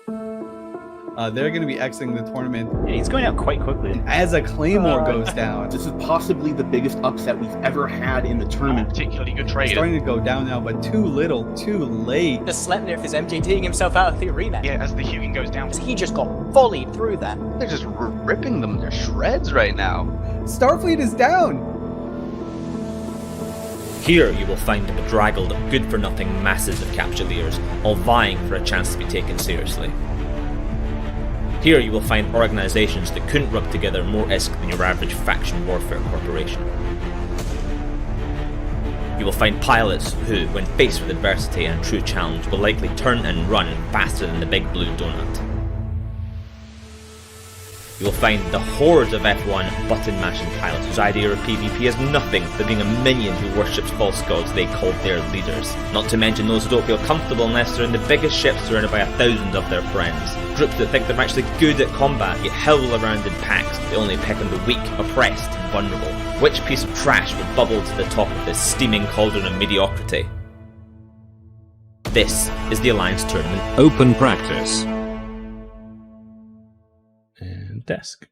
They're going to be exiting the tournament. Yeah, he's going out quite quickly. As a Claymore goes down. This is possibly the biggest upset we've ever had in the tournament. Particularly good trade. Starting to go down now, but too little, too late. The slap nerf is MJTing himself out of the arena. Yeah, as the Hugin goes down. He just got volleyed through that. They're just ripping them to shreds right now. Starfleet is down. Here you will find the bedraggled, good-for-nothing masses of Capsuleers, all vying for a chance to be taken seriously. Here you will find organisations that couldn't rub together more ISK than your average faction warfare corporation. You will find pilots who, when faced with adversity and true challenge, will likely turn and run faster than the big blue donut. You will find the hordes of F1 button-mashing pilots whose idea of PvP is nothing but being a minion who worships false gods they call their leaders. Not to mention those who don't feel comfortable unless they're in the biggest ships surrounded by 1,000 of their friends. Groups that think they're actually good at combat yet howl around in packs that only pick on the weak, oppressed, and vulnerable. Which piece of trash would bubble to the top of this steaming cauldron of mediocrity? This is the Alliance Tournament Open Practice. And desk.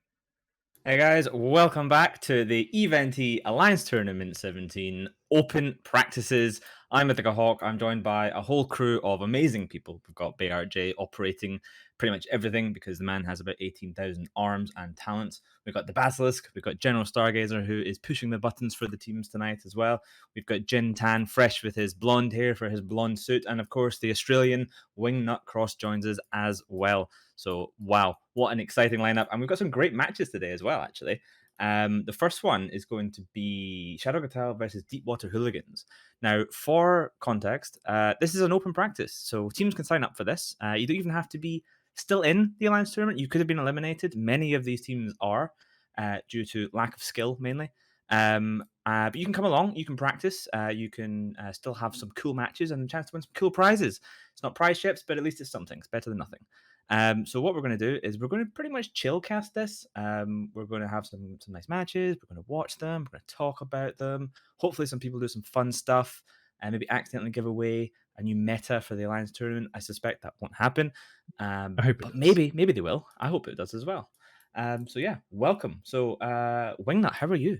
Hey guys, welcome back to the Eventy Alliance Tournament 17 Open Practices. I'm Mythica Hawk. I'm joined by a whole crew of amazing people. We've got BRJ operating pretty much everything because the man has about 18,000 arms and talents. We've got the Basilisk. We've got General Stargazer, who is pushing the buttons for the teams tonight as well. We've got Jin Tan, fresh with his blonde hair for his blonde suit. And of course, the Australian Wingnut Cross joins us as well. So, wow, what an exciting lineup. And we've got some great matches today as well, actually. The first one is going to be Shadow Cartel versus Deepwater Hooligans. Now, for context, this is an open practice, so teams can sign up for this. You don't even have to be still in the Alliance Tournament. You could have been eliminated. Many of these teams are, due to lack of skill, mainly. But you can come along, you can practice, you can still have some cool matches and a chance to win some cool prizes. It's not prize ships, but at least it's something. It's better than nothing. So what we're going to do is we're going to pretty much chill cast this. We're going to have some nice matches. We're going to watch them. We're going to talk about them. Hopefully some people do some fun stuff and maybe accidentally give away a new meta for the Alliance Tournament. I suspect that won't happen. I hope but maybe they will. I hope it does as well. So yeah, welcome. So Wingnut, how are you?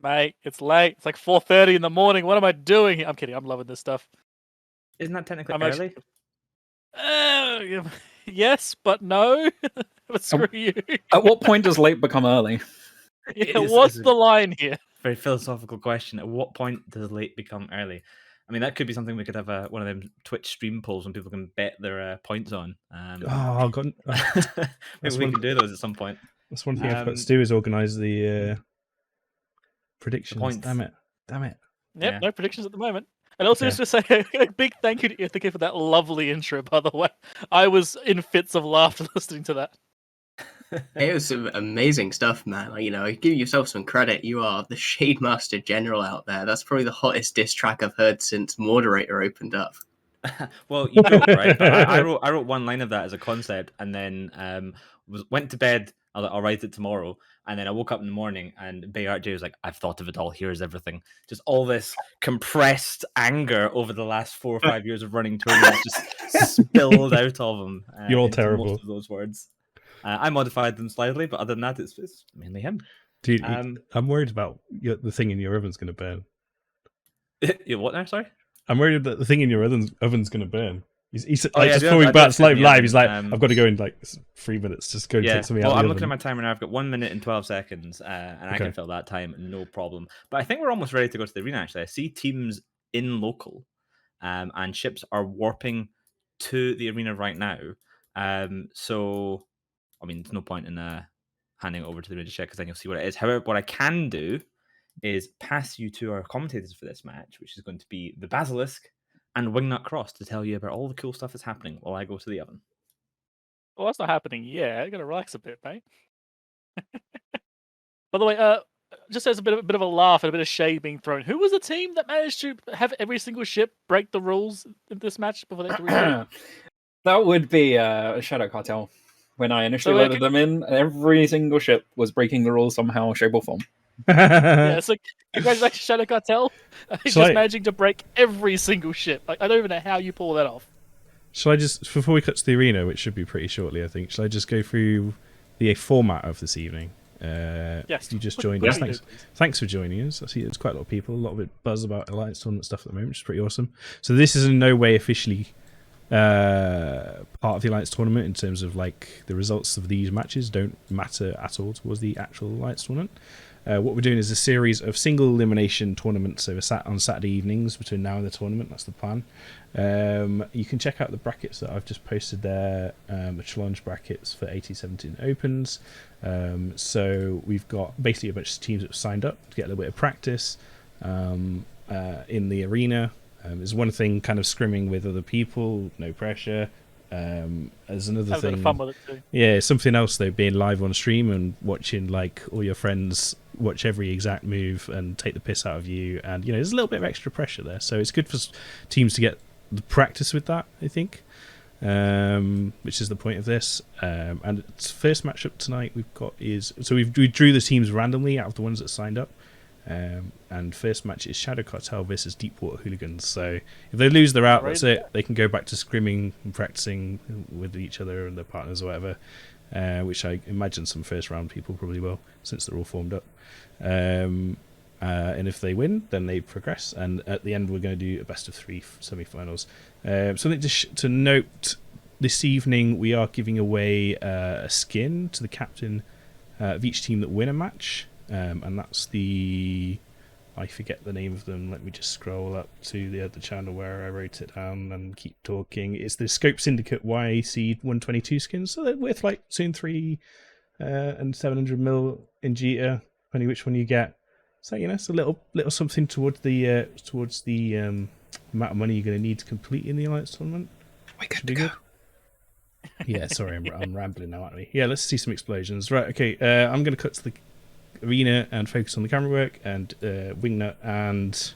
Mate, it's late. It's like 4:30 in the morning. What am I doing? I'm kidding. I'm loving this stuff. Isn't that technically early? Yes, but no. But screw you. At what point does late become early? Yeah, what's the line here? Very philosophical question. At what point does late become early? I mean, that could be something we could have one of them Twitch stream polls when people can bet their points on. God. Maybe we can do those at some point. That's one thing I've got to do is organise the predictions. Points. Damn it. Yep, Yeah. no predictions at the moment. And also, just to say a big thank you to Ithaca for that lovely intro, by the way. I was in fits of laughter listening to that. It was some amazing stuff, man. Like, give yourself some credit. You are the Shade Master General out there. That's probably the hottest diss track I've heard since Moderator opened up. Well, you joke, right? But I wrote one line of that as a concept, and then went to bed. I was like, I'll write it tomorrow. And then I woke up in the morning, and Big Art J was like, "I've thought of it all. Here's everything." Just all this compressed anger over the last 4 or 5 years of running tournaments just spilled out of him. You're all into terrible. Most of those words. I modified them slightly, but other than that, it's mainly him. Dude, I'm worried about the thing in your oven's going to burn. What now? Sorry? I'm worried that the thing in your oven's going to burn. He's just yeah, before we back live, he's like, um, I've got to go in like 3 minutes. Just go and take something out of the I'm oven. looking at my timer now. I've got 1 minute and 12 seconds, and I can fill that time, no problem. But I think we're almost ready to go to the arena, actually. I see teams in local, and ships are warping to the arena right now. So, I mean, there's no point in handing it over to the arena check because then you'll see what it is. However, what I can do is pass you to our commentators for this match, which is going to be the Basilisk and Wingnut Cross, to tell you about all the cool stuff that's happening while I go to the oven. Well, that's not happening yet. You gotta relax a bit, mate. By the way, just as a bit of a laugh and a bit of shade being thrown, who was the team that managed to have every single ship break the rules in this match before they had to replay? That would be Shadow Cartel. When I initially loaded them in, every single ship was breaking the rules somehow, shape, or form. Yeah, so congratulations, Shadow Cartel. Just managing to break every single ship. Like, I don't even know how you pull that off. Shall I just, before we cut to the arena, which should be pretty shortly, I think, shall I just go through the format of this evening? Yes. You just joined us. Thanks for joining us. I see there's quite a lot of people, a lot of it buzz about Alliance Tournament stuff at the moment, which is pretty awesome. So this is in no way officially part of the Alliance Tournament in terms of like the results of these matches don't matter at all towards the actual Alliance Tournament. What we're doing is a series of single elimination tournaments on Saturday evenings between now and the tournament. That's the plan. You can check out the brackets that I've just posted there, the challenge brackets for ATXVII Opens. So we've got basically a bunch of teams that have signed up to get a little bit of practice in the arena. There's one thing kind of scrimming with other people, no pressure. There's another Have a bit thing. of fun with it too. Yeah, something else though, being live on stream and watching like all your friends watch every exact move and take the piss out of you, and you know there's a little bit of extra pressure there, so it's good for teams to get the practice with that, I think, which is the point of this. And its first matchup tonight we've got is, so we drew the teams randomly out of the ones that signed up, and first match is Shadow Cartel versus Deepwater Hooligans. So if they lose, they're out. That's it. They can go back to scrimming and practicing with each other and their partners or whatever, which I imagine some first round people probably will, since they're all formed up. And if they win, then they progress. And at the end, we're going to do a best of 3 semi-finals. Something to note: this evening we are giving away a skin to the captain of each team that win a match. And that's I forget the name of them. Let me just scroll up to the other channel where I wrote it down and keep talking. It's the Scope Syndicate YAC 122 skins. So they're worth like between 3 and 700 mil in Jita, depending which one you get. So you know, it's a little something towards the amount of money you're going to need to compete in the Alliance Tournament. We good to go. Yeah, sorry, I'm rambling now, aren't we? Yeah, let's see some explosions. Right, okay. I'm going to cut to the arena and focus on the camera work, and Wingnut and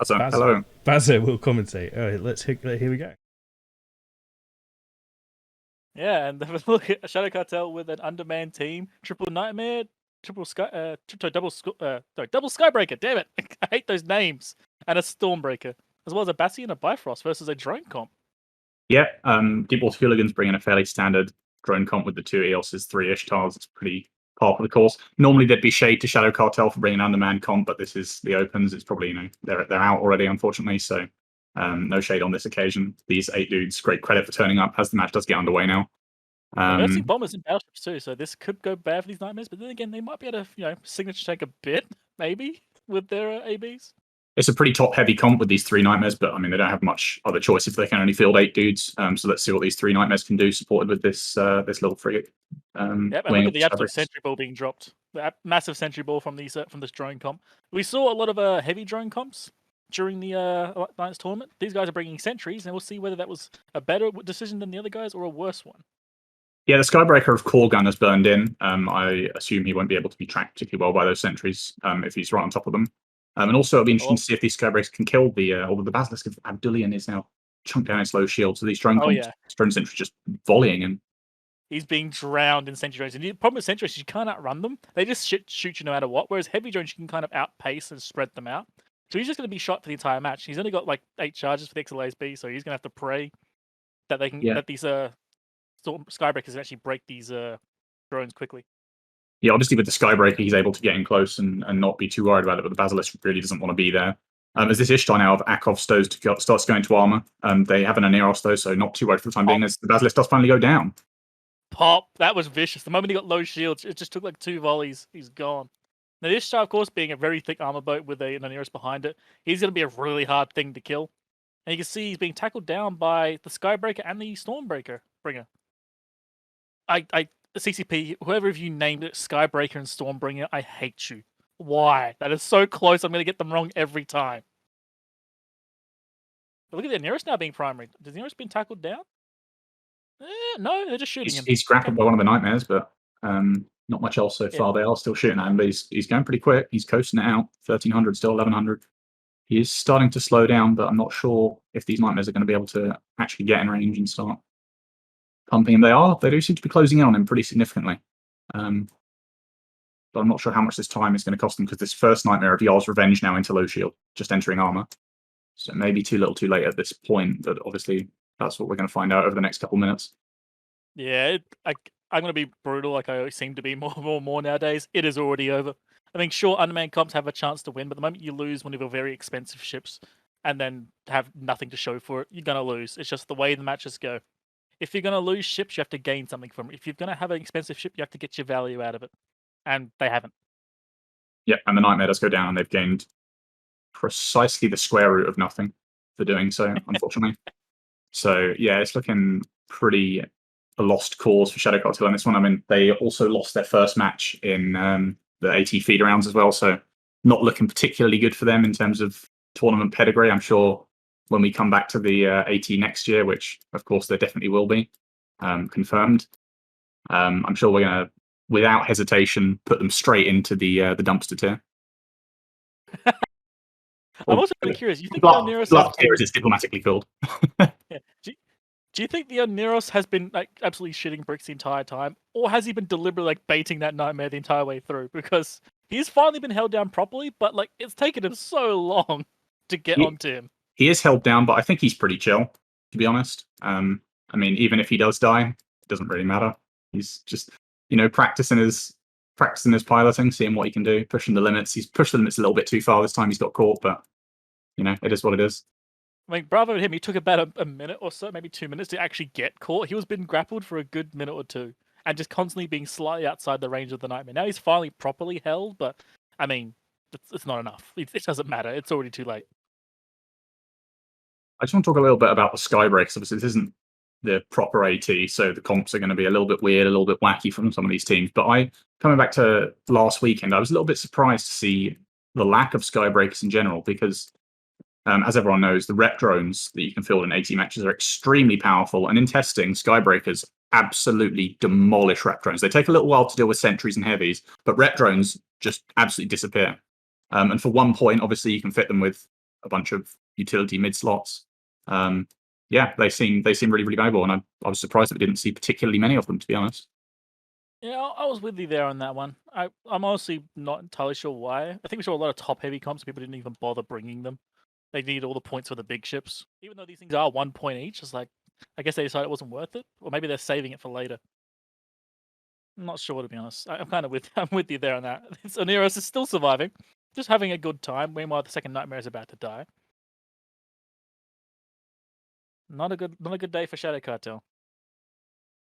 hello. Bazza will commentate. All right, here we go. Yeah, and have a look at Shadow Cartel with an undermanned team, triple nightmare, double skybreaker. Damn it, I hate those names. And a stormbreaker, as well as a Bassi and a Bifrost versus a drone comp. Yeah, Deepwater Hooligans bring in a fairly standard drone comp with the 2 EOS's, 3 Ishtars. It's pretty part of the course. Normally there'd be shade to Shadow Cartel for bringing an undermanned comp, but this is the Opens. It's probably, you know, they're out already, unfortunately, so no shade on this occasion. These 8 dudes, great credit for turning up as the match does get underway now. I've seen bombers in battleships too, so this could go bad for these nightmares, but then again, they might be able to, you know, signature tank a bit, maybe, with their ABs. It's a pretty top-heavy comp with these 3 nightmares, but I mean, they don't have much other choice if they can only field 8 dudes. So let's see what these 3 nightmares can do, supported with this little frigate. Yep, and look at the absolute sentry ball being dropped. The massive sentry ball from this drone comp. We saw a lot of heavy drone comps during the Alliance tournament. These guys are bringing sentries, and we'll see whether that was a better decision than the other guys or a worse one. Yeah, the Skybreaker of Core Gun has burned in. I assume he won't be able to be tracked particularly well by those sentries if he's right on top of them. And also, it'll be interesting to see if these Skybreakers can kill although the Basilisk of Abdullian is now chunked down its low shield. So these drone sentries just volleying him. He's being drowned in sentry drones. And the problem with sentry drones is you can't outrun them. They just shoot you no matter what. Whereas heavy drones, you can kind of outpace and spread them out. So he's just going to be shot for the entire match. He's only got like 8 charges for the XLASB, so he's going to have to pray that they can that these Skybreakers can actually break these drones quickly. Yeah, obviously with the Skybreaker, he's able to get in close and not be too worried about it, but the Basilisk really doesn't want to be there. As this Ishtar now of Akov starts going to armor, they have an Aneros though, so not too worried for the time being as the Basilisk does finally go down. Pop, that was vicious. The moment he got low shields, it just took like 2 volleys. He's gone. Now this Ishtar, of course, being a very thick armor boat with an Aneros behind it, he's going to be a really hard thing to kill. And you can see he's being tackled down by the Skybreaker and the Stormbreaker bringer. CCP, whoever of you named it Skybreaker and Stormbringer, I hate you. Why? That is so close. I'm going to get them wrong every time. But look at the Aneros now being primary. Has the Aneros been tackled down? No, they're just shooting him. He's grappled by one of the Nightmares, but not much else so far. They are still shooting at him, but he's going pretty quick. He's coasting it out. 1,300, still 1,100. He is starting to slow down, but I'm not sure if these Nightmares are going to be able to actually get in range and start pumping him. They do seem to be closing in on him pretty significantly. But I'm not sure how much this time is going to cost them because this first Nightmare of Yar's Revenge now into low shield, just entering armor. So maybe too little too late at this point, but obviously that's what we're going to find out over the next couple minutes. Yeah, I'm going to be brutal, like I always seem to be more nowadays. It is already over. I mean, sure, unmanned comps have a chance to win, but the moment you lose one of your very expensive ships and then have nothing to show for it, you're going to lose. It's just the way the matches go. If you're going to lose ships, you have to gain something from it. If you're going to have an expensive ship, you have to get your value out of it. And they haven't. Yeah, and the Nightmare does go down, and they've gained precisely the square root of nothing for doing so, unfortunately. So, yeah, it's looking pretty a lost cause for Shadow Cartel in this one. I mean, they also lost their first match in the AT feeder rounds as well, so not looking particularly good for them in terms of tournament pedigree. I'm sure when we come back to the AT next year, which of course there definitely will be, confirmed, I'm sure we're going to, without hesitation, put them straight into the dumpster tier. I'm also really curious. You think Bluff tier, as it's diplomatically called. Yeah. Do you think the Neros has been like absolutely shitting bricks the entire time, or has he been deliberately like baiting that Nightmare the entire way through? Because he's finally been held down properly, but like it's taken him so long to get onto him. He is held down, but I think he's pretty chill, to be honest. I mean, even if he does die, it doesn't really matter. He's just, practicing his piloting, seeing what he can do, pushing the limits. He's pushed the limits a little bit too far this time. He's got caught, but it is what it is. I mean, bravo to him. He took about a minute or so, maybe 2 minutes to actually get caught. He was being grappled for a good minute or two and just constantly being slightly outside the range of the Nightmare. Now he's finally properly held, but I mean, it's not enough. It doesn't matter. It's already too late. I just want to talk a little bit about the Skybreakers. Obviously, this isn't the proper AT, so the comps are going to be a little bit weird, a little bit wacky from some of these teams. But coming back to last weekend, I was a little bit surprised to see the lack of Skybreakers in general, because as everyone knows, the rep drones that you can field in AT matches are extremely powerful, and in testing, Skybreakers absolutely demolish rep drones. They take a little while to deal with sentries and heavies, but rep drones just absolutely disappear. And for 1 point, obviously, you can fit them with a bunch of utility mid slots. Yeah, they seem really, really valuable, and I was surprised that we didn't see particularly many of them, to be honest. Yeah, I was with you there on that one. I'm honestly not entirely sure why. I think we saw a lot of top-heavy comps. People didn't even bother bringing them. They needed all the points for the big ships. Even though these things are 1 point each, it's like, I guess they decided it wasn't worth it. Or maybe they're saving it for later. I'm not sure, to be honest. I'm with you there on that. Oneros is still surviving. Just having a good time. Meanwhile, the second Nightmare is about to die. Not a good day for Shadow Cartel.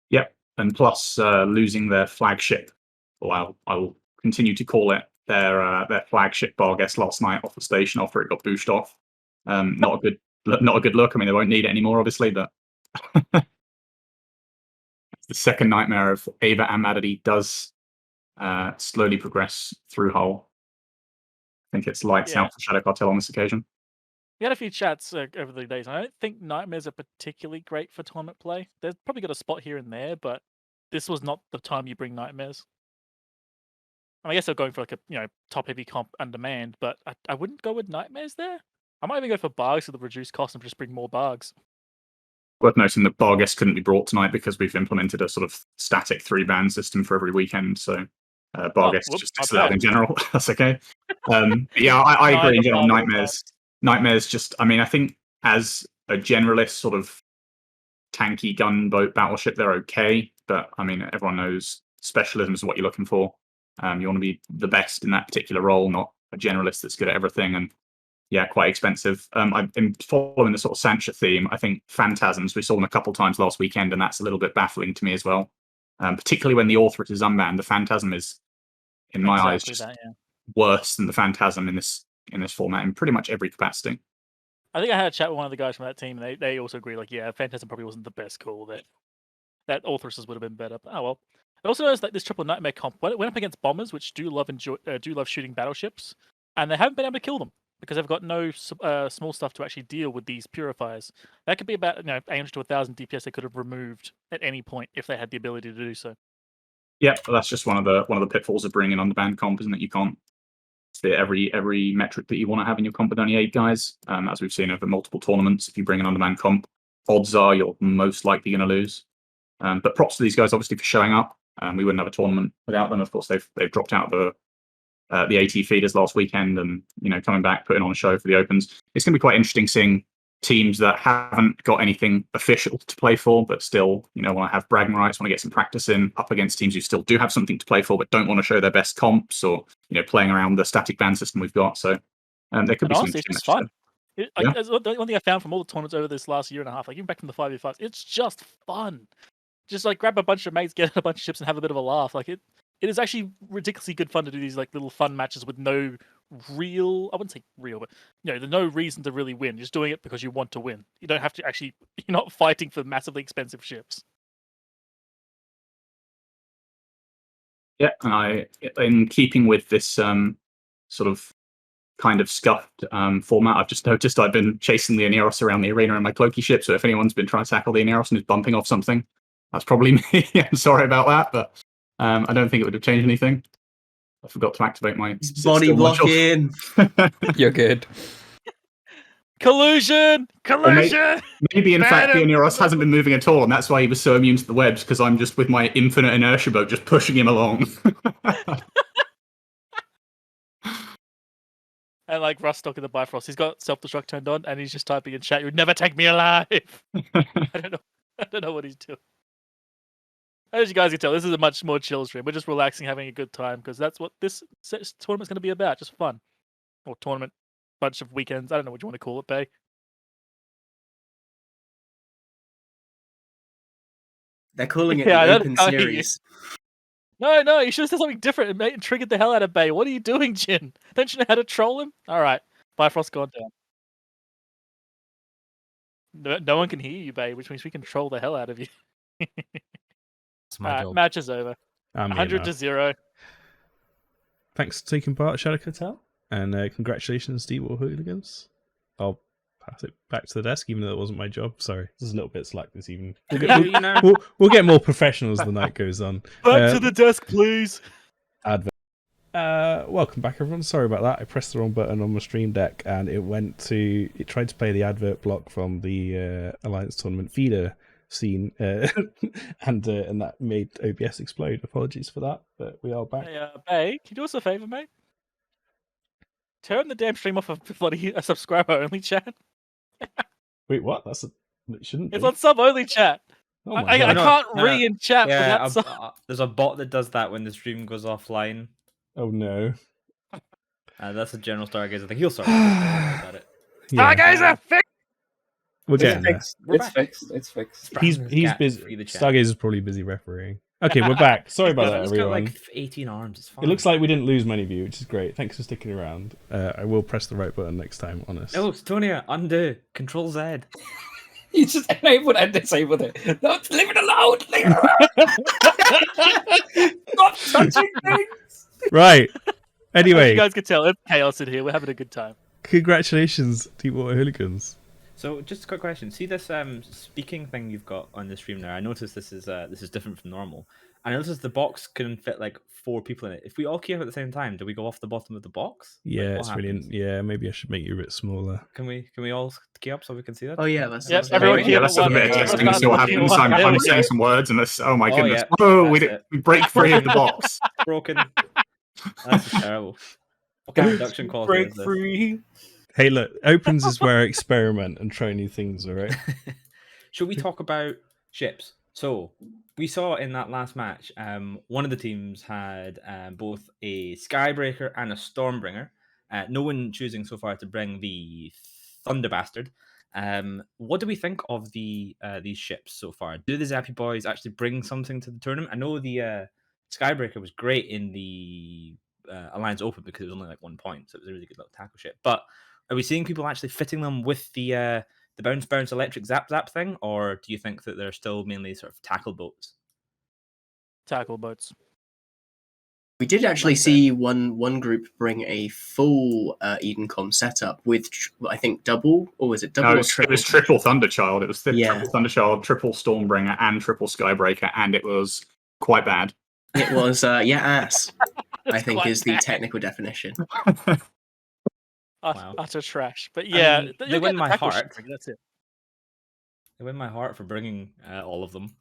Yep, and plus losing their flagship, or I will continue to call it their flagship Barguest last night off the station after it got booshed off. Not a good look. I mean, they won't need it anymore, obviously, but the second Nightmare of Ava and Madady does slowly progress through Hull. I think it's lights out for Shadow Cartel on this occasion. We had a few chats over the days. I don't think Nightmares are particularly great for tournament play. They've probably got a spot here and there, but this was not the time you bring Nightmares. I guess they're going for like a top heavy comp and demand, but I wouldn't go with Nightmares there. I might even go for Bargs with the reduced cost and just bring more Bargs. Worth noting that Barguest couldn't be brought tonight because we've implemented a sort of static 3-ban system for every weekend, so Barguest is just disallowed in general. That's okay. Yeah, I agree in general. Nightmares just, I mean, I think as a generalist sort of tanky gunboat battleship, they're okay. But I mean, everyone knows specialism is what you're looking for. You want to be the best in that particular role, not a generalist that's good at everything. And yeah, quite expensive. I've been following the sort of Sancha theme. I think Phantasms, we saw them a couple times last weekend, and that's a little bit baffling to me as well. Particularly when the Authoress is unbanned. The Phantasm is, in my eyes, just worse than the Phantasm in this format in pretty much every capacity. I think I had a chat with one of the guys from that team, and they also agree, like, yeah, Phantasm probably wasn't the best call. That Authoresses would have been better. But, oh well. I also noticed like this triple Nightmare comp went up against bombers, which do love shooting battleships, and they haven't been able to kill them because they've got no small stuff to actually deal with these purifiers. That could be about 800 to 1,000 DPS they could have removed at any point if they had the ability to do so. Yeah, that's just one of the pitfalls of bringing an underband comp, isn't it? You can't fit every metric that you want to have in your comp with only 8 guys. As we've seen over multiple tournaments, if you bring an underband comp, odds are you're most likely going to lose. But props to these guys, obviously, for showing up. We wouldn't have a tournament without them. Of course, they've dropped out the AT feeders last weekend, and coming back, putting on a show for the Opens. It's going to be quite interesting seeing teams that haven't got anything official to play for, but still, want to have bragging rights, want to get some practice in, up against teams who still do have something to play for, but don't want to show their best comps, or playing around the static ban system we've got. So there could be honestly, some it's just fun. Yeah. That's the one thing I found from all the tournaments over this last year and a half, like even back from the 5v5s, it's just fun. Just like grab a bunch of mates, get a bunch of ships, and have a bit of a laugh. Like it is actually ridiculously good fun to do these like little fun matches with no real, I wouldn't say real, but there's no reason to really win. You're just doing it because you want to win. You don't have to actually, you're not fighting for massively expensive ships. Yeah, and in keeping with this sort of kind of scuffed format, I've just noticed I've been chasing the Aneros around the arena in my cloaky ship, so if anyone's been trying to tackle the Aneros and is bumping off something, that's probably me. I'm sorry about that, but I don't think it would have changed anything. I forgot to activate my body blocking. You're good. Collusion! Maybe in fact the Aneros hasn't been moving at all, and that's why he was so immune to the webs, because I'm just with my infinite inertia boat just pushing him along. And like Rustock in the Bifrost, he's got self-destruct turned on, and he's just typing in chat, "You would never take me alive." I don't know what he's doing. As you guys can tell, this is a much more chill stream. We're just relaxing, having a good time, because that's what this tournament's going to be about, just fun. Or tournament, bunch of weekends. I don't know what you want to call it, Bay. They're calling it the Open Series. No, you should have said something different. It triggered the hell out of Bay. What are you doing, Jin? Don't you know how to troll him? All right, Bifrost gone down. No one can hear you, Bay, which means we can troll the hell out of you. It's my job. Match is over. 100-0. Thanks for taking part, Shadow Cartel, and congratulations, Steve or Hooligans. I'll pass it back to the desk, even though it wasn't my job. Sorry, there's a little bit slack this evening. We'll get more professional as the night goes on. Back to the desk, please. Advert. Welcome back, everyone. Sorry about that. I pressed the wrong button on my stream deck, and it tried to play the advert block from the Alliance Tournament feeder scene, and that made OBS explode. Apologies for that, but we are back. Hey, Bay, can you do us a favor, mate? Turn the damn stream off of bloody a subscriber only chat. Wait, what? It shouldn't be. It's on sub only chat. Oh I can't read in chat. Yeah, there's a bot that does that when the stream goes offline. Oh no. That's a general Stargazer thing. He'll start about it. Stargazer, fix. We're getting there. It's fixed. He's busy. Stargazer's probably busy refereeing. Okay, we're back. Sorry about that, everyone. Got like 18 arms. It's fine. It looks like we didn't lose many of you, which is great. Thanks for sticking around. I will press the right button next time, honest. Oh, Stonia, undo. Control Z. You just enabled and disabled it. No, leave it alone. Leave it alone. Not touching things. Right. Anyway, as you guys can tell, it's chaos in here. We're having a good time. Congratulations, Team Water Hooligans. So, just a quick question. See this speaking thing you've got on the stream there? I noticed this is different from normal. I noticed the box can fit like 4 people in it. If we all queue up at the same time, do we go off the bottom of the box? Yeah, like, it's really. Yeah, maybe I should make you a bit smaller. Can we all queue up so we can see that? Oh yeah, let's everyone queue up. Let's have a bit of testing and see what happens. I'm saying some words, and this. Oh my goodness! Yeah. Whoa, we break free of the box. Broken. That's terrible. What kind of production quality Break is this? free. Hey, look, Opens is where I experiment and try new things. All right. Should we talk about ships? So we saw in that last match, one of the teams had both a Skybreaker and a Stormbringer. No one choosing so far to bring the Thunder Bastard. What do we think of these ships so far? Do the Zappy boys actually bring something to the tournament? I know the Skybreaker was great in the Alliance Open because it was only like 1 point, so it was a really good little tackle ship. But are we seeing people actually fitting them with the bounce electric zap thing, or do you think that they're still mainly sort of tackle boats? Tackle boats. We did actually see one group bring a full Edencom setup with, I think, double, or was it double? No, or triple? it was triple Thunderchild. It was Yeah. triple Thunderchild, triple Stormbringer, and triple Skybreaker, and it was quite bad. It was, ass. I think quite is the bad. technical definition. Wow. Utter trash. But yeah, I mean, they win my heart. That's it. They win my heart for bringing all of them,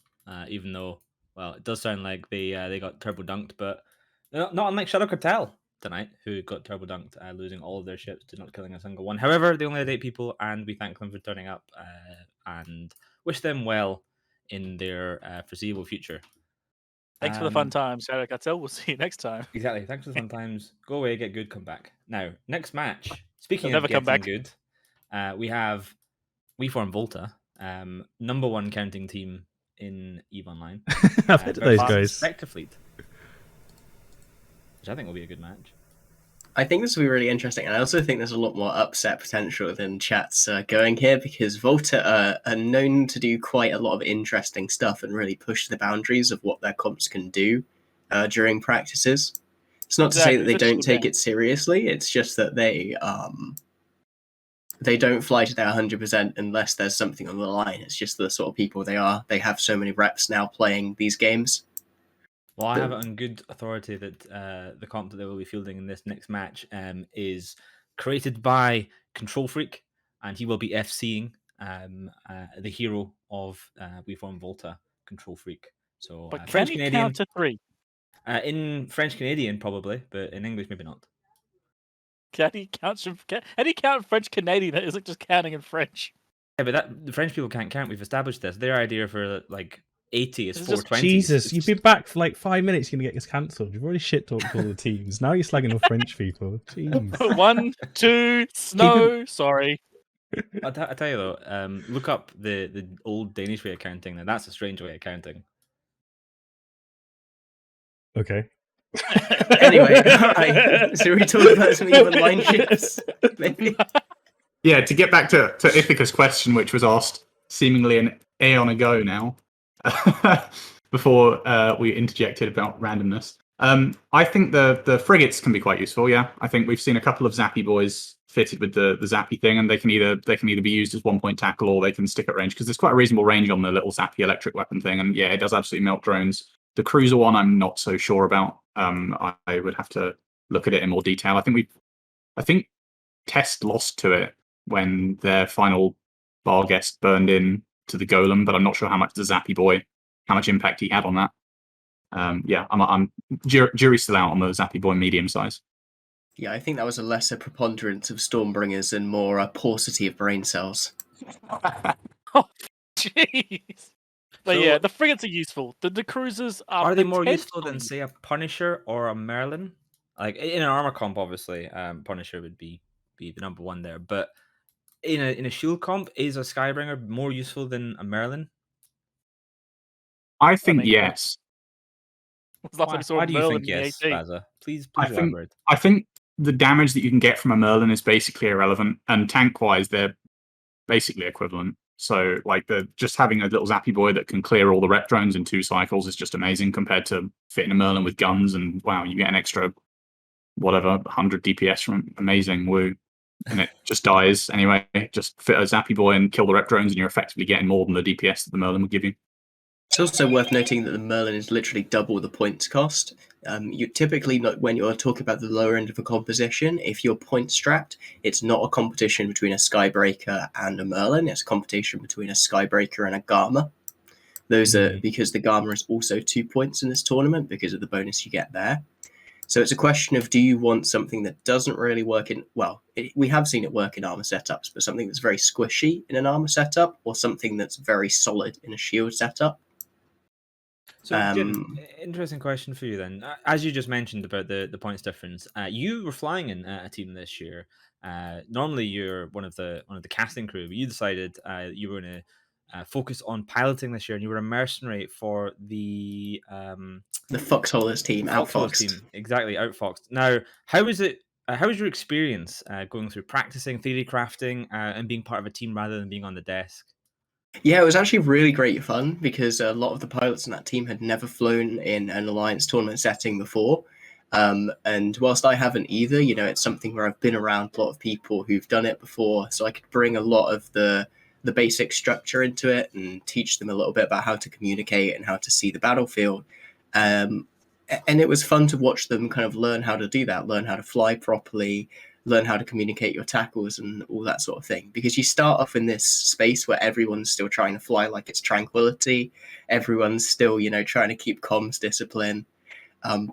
even though, well, it does sound like they got turbo dunked, but not unlike Shadow Cartel. tonight who got turbo dunked, losing all of their ships to not killing a single one. However, they only had 8 people, and we thank them for turning up and wish them well in their foreseeable future. Thanks for the fun times, Shadow Cartel. We'll see you next time. Exactly. Thanks for the fun times. Go away, get good, come back. Now, next match. Speaking They'll of never come getting back. good, we have We Form Volta, number 1 counting team in EVE Online. I've heard of those versus guys. Specter Fleet, which I think will be a good match. I think this will be really interesting, and I also think there's a lot more upset potential than chat's going here, because Volta are known to do quite a lot of interesting stuff and really push the boundaries of what their comps can do during practices. It's not to say that they don't take it seriously, it's just that they don't fly to their 100% unless there's something on the line. It's just the sort of people they are. They have so many reps now playing these games. Well, I have it on good authority that the comp that they will be fielding in this next match is created by Control Freak, and he will be FCing the hero of We Form Volta, Control Freak. So, But can French he Canadian count to 3? In French Canadian, probably, but in English, maybe not. Can he count French Canadian? That isn't just counting in French. Yeah, but the French people can't count. We've established this. Their idea for like 80 is It's 420. Jesus, you've been back for like 5 minutes. You're gonna get this cancelled. You've already shit talked all the teams. Now you're slagging off French people. Jeez. 1, 2, snow. Sorry. I'll tell you though. Look up the old Danish way of counting. Now that's a strange way of counting. Okay. Anyway, alright. So we talk about some even line ships, maybe. Yeah, to get back to Ithaca's question, which was asked seemingly an aeon ago now, before we interjected about randomness. I think the frigates can be quite useful. Yeah, I think we've seen a couple of Zappy boys fitted with the Zappy thing, and they can either be used as 1-point tackle or they can stick at range, because there's quite a reasonable range on the little Zappy electric weapon thing, and yeah, it does absolutely melt drones. The cruiser one, I'm not so sure about. I would have to look at it in more detail. I think Test lost to it when their final bar guest burned in to the golem, but I'm not sure how much the Zappy boy, how much impact he had on that. Yeah, I'm jury's still out on the Zappy boy medium size. Yeah, I think that was a lesser preponderance of Stormbringers and more a paucity of brain cells. Oh, jeez. But So- yeah, the frigates are useful. The cruisers Are they more useful than, potentially- say, a Punisher or a Merlin? Like in an armor comp, obviously, Punisher would be the number 1 there. But in a shield comp, is a Skybringer more useful than a Merlin? I think mean, yes. It's last time we saw Why do you Merlin think in the yes, AT. Baza? Please I think- elaborate. I think the damage that you can get from a Merlin is basically irrelevant, and tank-wise, they're basically equivalent. So, like, just having a little Zappy boy that can clear all the rep drones in 2 cycles is just amazing compared to fitting a Merlin with guns, and wow, you get an extra, whatever, 100 DPS from amazing, woo. And it just dies anyway. Just fit a Zappy boy and kill the rep drones, and you're effectively getting more than the DPS that the Merlin would give you. It's also worth noting that the Merlin is literally double the points cost. You typically, when you're talking about the lower end of a composition, if you're point strapped, it's not a competition between a Skybreaker and a Merlin. It's a competition between a Skybreaker and a Gamma. Those are because the Gamma is also 2 points in this tournament because of the bonus you get there. So it's a question of, do you want something that doesn't really work in, we have seen it work in armor setups, but something that's very squishy in an armor setup, or something that's very solid in a shield setup? So, Jin, interesting question for you then. As you just mentioned about the points difference, you were flying in a team this year. Normally, you're one of the casting crew, but you decided you were going to focus on piloting this year, and you were a mercenary for the Foxholers team, Outfoxed. team, exactly, Outfoxed. Now, how was it? How was your experience going through practicing theory crafting and being part of a team rather than being on the desk? Yeah, it was actually really great fun because a lot of the pilots in that team had never flown in an Alliance tournament setting before. And whilst I haven't either, it's something where I've been around a lot of people who've done it before, so I could bring a lot of the basic structure into it and teach them a little bit about how to communicate and how to see the battlefield. And it was fun to watch them kind of learn how to do that, learn how to fly properly, learn how to communicate your tackles and all that sort of thing. Because you start off in this space where everyone's still trying to fly like it's Tranquility. Everyone's still, trying to keep comms discipline.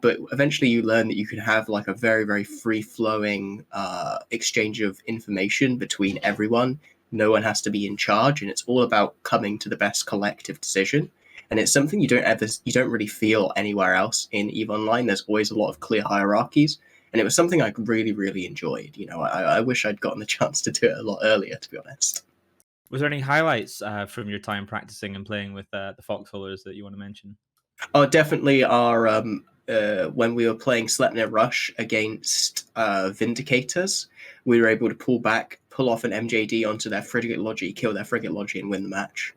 But eventually you learn that you can have like a very, very free-flowing exchange of information between everyone. No one has to be in charge, and it's all about coming to the best collective decision. And it's something you don't really feel anywhere else in EVE Online. There's always a lot of clear hierarchies, and it was something I really, really enjoyed. You know, I wish I'd gotten the chance to do it a lot earlier, to be honest. Was there any highlights from your time practicing and playing with the Foxholers that you want to mention? Oh, definitely our when we were playing Sleipnir Rush against Vindicators, we were able to pull off an MJD onto their Frigate Logi, kill their Frigate Logi, and win the match.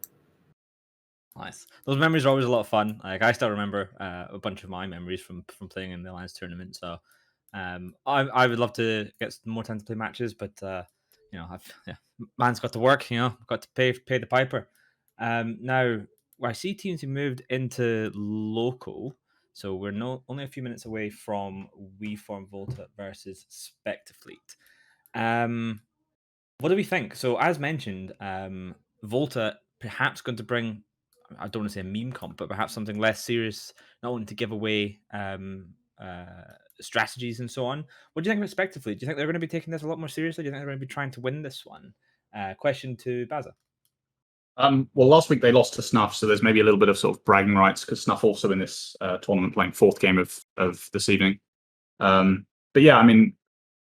Nice. Those memories are always a lot of fun. Like I still remember a bunch of my memories from playing in the Alliance tournament. So I would love to get some more time to play matches, but you know, man's got to work. You know, got to pay the piper. Now I see teams who moved into local, so we're only a few minutes away from We Form Volta versus Specter Fleet. What do we think? So as mentioned, Volta perhaps going to bring, I don't want to say a meme comp, but perhaps something less serious, not wanting to give away strategies and so on. What do you think about Specter Fleet? Do you think they're going to be taking this a lot more seriously? Do you think they're going to be trying to win this one? Question to Baza. Well, last week they lost to Snuff, so there's maybe a little bit of sort of bragging rights because Snuff also in this tournament playing fourth game of this evening. But yeah, I mean,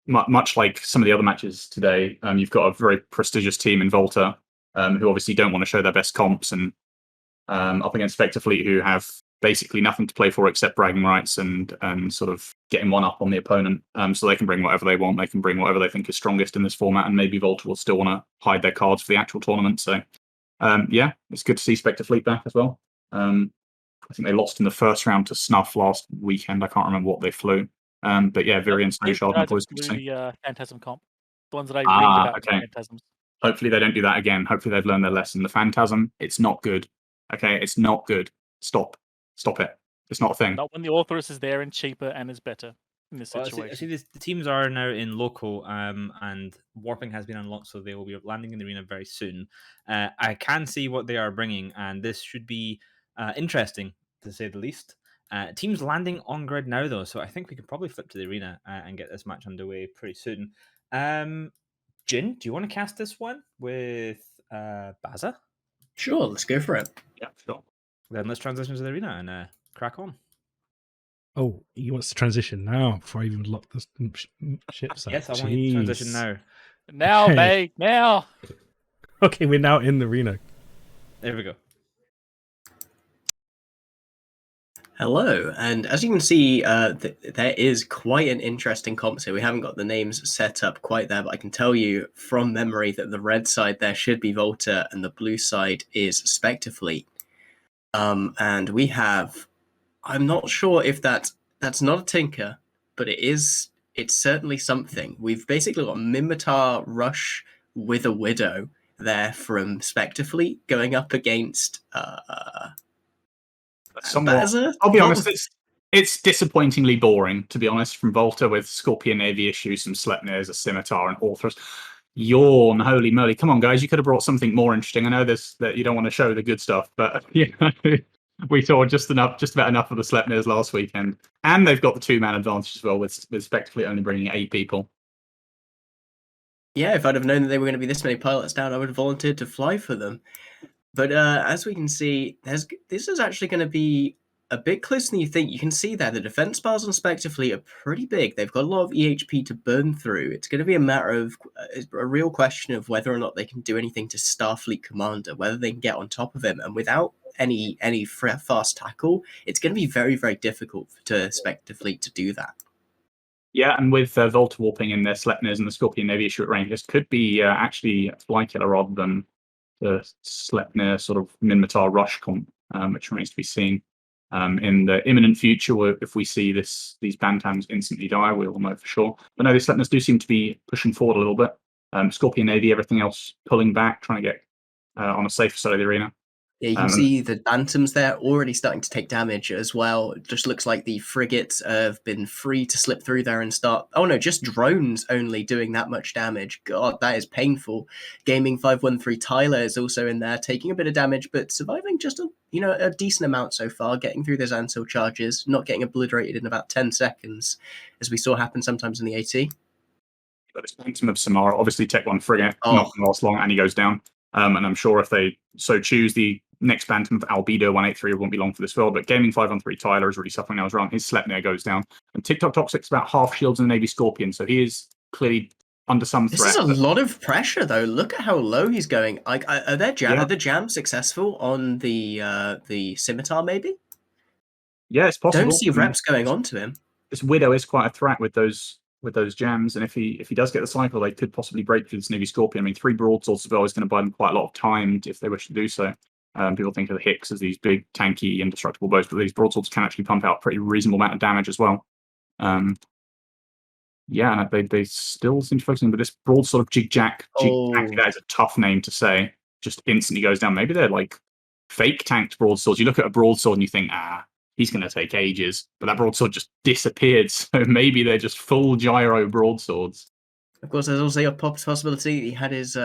much like some of the other matches today, you've got a very prestigious team in Volta who obviously don't want to show their best comps, and up against Specter Fleet who have basically nothing to play for except bragging rights and sort of getting one up on the opponent. So they can bring whatever they want. They can bring whatever they think is strongest in this format, and maybe Volta will still want to hide their cards for the actual tournament. So yeah, it's good to see Specter Fleet back as well. I think they lost in the first round to Snuff last weekend. I can't remember what they flew. But yeah, Viri and Snowshard and boys. The Phantasm comp. The ones that I read about Phantasms. Hopefully they don't do that again. Hopefully they've learned their lesson. The Phantasm, it's not good. Okay, it's not good. Stop it. It's not a thing. Not when the Authoress is there and cheaper and is better in this situation. I see the teams are now in local, and warping has been unlocked, so they will be landing in the arena very soon. I can see what they are bringing, and this should be interesting to say the least. Teams landing on grid now, though, so I think we can probably flip to the arena and get this match underway pretty soon. Jin, do you want to cast this one with Baza? Sure, let's go for it. Yeah, sure. Then let's transition to the arena and crack on. Oh, he wants to transition now before I even lock the ships out. Yes, I want you to transition now. Now, Bay, now. Okay, we're now in the arena. There we go. Hello, and as you can see, there is quite an interesting comp here. We haven't got the names set up quite there, but I can tell you from memory that the red side there should be Volta, and the blue side is Specter Fleet. And we have, I'm not sure if that's not a Tinker, but it's certainly something. We've basically got a Minmatar Rush with a Widow there from Specter Fleet going up against Somewhat, I'll be honest, it's disappointingly boring, to be honest, from Volta with Scorpion Navy issues, some Sleipnirs, a Scimitar, and Authors. Yawn, holy moly. Come on, guys, you could have brought something more interesting. I know that you don't want to show the good stuff, but you know, we saw just about enough of the Sleipnirs last weekend. And they've got the 2-man advantage as well, with Specter Fleet only bringing 8 people. Yeah, if I'd have known that they were going to be this many pilots down, I would have volunteered to fly for them. But as we can see, this is actually going to be a bit closer than you think. You can see there the defense bars on Specter Fleet are pretty big. They've got a lot of EHP to burn through. It's going to be a matter of a real question of whether or not they can do anything to Starfleet Commander, whether they can get on top of him. And without any fast tackle, it's going to be very, very difficult to Specter Fleet to do that. Yeah, and with Volta warping in their Sleipnirs and the Scorpion Navy issue at range, this could be actually a fly killer rather than the Sleipnir sort of Minmatar Rush comp, which remains to be seen. In the imminent future, if we see these Bantams instantly die, we'll know for sure. But no, the Sleipnirs do seem to be pushing forward a little bit. Scorpion Navy, everything else pulling back, trying to get on a safer side of the arena. Yeah, you can see the Bantams there already starting to take damage as well. It just looks like the frigates have been free to slip through there and start... Oh no, just drones only doing that much damage. God, that is painful. Gaming 513 Tyler is also in there, taking a bit of damage, but surviving just a a decent amount so far, getting through those Ansil charges, not getting obliterated in about 10 seconds, as we saw happen sometimes in the AT. But this Phantom of Samara, obviously Tech 1 frigate, Oh. not going to last long, and he goes down. And I'm sure if they so choose, the next Phantom of Albedo 183 won't be long for this field. But Gaming 5-on-3 Tyler is really suffering now as well. His Sleipnir goes down. And TikTok Toxic's about half shields in the Navy Scorpion, so he is clearly under some This threat. is a lot of pressure, though. Look at how low he's going. Are the jams successful on the Scimitar, maybe? Yeah, it's possible. Don't see reps going on to him. This Widow is quite a threat with those jams, and if he does get the cycle, they could possibly break through this Navy Scorpion. I mean, 3 broadswords as well is going to buy them quite a lot of time if they wish to do so. People think of the Hicks as these big, tanky, indestructible boats, but these broadswords can actually pump out a pretty reasonable amount of damage as well. Yeah, and they still seem to focus on, but this broadsword of Jig-Jack, that is a tough name to say, just instantly goes down. Maybe they're like fake tanked broadswords. You look at a broadsword and you think, he's going to take ages, but that broadsword just disappeared. So maybe they're just full gyro broadswords. Of course, there's also a possibility he had his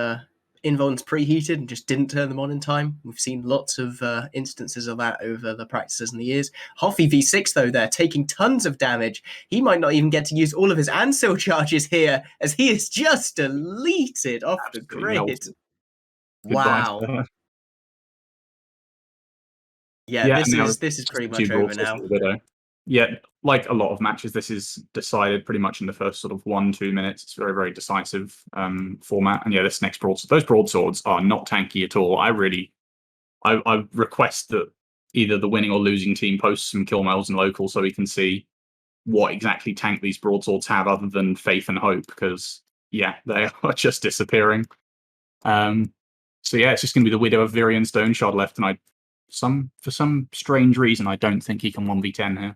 invulns preheated and just didn't turn them on in time. We've seen lots of instances of that over the practices in the years. Hoffy V6, though, there, taking tons of damage. He might not even get to use all of his Ansil charges here, as he is just deleted off the grid. Wow. Yeah, this is pretty much over now. Yeah, like a lot of matches, this is decided pretty much in the first sort of 1-2 minutes. It's very, very decisive format. And yeah, this next broadsword, those broadswords are not tanky at all. I request that either the winning or losing team posts some kill miles in local so we can see what exactly tank these broadswords have other than faith and hope, because yeah, they are just disappearing. So yeah, it's just going to be the Widow of Virion Stoneshard left, and for some strange reason, I don't think he can 1v10 here.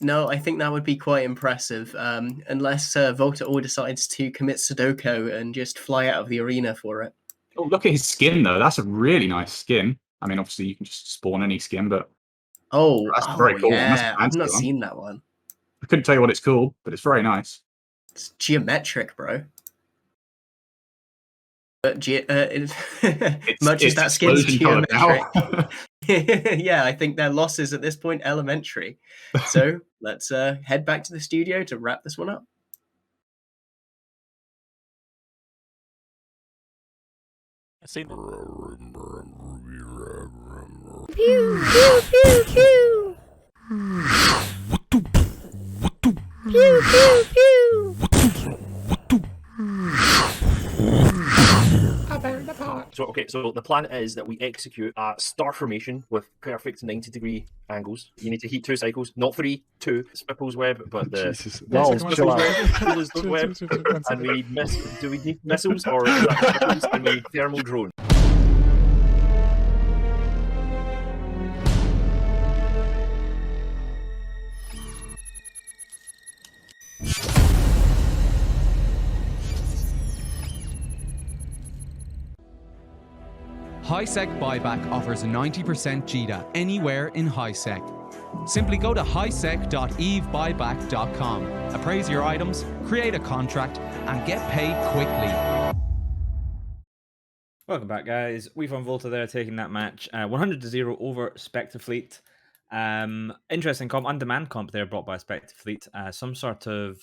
No, I think that would be quite impressive, unless Volta all decides to commit Sudoku and just fly out of the arena for it. Oh, look at his skin, though. That's a really nice skin. I mean, obviously, you can just spawn any skin, but that's very cool. Yeah, I've not seen that one. I couldn't tell you what it's called, but it's very nice. It's geometric, bro. But much as that skin's geometric. Yeah, I think their loss is at this point elementary. So let's head back to the studio to wrap this one up. I've seen Pew, pew, pew, pew. Pew, pew, pew. So the plan is that we execute a star formation with perfect 90-degree angles. You need to heat 2 cycles, not 3, 2 Spipple's web, but the Spipple's web. And we need do we need missiles or is that Spipple's? And we need thermal drone. HighSec Buyback offers 90% GDA anywhere in HighSec. Simply go to highsec.evebuyback.com, appraise your items, create a contract, and get paid quickly. Welcome back, guys. We've on Volta there taking that match 100-0 over Specter Fleet. Interesting comp, on-demand comp there brought by Specter Fleet. Some sort of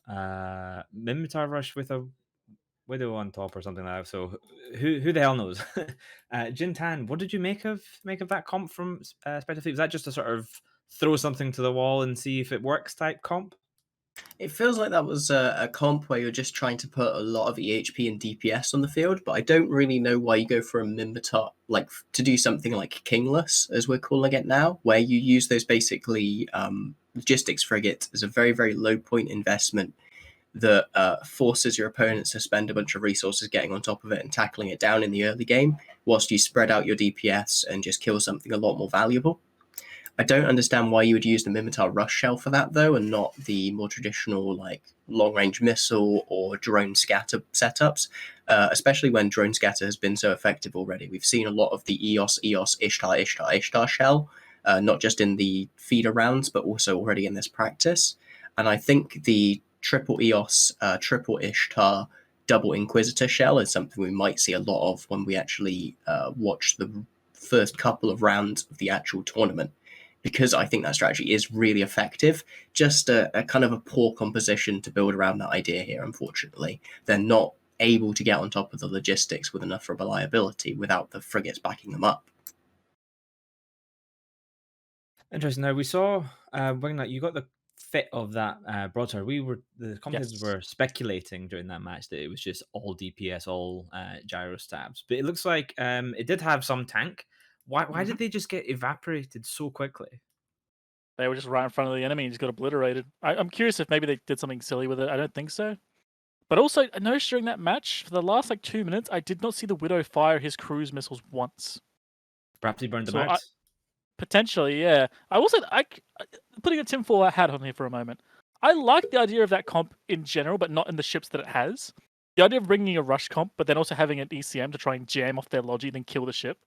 Mimitar rush with a Widow on top or something like that. So who the hell knows? Jintan, what did you make of that comp from Specter Fleet? Was that just a sort of throw something to the wall and see if it works type comp? It feels like that was a comp where you're just trying to put a lot of EHP and DPS on the field, but I don't really know why you go for a Mimitar, like to do something like Kingless, as we're calling it now, where you use those basically logistics frigate as a very, very low point investment that forces your opponents to spend a bunch of resources getting on top of it and tackling it down in the early game, whilst you spread out your DPS and just kill something a lot more valuable. I don't understand why you would use the Mimitar Rush Shell for that, though, and not the more traditional like long-range missile or drone scatter setups, especially when drone scatter has been so effective already. We've seen a lot of the EOS, Ishtar shell, not just in the feeder rounds, but also already in this practice. And I think the triple EOS, triple Ishtar, double Inquisitor shell is something we might see a lot of when we actually watch the first couple of rounds of the actual tournament, because I think that strategy is really effective. Just a kind of a poor composition to build around that idea here, unfortunately. They're not able to get on top of the logistics with enough reliability without the frigates backing them up. Interesting. Now we saw Wingnut, you got the fit of that broadsword. The commentators were speculating during that match that it was just all DPS, all gyro stabs, but it looks like it did have some tank. Why did they just get evaporated so quickly? They were just right in front of the enemy and just got obliterated. I'm curious if maybe they did something silly with it. I don't think so. But also, I noticed during that match, for the last like 2 minutes, I did not see the Widow fire his cruise missiles once. Perhaps he burned them out. Potentially, yeah. Putting a tinfoil hat on here for a moment. I like the idea of that comp in general, but not in the ships that it has. The idea of bringing a rush comp, but then also having an ECM to try and jam off their logi, then kill the ship.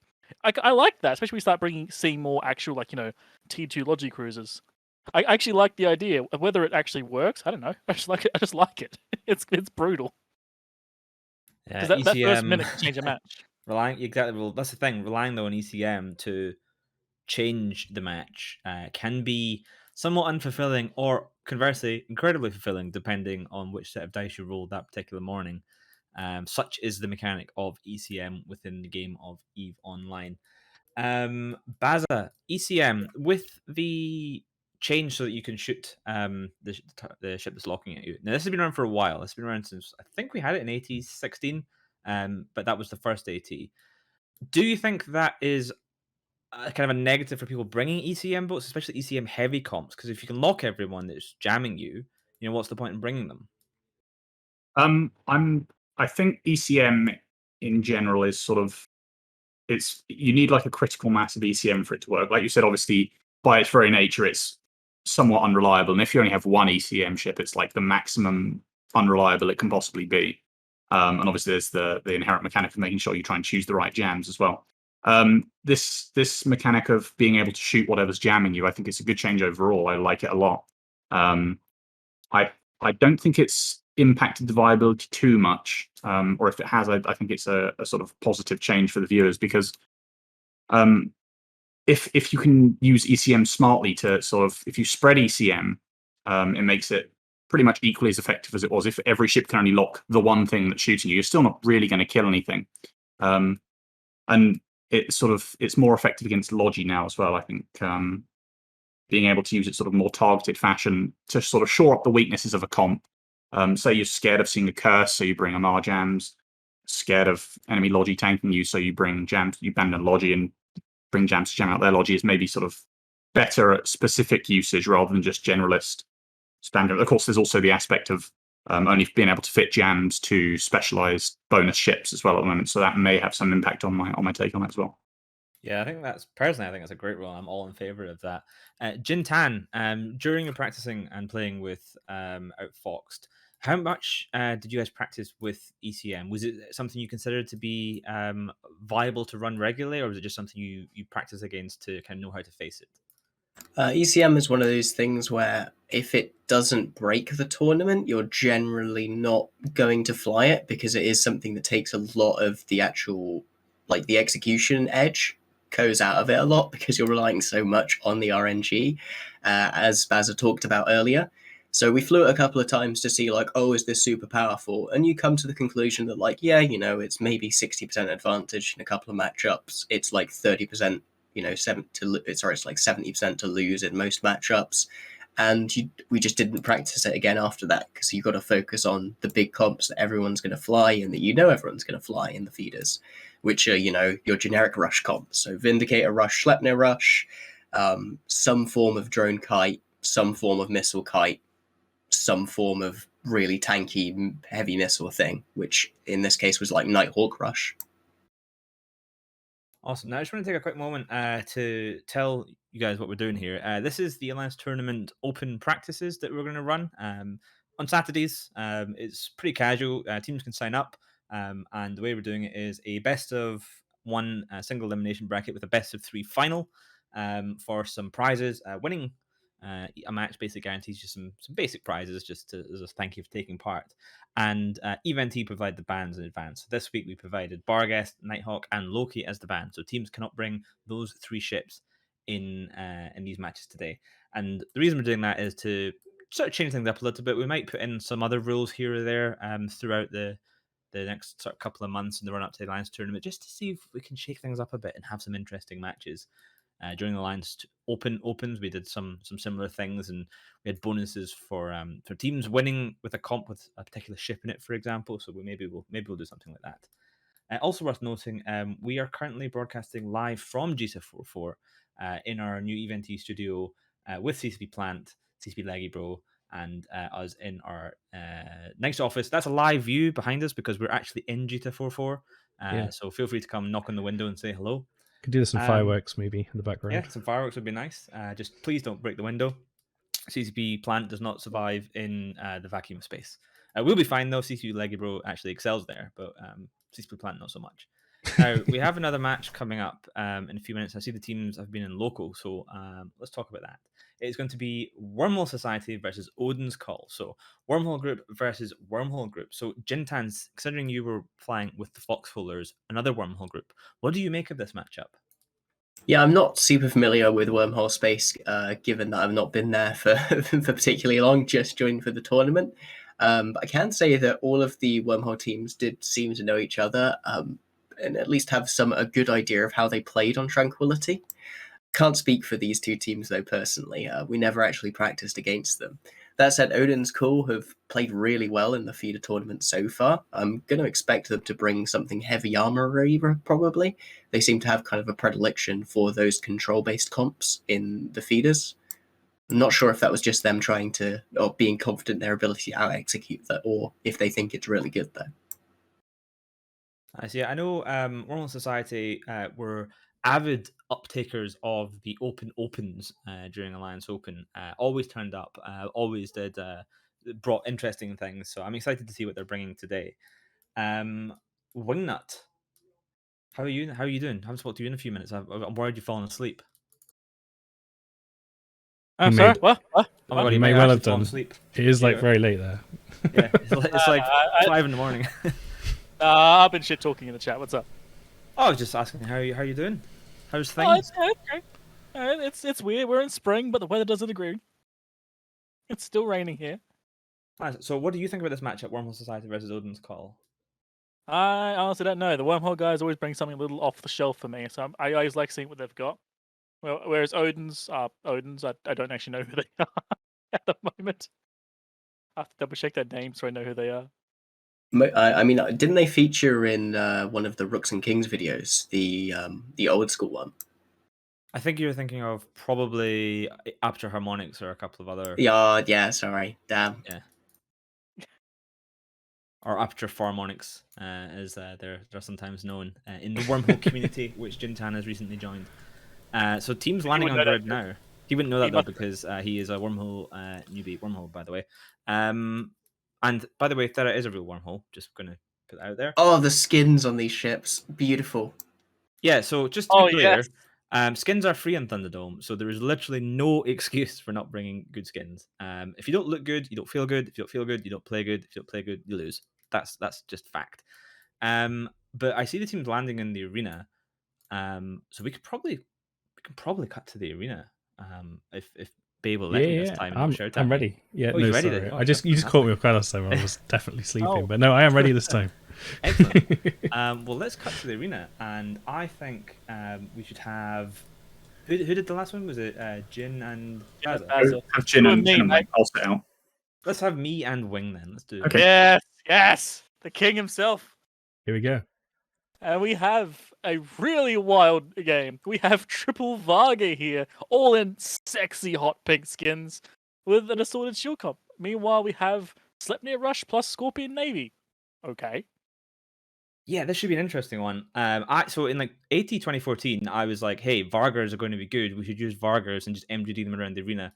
I like that, especially when we start seeing more actual, T2 logi cruisers. I actually like the idea. Whether it actually works, I don't know. I just like it. It's brutal. Yeah, That first minute can change a match. That's the thing. Relying though on ECM to change the match can be somewhat unfulfilling, or conversely, incredibly fulfilling, depending on which set of dice you rolled that particular morning. Such is the mechanic of ECM within the game of EVE Online. Baza, ECM, with the change so that you can shoot the ship that's locking at you. Now, this has been around for a while. It's been around since, I think we had it in AT16, but that was the first AT. Do you think that is kind of a negative for people bringing ECM boats, especially ECM heavy comps? Because if you can lock everyone that's jamming you, what's the point in bringing them? I think ECM in general is sort of, you need like a critical mass of ECM for it to work. Like you said, obviously by its very nature, it's somewhat unreliable. And if you only have one ECM ship, it's like the maximum unreliable it can possibly be. And obviously there's the inherent mechanic of making sure you try and choose the right jams as well. This mechanic of being able to shoot whatever's jamming you, I think it's a good change overall. I like it a lot. I don't think it's impacted the viability too much, or if it has, I think it's a sort of positive change for the viewers, because if you can use ECM smartly to sort of, if you spread ECM, it makes it pretty much equally as effective as it was. If every ship can only lock the one thing that's shooting you, you're still not really going to kill anything. And it's more effective against logi now as well. I think being able to use it sort of more targeted fashion to sort of shore up the weaknesses of a comp. Say you're scared of seeing a curse, so you bring Amar jams. Scared of enemy logi tanking you, so you bring jams. You abandon logi and bring jams to jam out their logi, is maybe sort of better at specific usage rather than just generalist standard. Of course, there's also the aspect of only being able to fit jams to specialized bonus ships as well at the moment, so that may have some impact on my take on it as well. Yeah, I think that's a great rule. I'm all in favor of that. Jin Tan, during your practicing and playing with Outfoxed, how much did you guys practice with ECM? Was it something you considered to be viable to run regularly, or was it just something you practice against to kind of know how to face it? ECM is one of those things where if it doesn't break the tournament, you're generally not going to fly it, because it is something that takes a lot of the actual, the execution edge goes out of it a lot, because you're relying so much on the RNG, as Baza talked about earlier. So we flew it a couple of times to see, is this super powerful? And you come to the conclusion that, it's maybe 60% advantage in a couple of matchups. It's like 30%, it's like 70% to lose in most matchups. And we just didn't practice it again after that, because you've got to focus on the big comps that everyone's going to fly and that everyone's going to fly in the feeders, which are, your generic rush comps. So Vindicator Rush, Sleipnir Rush, some form of drone kite, some form of missile kite, some form of really tanky heavy missile thing, which in this case was like Nighthawk Rush. Awesome. Now I just want to take a quick moment to tell you guys what we're doing here. This is the Alliance Tournament open practices that we're going to run on Saturdays. It's pretty casual. Teams can sign up, and the way we're doing it is a best of one single elimination bracket with a best of three final for some prizes. Winning A match basically guarantees you some basic prizes just as a thank you for taking part. And EVNT provide the bans in advance. So this week we provided Barghest, Nighthawk, and Loki as the ban. So teams cannot bring those 3 ships in these matches today. And the reason we're doing that is to sort of change things up a little bit. We might put in some other rules here or there throughout the next sort of couple of months in the run up to the Alliance tournament, just to see if we can shake things up a bit and have some interesting matches. During the Alliance Opens, we did some similar things, and we had bonuses for teams winning with a comp with a particular ship in it, for example. So maybe we'll do something like that. Also worth noting, we are currently broadcasting live from GC44 in our new EVNT studio with CCP Plant, CCP Leggy Bro, and us in our next office. That's a live view behind us because we're actually in GT44. Yeah. So feel free to come knock on the window and say hello. Could do some fireworks maybe in the background. Yeah, some fireworks would be nice. Just please don't break the window. CCP Plant does not survive in the vacuum of space. We'll be fine though. CCP Leggy Bro actually excels there, but CCP Plant not so much. Now we have another match coming up in a few minutes. I see the teams have been in local, so let's talk about that. It's going to be Wormhole Society versus Odin's Call. So Wormhole Group versus Wormhole Group. So Jintans, considering you were flying with the Foxholers, another Wormhole Group, what do you make of this matchup? Yeah, I'm not super familiar with Wormhole Space, given that I've not been there for, for particularly long, just joined for the tournament. But I can say that all of the Wormhole teams did seem to know each other, and at least have a good idea of how they played on Tranquility. Can't speak for these 2 teams, though, personally. We never actually practiced against them. That said, Odin's Call have played really well in the feeder tournament so far. I'm going to expect them to bring something heavy armory, probably. They seem to have kind of a predilection for those control-based comps in the feeders. I'm not sure if that was just them trying to, or being confident in their ability to out-execute that, or if they think it's really good, though. I see. I know Wormhole Society were avid uptakers of the Open Opens during Alliance Open. Always turned up. Always did. Brought interesting things. So I'm excited to see what they're bringing today. Wingnut, how are you? How are you doing? I haven't spoken to you in a few minutes. I'm worried you've fallen asleep. I'm sorry. What? Oh my god, You you may might well have have done. asleep. It is like very late there. Yeah, it's like 5 in the morning. I've been shit talking in the chat. What's up? I was just asking how you doing? How's things? Oh, it's great. It's weird. We're in spring, but the weather doesn't agree. It's still raining here. So, what do you think about this matchup, Wormhole Society versus Odin's Call? I honestly don't know. The Wormhole guys always bring something a little off the shelf for me, so I always like seeing what they've got. Well, whereas Odin's, I don't actually know who they are at the moment. I have to double check their names so I know who they are. I mean, didn't they feature in one of the Rooks and Kings videos, the old school one? I think you're thinking of probably Aperture Harmonics or a couple of other. Yeah, sorry. Damn. Yeah. Or Aperture Harmonics, as they're sometimes known in the Wormhole community, which Jintan has recently joined. So teams landing on grid now. He wouldn't know that though because he is a Wormhole newbie. Wormhole, by the way. And by the way, Thera is a real Wormhole. Just gonna put that out there. Oh, the skins on these ships, beautiful. Yeah. So just to be clear. Yes. Skins are free in Thunderdome, so there is literally no excuse for not bringing good skins. If you don't look good, you don't feel good. If you don't feel good, you don't play good. If you don't play good, you lose. That's just fact. But I see the teams landing in the arena, so we can probably cut to the arena if Babe will let me this time. I'm ready. Yeah, no, ready. Sorry. Oh, you just caught me off guard last time. I was definitely sleeping, but no, I am ready this time. Excellent. Well, let's cut to the arena, and I think we should have. Who did the last one? Was it Jin and Baza? Have Jin and Wing. I'll sit out. Let's have me and Wing then. Let's do it. Okay. Yes, the king himself. Here we go. And we have a really wild game. We have Triple Varga here, all in sexy hot pink skins, with an assorted shield comp. Meanwhile, we have Sleipnir Rush plus Scorpion Navy. Okay. Yeah, this should be an interesting one. So in like AT 2014, I was like, hey, Vargars are going to be good. We should use Vargars and just MGD them around the arena.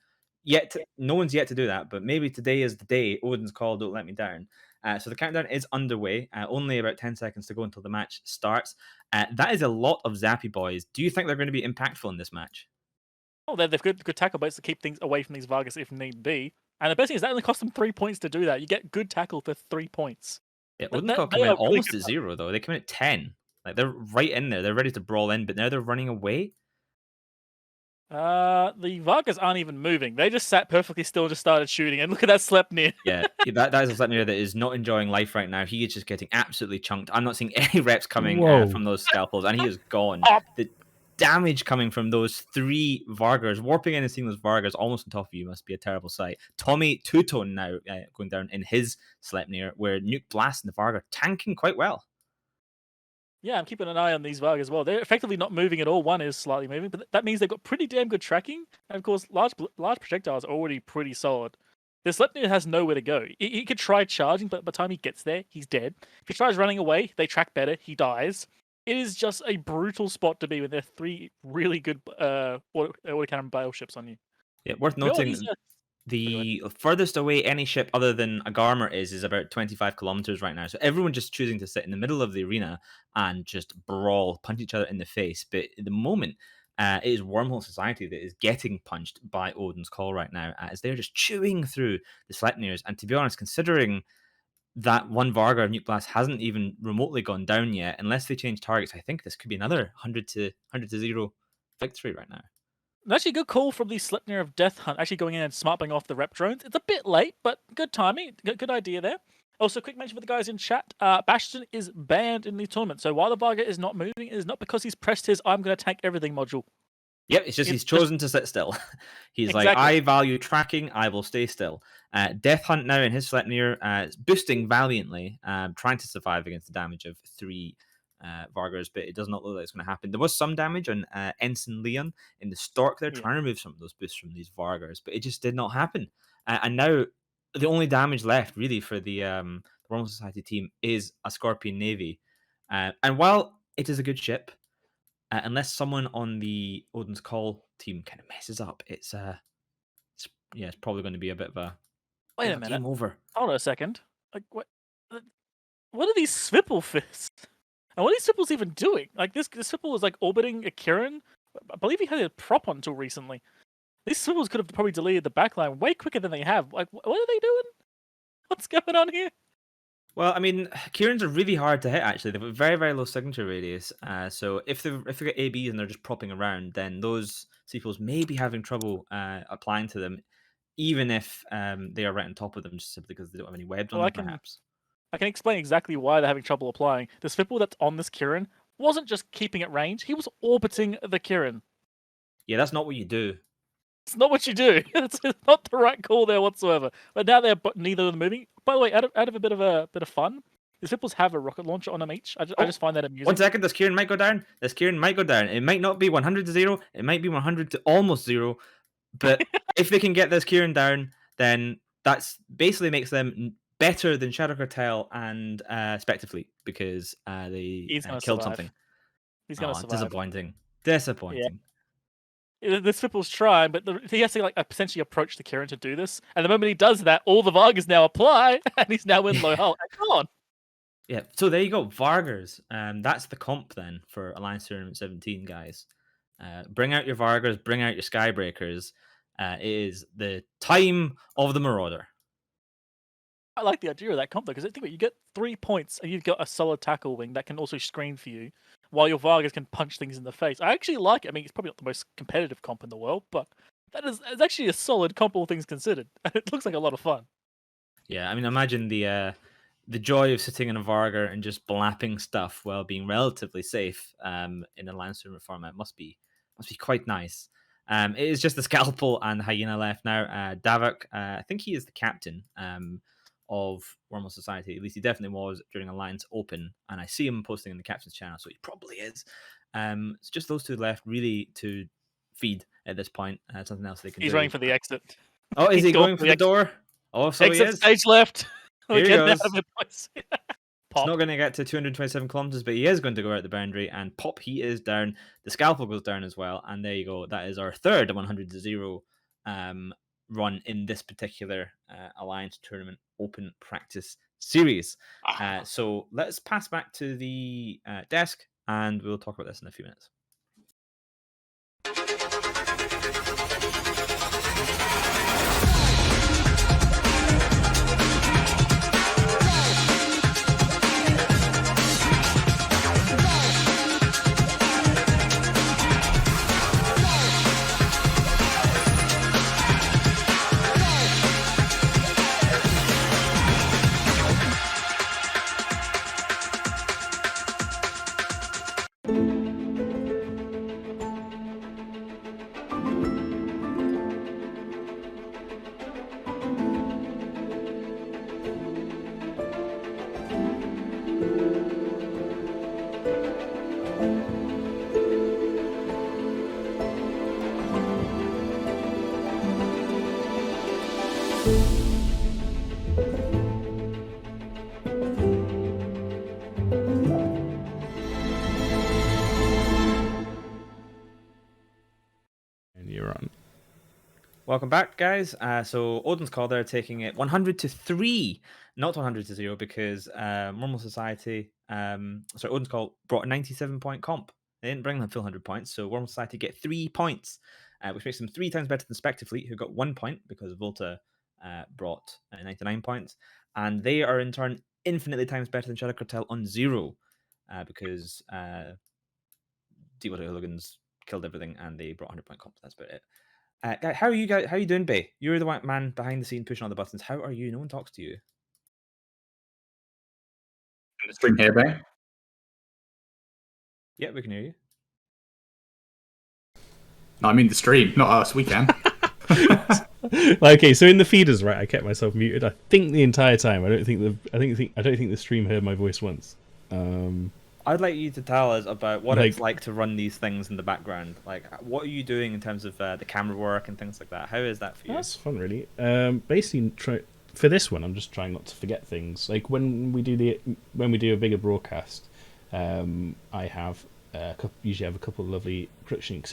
No one's yet to do that, but maybe today is the day. Odin's Call, don't let me down. So the countdown is underway. Only about 10 seconds to go until the match starts. That is a lot of Zappy boys. Do you think they're going to be impactful in this match? Oh, they've good tackle boats to keep things away from these Vargas if need be. And the best thing is that only costs them 3 points to do that. You get good tackle for 3 points. Yeah, Th- Odin that- come they in are really almost good at 0 though. They come in at 10. Like they're right in there. They're ready to brawl in, but now they're running away. The Vargas aren't even moving. They just sat perfectly still and just started shooting. And look at that Sleipnir. Yeah, that is a Sleipnir that is not enjoying life right now. He is just getting absolutely chunked. I'm not seeing any reps coming from those scalpels, and he is gone. The damage coming from those 3 Vargas, warping in and seeing those Vargas almost on top of you must be a terrible sight. Tommy two-tone now going down in his Sleipnir, where Nuke Blast and the Varga tanking quite well. Yeah, I'm keeping an eye on these Vargas as well. They're effectively not moving at all. One is slightly moving, but that means they've got pretty damn good tracking. And of course, large projectiles are already pretty solid. The Sleipnir has nowhere to go. He could try charging, but by the time he gets there, he's dead. If he tries running away, they track better. He dies. It is just a brutal spot to be when there are 3 really good autocannon battleships on you. Yeah, worth noting. The furthest away any ship other than a Garmer is about 25 kilometers right now. So everyone just choosing to sit in the middle of the arena and just brawl, punch each other in the face. But at the moment, it is Wormhole Society that is getting punched by Odin's Call right now, as they're just chewing through the Sleipnirs. And to be honest, considering that one Varga of Nuke Blast hasn't even remotely gone down yet, unless they change targets, I think this could be another 100 to 0 victory right now. Actually, good call from the Sleipnir of Death Hunt, actually going in and smarting off the rep drones. It's a bit late, but good timing. Good idea there. Also, quick mention for the guys in chat. Bastion is banned in the tournament. So while the Varga is not moving, it is not because he's pressed his I'm going to tank everything module. Yep, it's just he's chosen to sit still. He's like, I value tracking, I will stay still. Death Hunt now in his Sleipnir, boosting valiantly, trying to survive against the damage of 3 Vargas, but it does not look like it's going to happen. There was some damage on Ensign Leon in the Stork. They're trying to remove some of those boosts from these Vargas, but it just did not happen. And now the only damage left really for the Wormhole Society team is a Scorpion Navy. And while it is a good ship, unless someone on the Odin's Call team kind of messes up, it's probably going to be a bit of a Wait a minute. game over. Hold on a second. Like what are these Swipple fists? And what are these Swipples even doing? Like this Swipple was like orbiting a Kirin. I believe he had a prop on until recently. These Swipples could have probably deleted the backline way quicker than they have. Like what are they doing? What's going on here? Well, I mean, Kirins are really hard to hit, actually. They've got very, very low signature radius. So if they get ABs and they're just propping around, then those Sequels may be having trouble applying to them, even if they are right on top of them, just simply because they don't have any webs on them, perhaps. I can explain exactly why they're having trouble applying. The Swipple that's on this Kirin wasn't just keeping at range, he was orbiting the Kirin. Yeah, that's not what you do. It's not what you do. It's not the right call there whatsoever. But now they're neither of them moving. By the way, out of a bit of fun, the Swipples have a rocket launcher on them each. I just find that amusing. 1 second, this Kirin might go down. This Kirin might go down. It might not be 100 to 0. It might be 100 to almost 0. But if they can get this Kirin down, then that's basically makes them better than Shadow Cartel and Specter Fleet, because they killed something. He's gonna survive. Disappointing. Yeah. The Swipple's trying, but he has to like essentially approach the Kirin to do this. And the moment he does that, all the Vargas now apply, and he's now in low hull. Come on. Yeah, so there you go, Vargas. That's the comp then for Alliance Tournament 17, guys. Bring out your Vargas, bring out your Skybreakers. It is the time of the Marauder. I like the idea of that comp though, because think about it, you get 3 points and you've got a solid tackle wing that can also screen for you, while your Vargas can punch things in the face. I actually like it. I mean, it's probably not the most competitive comp in the world, but it's actually a solid comp, all things considered. It looks like a lot of fun. Yeah, I mean, imagine the joy of sitting in a Varga and just blapping stuff while being relatively safe in a Alliance Tournament format must be quite nice. It is just the Scalpel and Hyena left now. Davok, I think he is the captain of Wormhole Society. At least he definitely was during Alliance Open, and I see him posting in the captain's channel, so he probably is. It's just those two left really to feed at this point. Something else they can do. He's running for the exit. Oh, is he going for the door? Oh, so exit he is. Stage left. Here he goes. It's not going to get to 227 kilometers, but he is going to go out the boundary, and pop, he is down. The Scalpel goes down as well, and there you go. That is our third 100 to 0 run in this particular Alliance Tournament Open Practice Series. So let's pass back to the desk, and we'll talk about this in a few minutes. And you're on. Welcome back, guys. So Odin's call there, taking it 100-3, not 100-0, because Normal Society, Odin's call brought a 97-point comp. They didn't bring them full 100 points, so Normal Society get 3 points, which makes them 3 times better than Specter Fleet, who got 1 point because Volta brought 99 points, and they are in turn infinitely times better than Shadow Cartel on 0, because Hooligans killed everything and they brought 100-point comp. That's about it. How are you guys? How are you doing, Bay? You're the one man behind the scene pushing all the buttons. How are you? No one talks to you. The stream here, Bay. Yeah, we can hear you. No, I mean the stream, not us. We can. Okay, so in the feeders, right? I kept myself muted. I think the entire time. I don't think the stream heard my voice once. I'd like you to tell us about what it's like to run these things in the background. Like, what are you doing in terms of the camera work and things like that? How is that for you? That's fun, really. Basically, for this one, I'm just trying not to forget things. Like when we do a bigger broadcast, I have usually have a couple of lovely production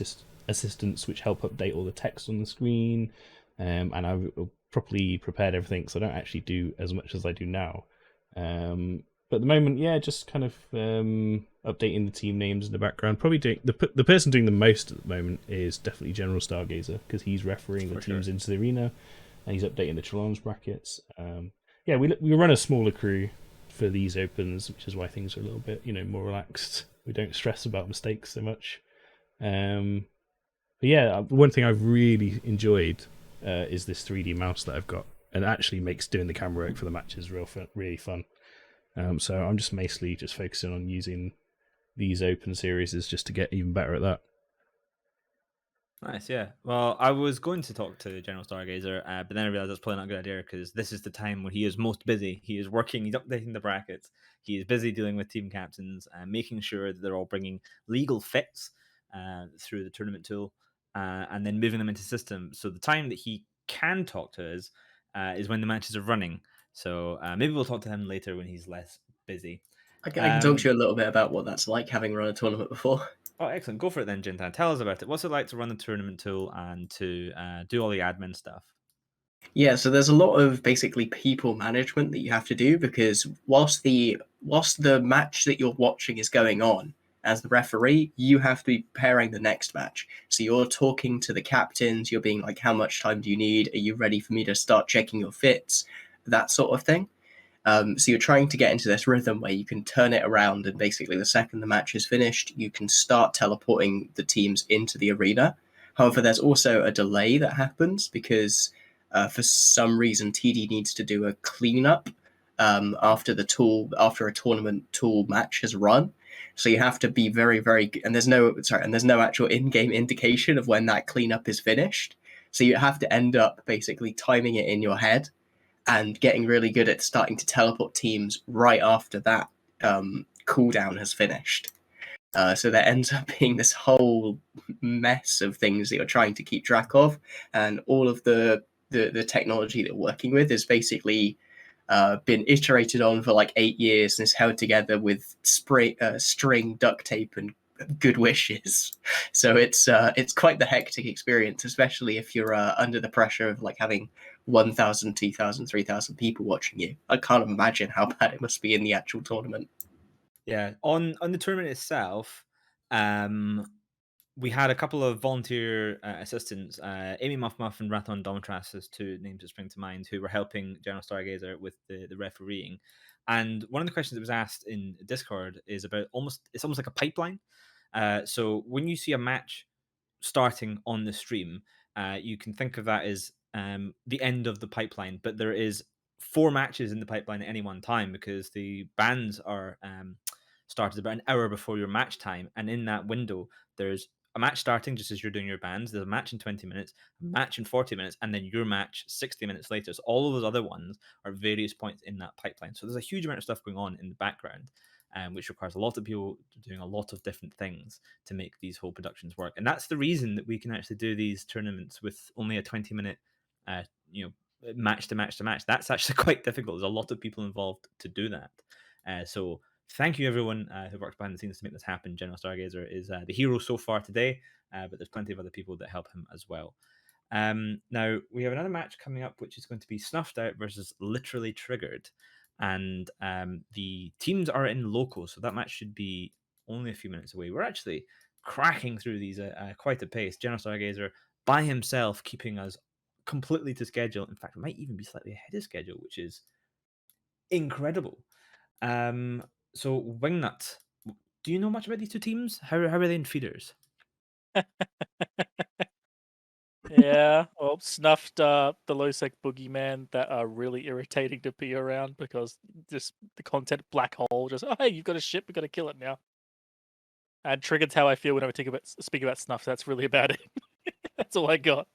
assistants which help update all the text on the screen, and I've properly prepared everything, so I don't actually do as much as I do now. But at the moment, yeah, just kind of updating the team names in the background. Probably doing the person doing the most at the moment is definitely General Stargazer, because he's refereeing the teams into the arena, and he's updating the challenge brackets. Yeah, we run a smaller crew for these opens, which is why things are a little bit more relaxed. We don't stress about mistakes so much. But yeah, one thing I've really enjoyed is this 3D mouse that I've got, and it actually makes doing the camera work for the matches really fun. So I'm just mostly just focusing on using these open series just to get even better at that. Nice, yeah. Well, I was going to talk to General Stargazer, but then I realized that's probably not a good idea, because this is the time when he is most busy. He is working, he's updating the brackets, he is busy dealing with team captains and making sure that they're all bringing legal fits through the tournament tool, and then moving them into system. So the time that he can talk to us is when the matches are running. So maybe we'll talk to him later when he's less busy. I can talk to you a little bit about what that's like, having run a tournament before. Oh, excellent. Go for it then, Jintan. Tell us about it. What's it like to run the tournament tool and to do all the admin stuff? Yeah, so there's a lot of basically people management that you have to do, because whilst the match that you're watching is going on, as the referee, you have to be preparing the next match. So you're talking to the captains, you're being like, how much time do you need? Are you ready for me to start checking your fits? That sort of thing. So you're trying to get into this rhythm where you can turn it around, and basically the second the match is finished, you can start teleporting the teams into the arena. However, there's also a delay that happens because for some reason TD needs to do a cleanup after a tournament tool match has run. So you have to be very, very, and there's no actual in-game indication of when that cleanup is finished. So you have to end up basically timing it in your head and getting really good at starting to teleport teams right after that cooldown has finished. So there ends up being this whole mess of things that you're trying to keep track of, and all of the technology that we're working with is basically been iterated on for like 8 years and is held together with string, duct tape, and good wishes. So it's quite the hectic experience, especially if you're under the pressure of like having 1,000, 2,000, 3,000 people watching you. I can't imagine how bad it must be in the actual tournament. Yeah, on the tournament itself, we had a couple of volunteer assistants, Amy Muff Muff and Rathon Domitras, as two names that spring to mind, who were helping General Stargazer with the refereeing. And one of the questions that was asked in Discord is about it's almost like a pipeline. So when you see a match starting on the stream, you can think of that as the end of the pipeline, but there is 4 matches in the pipeline at any one time, because the bans are started about an hour before your match time, and in that window there's a match starting just as you're doing your bans. There's a match in 20 minutes, a match in 40 minutes, and then your match 60 minutes later. So all of those other ones are various points in that pipeline. So there's a huge amount of stuff going on in the background, which requires a lot of people doing a lot of different things to make these whole productions work. And that's the reason that we can actually do these tournaments with only a 20-minute match to match to match. That's actually quite difficult. There's a lot of people involved to do that. So thank you everyone who works behind the scenes to make this happen. General Stargazer is the hero so far today, but there's plenty of other people that help him as well. Now we have another match coming up, which is going to be Snuffed Out versus Literally Triggered, and the teams are in local, so that match should be only a few minutes away. We're actually cracking through these quite a pace. General Stargazer by himself keeping us completely to schedule. In fact, it might even be slightly ahead of schedule, which is incredible. So Wingnut, do you know much about these two teams? How are they in feeders? Yeah, well, Snuffed the low-sec boogeyman that are really irritating to be around because just the content black hole. Just hey, you've got a ship, we've got to kill it now. And Triggered's how I feel whenever I speak about Snuff. That's really about it. That's all I got.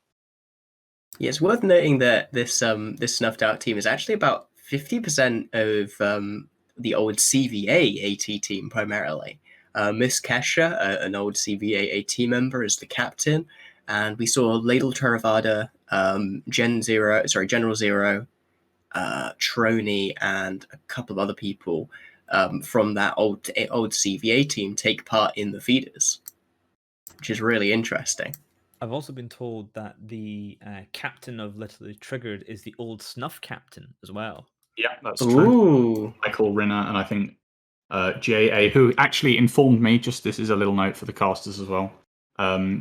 Yeah, it's worth noting that this this Snuffed Out team is actually about 50% of the old CVA AT team primarily. Miss Kesha, an old CVA AT member, is the captain, and we saw Ladle Theravada, General Zero, Trony, and a couple of other people from that old CVA team take part in the feeders, which is really interesting. I've also been told that the captain of Literally Triggered is the old Snuff captain as well. Yeah, that's true. Michael Rinner, and I think J.A., who actually informed me, just this is a little note for the casters as well.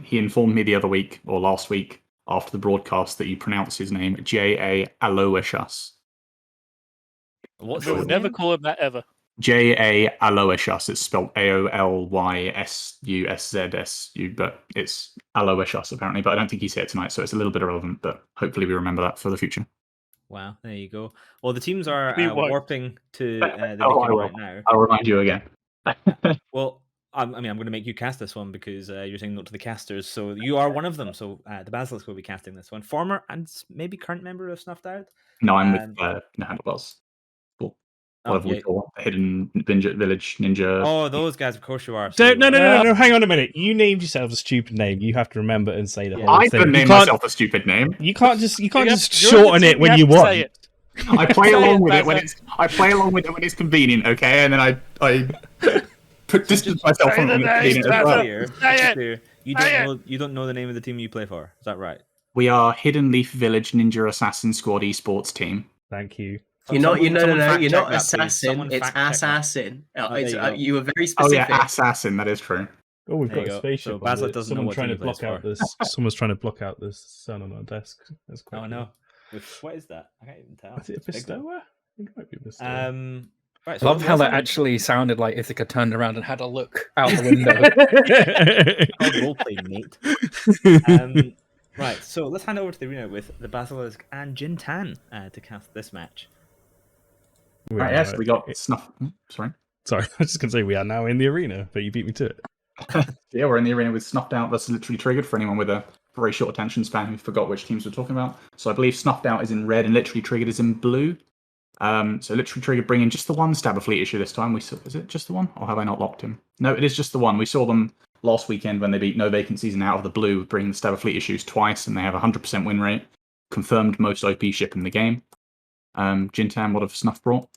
He informed me the other week, or last week, after the broadcast, that you pronounce his name J.A. Aloysius. We will never call him that ever. J.A. Aloysius. It's spelled Aolyssussu, but it's Aloysius apparently. But I don't think he's here tonight, so it's a little bit irrelevant. But hopefully we remember that for the future. Wow, there you go. Well, the teams are We won't. warping to the I beacon will. right now. I'll remind you again. Well, I'm going to make you cast this one because you're saying no to the casters. So you are one of them. So the Basilisk will be casting this one. Former and maybe current member of Snuffed Out. No, I'm with no handlebars. Cool. Whatever we call it, hidden village ninja. Oh, those guys, of course you are. So, no. Hang on a minute. You named yourself a stupid name. You have to remember and say the whole I thing. can name myself a stupid name. You can't just shorten it when you want. I play along with it when it's. I play along with it when it's convenient. Okay, and then I distance myself from it when it's convenient as well. You don't know the name of the team you play for. Is that right? We are Hidden Leaf Village Ninja Assassin Squad esports team. Thank you. You're not assassin. It's assassin. You were very specific. Oh yeah, assassin. That is true. Oh, we've got a spaceship. So Basilisk doesn't know what trying to team he block out this. Someone's trying to block out the sun on our desk. That's quite. Oh no. What is that? I can't even tell. Is it a bestower? I think it might be a bestower. Right, I love how that actually sounded like Ithaca turned around and had a look out the window. Roleplay, mate. Right, so let's hand over to the arena with the Basilisk and Jin Tan to cast this match. Right, yes, we got Snuff. Sorry, I was just going to say we are now in the arena, but you beat me to it. Yeah, we're in the arena with Snuffed Out. That's Literally Triggered for anyone with a very short attention span who forgot which teams we're talking about. So I believe Snuffed Out is in red and Literally Triggered is in blue. So Literally Triggered bringing just the one Stabber Fleet issue this time. Is it just the one? Or have I not locked him? No, it is just the one. We saw them last weekend when they beat No Vacancies and Out of the Blue, bringing the Stabber Fleet issues twice, and they have a 100% win rate. Confirmed most OP ship in the game. Jintan, what have Snuff brought?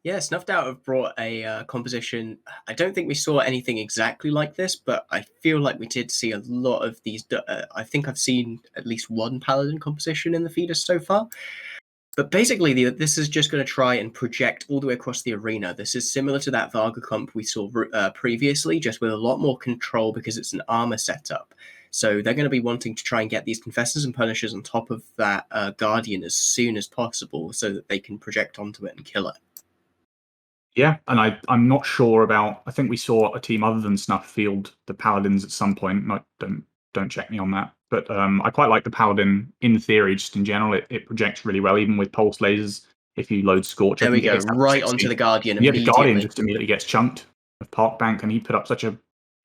Yeah, Snuffed Out have brought a composition. I don't think we saw anything exactly like this, but I feel like we did see a lot of these. I think I've seen at least one Paladin composition in the feeders so far. But basically, this is just going to try and project all the way across the arena. This is similar to that Varga comp we saw previously, just with a lot more control because it's an armor setup. So they're going to be wanting to try and get these Confessors and Punishers on top of that Guardian as soon as possible so that they can project onto it and kill it. Yeah, and I'm not sure about. I think we saw a team other than Snuff field the Paladins at some point. Don't check me on that. But I quite like the Paladin in theory, just in general. It projects really well, even with pulse lasers. If you load Scorch, there we go, right onto the Guardian. Yeah, the Guardian just immediately gets chunked of Park Bank, and he put up such a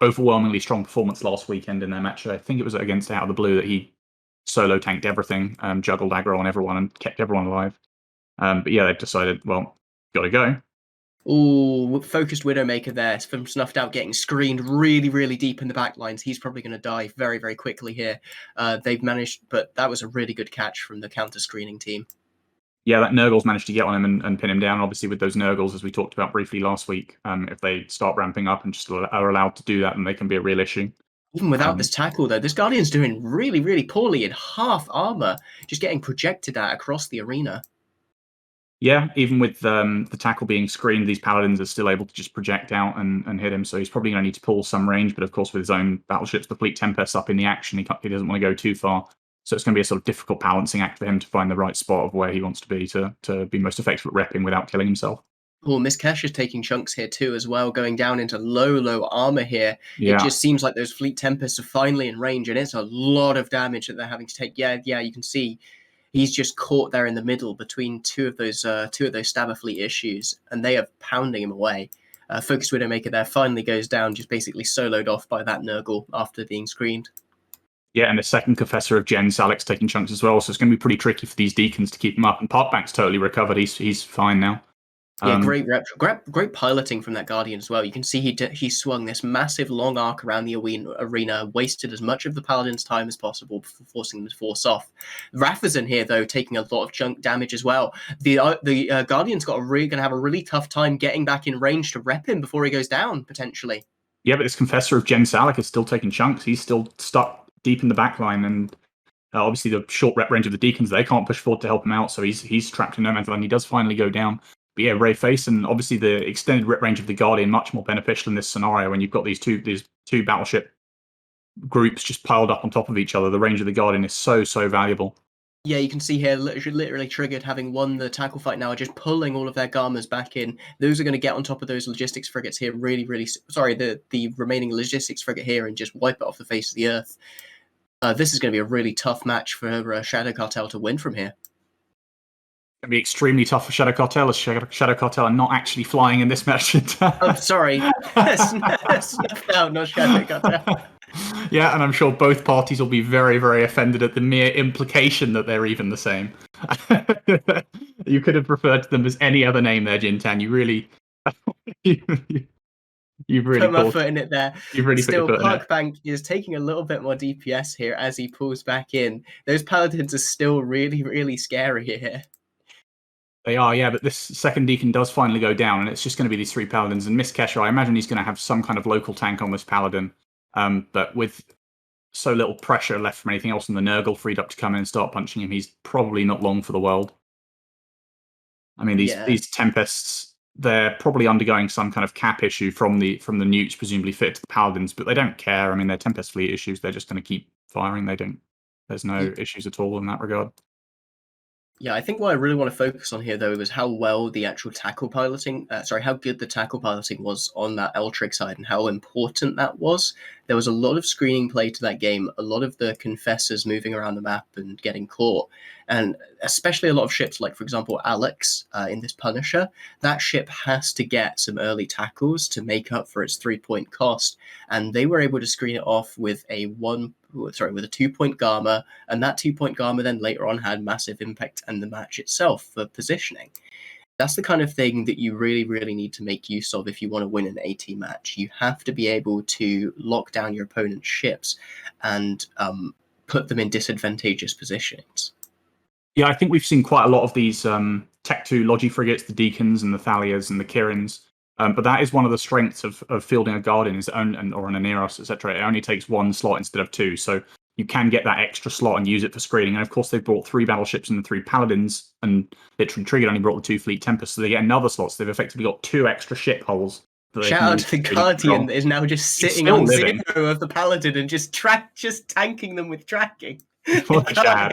overwhelmingly strong performance last weekend in their match. I think it was against Out of the Blue that he solo tanked everything, juggled aggro on everyone, and kept everyone alive. But yeah, they've decided, well, got to go. Ooh, focused Widowmaker there from Snuffed Out, getting screened really, really deep in the back lines. He's probably going to die very, very quickly here. They've managed, but that was a really good catch from the counter-screening team. Yeah, that Nurgle's managed to get on him and pin him down. Obviously, with those Nurgles, as we talked about briefly last week, if they start ramping up and just are allowed to do that, then they can be a real issue. Even without this tackle, though, this Guardian's doing really, really poorly in half armor, just getting projected at across the arena. Yeah, even with the tackle being screened, these Paladins are still able to just project out and hit him. So he's probably going to need to pull some range. But of course, with his own battleships, the Fleet Tempest up in the action, he doesn't want to go too far. So it's going to be a sort of difficult balancing act for him to find the right spot of where he wants to be most effective at repping without killing himself. Oh, Miss Kesh is taking chunks here too as well, going down into low armor here. Yeah. It just seems like those Fleet Tempests are finally in range, and it's a lot of damage that they're having to take. Yeah, you can see he's just caught there in the middle between two of those Stabber Fleet issues, and they are pounding him away. Focused Widowmaker there finally goes down, just basically soloed off by that Nurgle after being screened. Yeah, and the second Confessor of Jen Salik's taking chunks as well, so it's going to be pretty tricky for these Deacons to keep him up. And Parkbank's totally recovered; he's fine now. Yeah, great piloting from that Guardian as well. You can see he swung this massive long arc around the arena, wasted as much of the Paladin's time as possible before forcing them to force off. Raffazan here, though, taking a lot of chunk damage as well. The Guardian's going to have a really tough time getting back in range to rep him before he goes down, potentially. Yeah, but this Confessor of Jen Salik is still taking chunks. He's still stuck deep in the back line, and obviously the short rep range of the Deacons, they can't push forward to help him out, so he's trapped in no man's land. He does finally go down. But yeah, Ray Face, and obviously the extended rep range of the Guardian much more beneficial in this scenario when you've got these two battleship groups just piled up on top of each other. The range of the Guardian is so valuable. Yeah, you can see here, literally triggered, having won the tackle fight now, just pulling all of their Garmas back in. Those are going to get on top of those logistics frigates here the remaining logistics frigate here, and just wipe it off the face of the earth. This is going to be a really tough match for Shadow Cartel to win from here. Going to be extremely tough for Shadow Cartel, as Shadow Cartel are not actually flying in this match. I'm sorry. Snuffed Out, not Shadow Cartel. Yeah, and I'm sure both parties will be very, very offended at the mere implication that they're even the same. You could have referred to them as any other name there, Jintan. You really... You've really put my foot in it there. You've really Still, put your foot in it. Parkbank is taking a little bit more DPS here as he pulls back in. Those Paladins are still really, really scary here. They are, yeah, but this second Deacon does finally go down, and it's just going to be these three Paladins. And Miss Kesha, I imagine he's going to have some kind of local tank on this Paladin. But with so little pressure left from anything else, and the Nurgle freed up to come in and start punching him, he's probably not long for the world. I mean, these Tempests, they're probably undergoing some kind of cap issue from the newts, presumably fit to the Paladins, but they don't care. I mean, they're Tempest fleet issues. They're just going to keep firing. There's no issues at all in that regard. Yeah, I think what I really want to focus on here, though, is how well the actual tackle piloting, how good the tackle piloting was on that Eltrig side and how important that was. There was a lot of screening play to that game, a lot of the Confessors moving around the map and getting caught, and especially a lot of ships like, for example, Alex in this Punisher. That ship has to get some early tackles to make up for its 3-point cost, and they were able to screen it off with a 2-point Gamma, and that 2-point Gamma then later on had massive impact in the match itself for positioning. That's the kind of thing that you really, really need to make use of if you want to win an AT match. You have to be able to lock down your opponent's ships and put them in disadvantageous positions. Yeah, I think we've seen quite a lot of these Tech 2 Logi frigates, the Deacons and the Thalias and the Kirins. But that is one of the strengths of fielding a Guardian or an Aneros, etc. It only takes one slot instead of two, so you can get that extra slot and use it for screening. And of course, they've brought 3 battleships and the 3 Paladins, and literally Triggered only brought the 2 Fleet Tempests, so they get another slot. So they've effectively got 2 extra ship holes. Shout out to the Guardian that is now just sitting on 0 of the Paladin and just tanking them with tracking. What a Chad.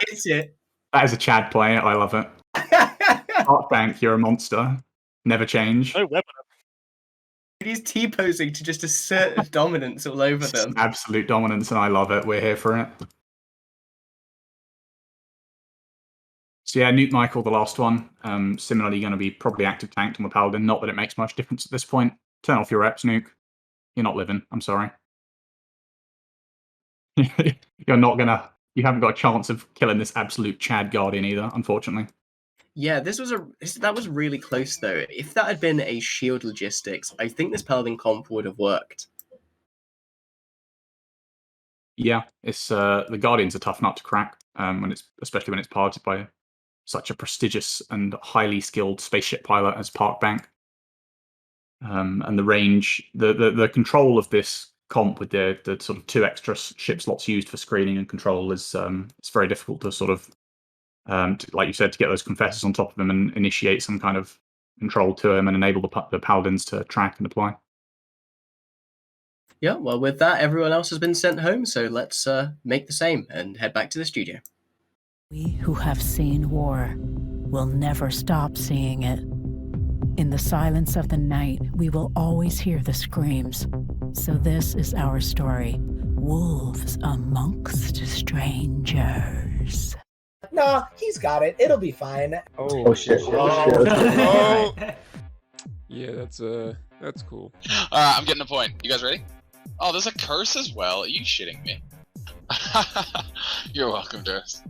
That is a Chad play. I love it. Parkbank, you're a monster. Never change. No weapon. He's T-posing to just assert dominance all over them. Absolute dominance, and I love it. We're here for it. So yeah, Newt Michael, the last one. Similarly going to be probably active tanked on the Paladin. Not that it makes much difference at this point. Turn off your reps, Nuke. You're not living. I'm sorry. You haven't got a chance of killing this absolute Chad Guardian either, unfortunately. Yeah, that was really close though. If that had been a shield logistics, I think this Paladin comp would have worked. Yeah, it's the Guardian's a tough nut to crack especially when it's piloted by such a prestigious and highly skilled spaceship pilot as Park Bank. And the range, the control of this comp with the sort of 2 extra ship slots used for screening and control is it's very difficult to sort of like you said, to get those confessors on top of him and initiate some kind of control to him and enable the paladins to track and deploy. Yeah, well, with that, everyone else has been sent home, so let's make the same and head back to the studio. We who have seen war will never stop seeing it. In the silence of the night, we will always hear the screams. So this is our story. Wolves amongst strangers. Nah, he's got it. It'll be fine. Oh shit. Oh. Yeah, that's cool. I'm getting a point. You guys ready? Oh, there's a curse as well. Are you shitting me? You're welcome, Durst.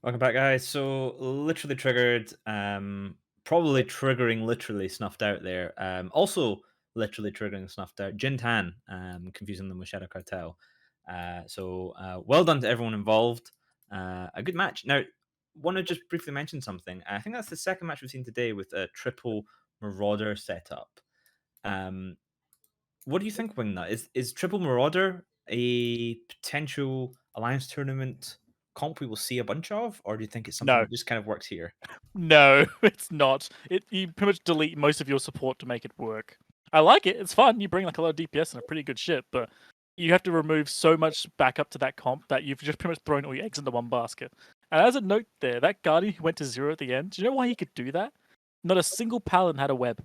Welcome back, guys. So literally triggered, probably triggering literally Snuffed Out there. Also literally triggering Snuffed Out. Jin Tan, confusing them with Shadow Cartel. So well done to everyone involved. A good match. Now, want to just briefly mention something. I think that's the second match we've seen today with a triple Marauder setup. What do you think, Wingnut? Is triple Marauder a potential Alliance tournament comp we will see a bunch of, or do you think it's something that just kind of works here? No, it's not. You pretty much delete most of your support to make it work. I like it. It's fun. You bring like a lot of DPS and a pretty good ship, but you have to remove so much backup to that comp that you've just pretty much thrown all your eggs into one basket. And as a note there, that Guardian who went to 0 at the end, do you know why he could do that? Not a single Paladin had a web.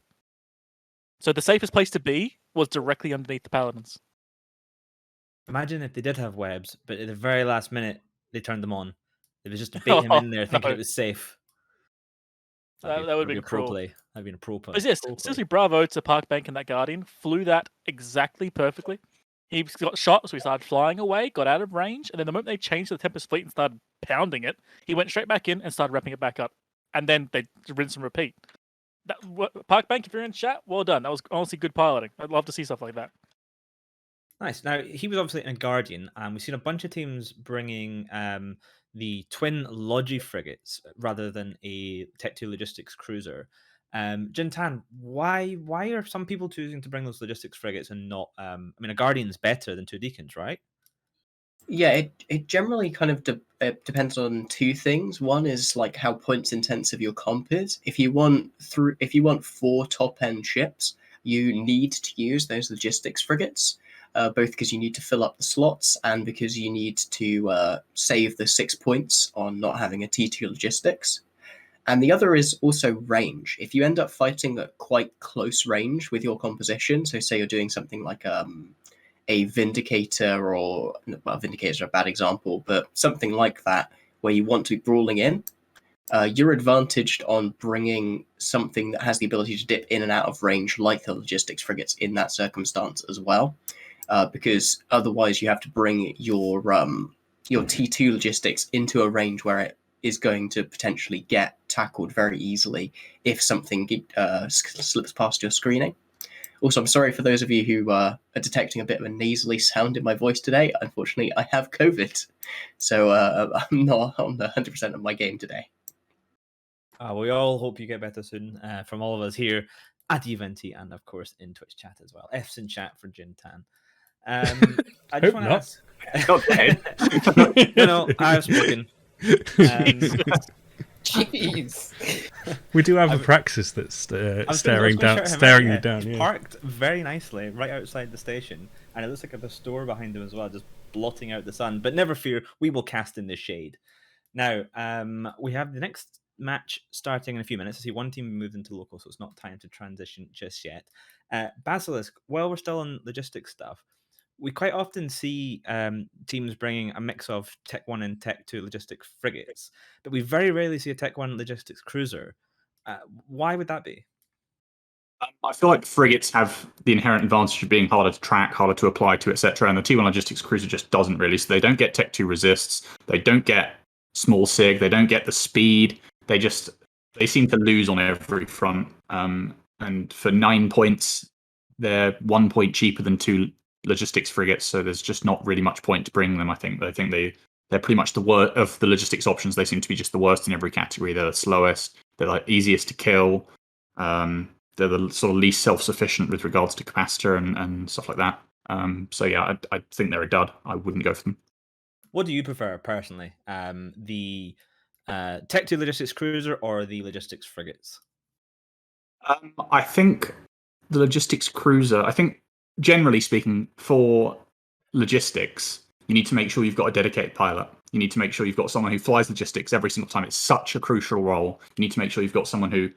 So the safest place to be was directly underneath the Paladins. Imagine if they did have webs, but at the very last minute, they turned them on. It was just to bait him in there thinking it was safe. That would have been a pro play. That'd been a pro play. But yes, seriously, bravo to Park Bank and that Guardian. Flew that exactly perfectly. He got shot, so he started flying away, got out of range, and then the moment they changed to the Tempest Fleet and started pounding it, he went straight back in and started wrapping it back up. And then they rinse and repeat. Park Bank, if you're in chat, well done. That was honestly good piloting. I'd love to see stuff like that. Nice. Now, he was obviously in a Guardian, and we've seen a bunch of teams bringing the twin Logi frigates rather than a Tech 2 logistics cruiser. Jin Tan, why are some people choosing to bring those logistics frigates and not... I mean, a Guardian's better than 2 Deacons, right? Yeah, it generally kind of depends on 2 things. One is like how points intensive your comp is. If you want 4 top end ships, you need to use those logistics frigates. Both because you need to fill up the slots and because you need to save the 6 points on not having a T2 logistics. And the other is also range. If you end up fighting at quite close range with your composition, so say you're doing something like a Vindicator, or well, Vindicator's a bad example, but something like that, where you want to be brawling in, you're advantaged on bringing something that has the ability to dip in and out of range, like the logistics frigates, in that circumstance as well. Because otherwise you have to bring your T2 logistics into a range where it is going to potentially get tackled very easily if something slips past your screening. Also, I'm sorry for those of you who are detecting a bit of a nasally sound in my voice today. Unfortunately, I have COVID, so I'm not on the 100% of my game today. We all hope you get better soon, from all of us here at EVNT and, of course, in Twitch chat as well. F's in chat for Jin Tan. I just want to ask. No, I've spoken. Jeez. We do have a praxis that's staring you down. He's parked very nicely right outside the station, and it looks like there's a store behind him as well, just blotting out the sun. But never fear, we will cast in the shade. Now, we have the next match starting in a few minutes. I see one team moved into local, so it's not time to transition just yet. Basilisk, while we're still on logistics stuff, we quite often see teams bringing a mix of Tech 1 and Tech 2 logistics frigates, but we very rarely see a Tech 1 logistics cruiser. Why would that be? I feel like frigates have the inherent advantage of being harder to track, harder to apply to, etc. And the T1 Logistics Cruiser just doesn't really. So they don't get Tech 2 resists, they don't get small SIG, they don't get the speed. They seem to lose on every front. And for 9 points, they're 1 point cheaper than 2 logistics frigates. So there's just not really much point to bring them. I think they're pretty much the worst of the logistics options. They seem to be just the worst in every category. They're the slowest. They're like easiest to kill. They're the sort of least self-sufficient with regards to capacitor and stuff like that. So yeah, I think they're a dud. I wouldn't go for them. What do you prefer personally? The Tech 2 logistics cruiser or the logistics frigates? I think the logistics cruiser. I think generally speaking, for logistics, you need to make sure you've got a dedicated pilot. You need to make sure you've got someone who flies logistics every single time. It's such a crucial role. You need to make sure you've got someone who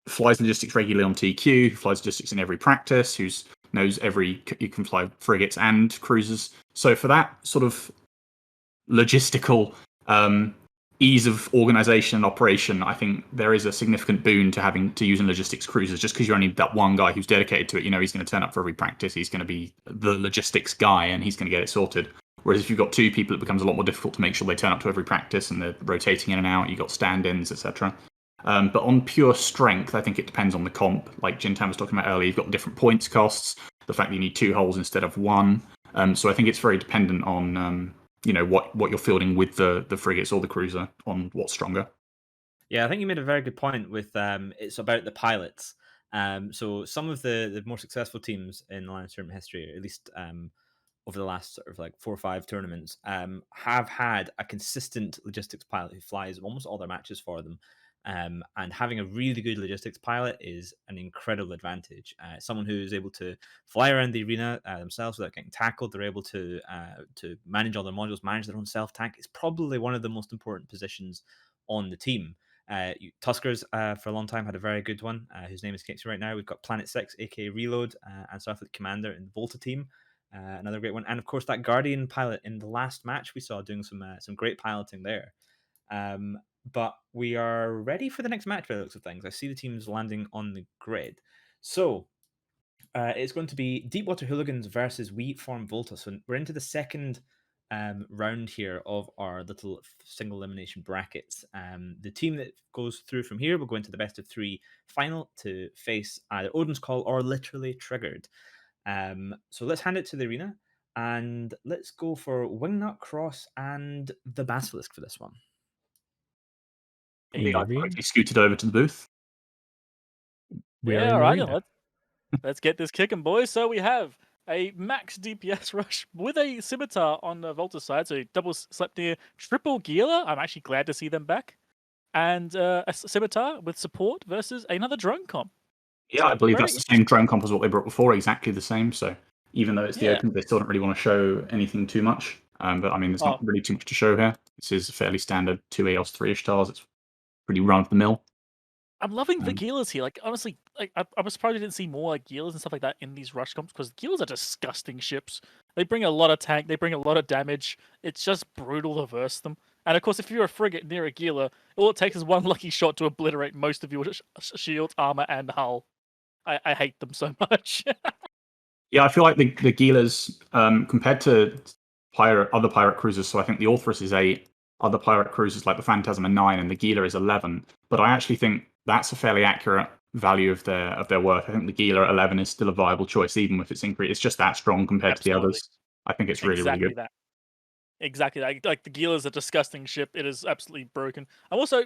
flies logistics regularly on TQ, who flies logistics in every practice, who knows you can fly frigates and cruisers. So for that sort of logistical ease of organization and operation, I think there is a significant boon to having to using logistics cruisers, just because you only need that one guy who's dedicated to it. He's going to turn up for every practice. He's going to be the logistics guy and he's going to get it sorted. Whereas if you've got 2 people, it becomes a lot more difficult to make sure they turn up to every practice and they're rotating in and out. You've got stand-ins, etc. But on pure strength, I think it depends on the comp. Like Jintan was talking about earlier, you've got different points costs, the fact that you need 2 holes instead of 1. So I think it's very dependent on what you're fielding with the frigates or the cruiser on what's stronger. Yeah, I think you made a very good point with it's about the pilots. So some of the more successful teams in Alliance tournament history, at least over the last sort of like 4 or 5 tournaments, have had a consistent logistics pilot who flies almost all their matches for them. And having a really good logistics pilot is an incredible advantage. Someone who is able to fly around the arena themselves without getting tackled, they're able to manage all their modules, manage their own self-tank. It's probably one of the most important positions on the team. Tuskers for a long time had a very good one, whose name escapes me right now. We've got Planet 6, aka Reload, and Starfleet Commander in the Volta team. Another great one. And of course, that Guardian pilot in the last match we saw doing some great piloting there. But we are ready for the next match by the looks of things. I see the teams landing on the grid. So it's going to be Deepwater Hooligans versus We Form Volta. So we're into the second round here of our little single elimination brackets. The team that goes through from here will go into the best of 3 final to face either Odin's Call or Literally Triggered. So let's hand it to the arena and let's go for Wingnut, Cross, and the Basilisk for this one. I quickly scooted over to the booth. Yeah, all right, then let's get this kicking, boys. So we have a max DPS rush with a scimitar on the Volta side, so double Sleipnir, triple Gila. I'm actually glad to see them back. And a scimitar with support versus another drone comp. Yeah, I believe that's the same drone comp as what they brought before, exactly the same. So even though it's the Open, they still don't really want to show anything too much. But I mean, there's not really too much to show here. This is a fairly standard 2 EOS 3 Ishtars. It's pretty run of the mill. I'm loving the Gilas here. Like, honestly, like I was surprised I didn't see more like Gilas and stuff like that in these rush comps, because Gilas are disgusting ships. They bring a lot of tank, they bring a lot of damage. It's just brutal to verse them. And of course, if you're a frigate near a Gila, all it takes is one lucky shot to obliterate most of your shields, armor, and hull. I hate them so much. Yeah, I feel like the Gilas, compared to other pirate cruisers, so I think the Orthrus is 8, other pirate cruisers like the Phantasm are 9, and the Gila is 11. But I actually think that's a fairly accurate value of their worth. I think the Gila at 11 is still a viable choice, even with its increase. It's just that strong compared to the others. I think it's really, really good. Exactly that. Like the Gila is a disgusting ship. It is absolutely broken. I'm also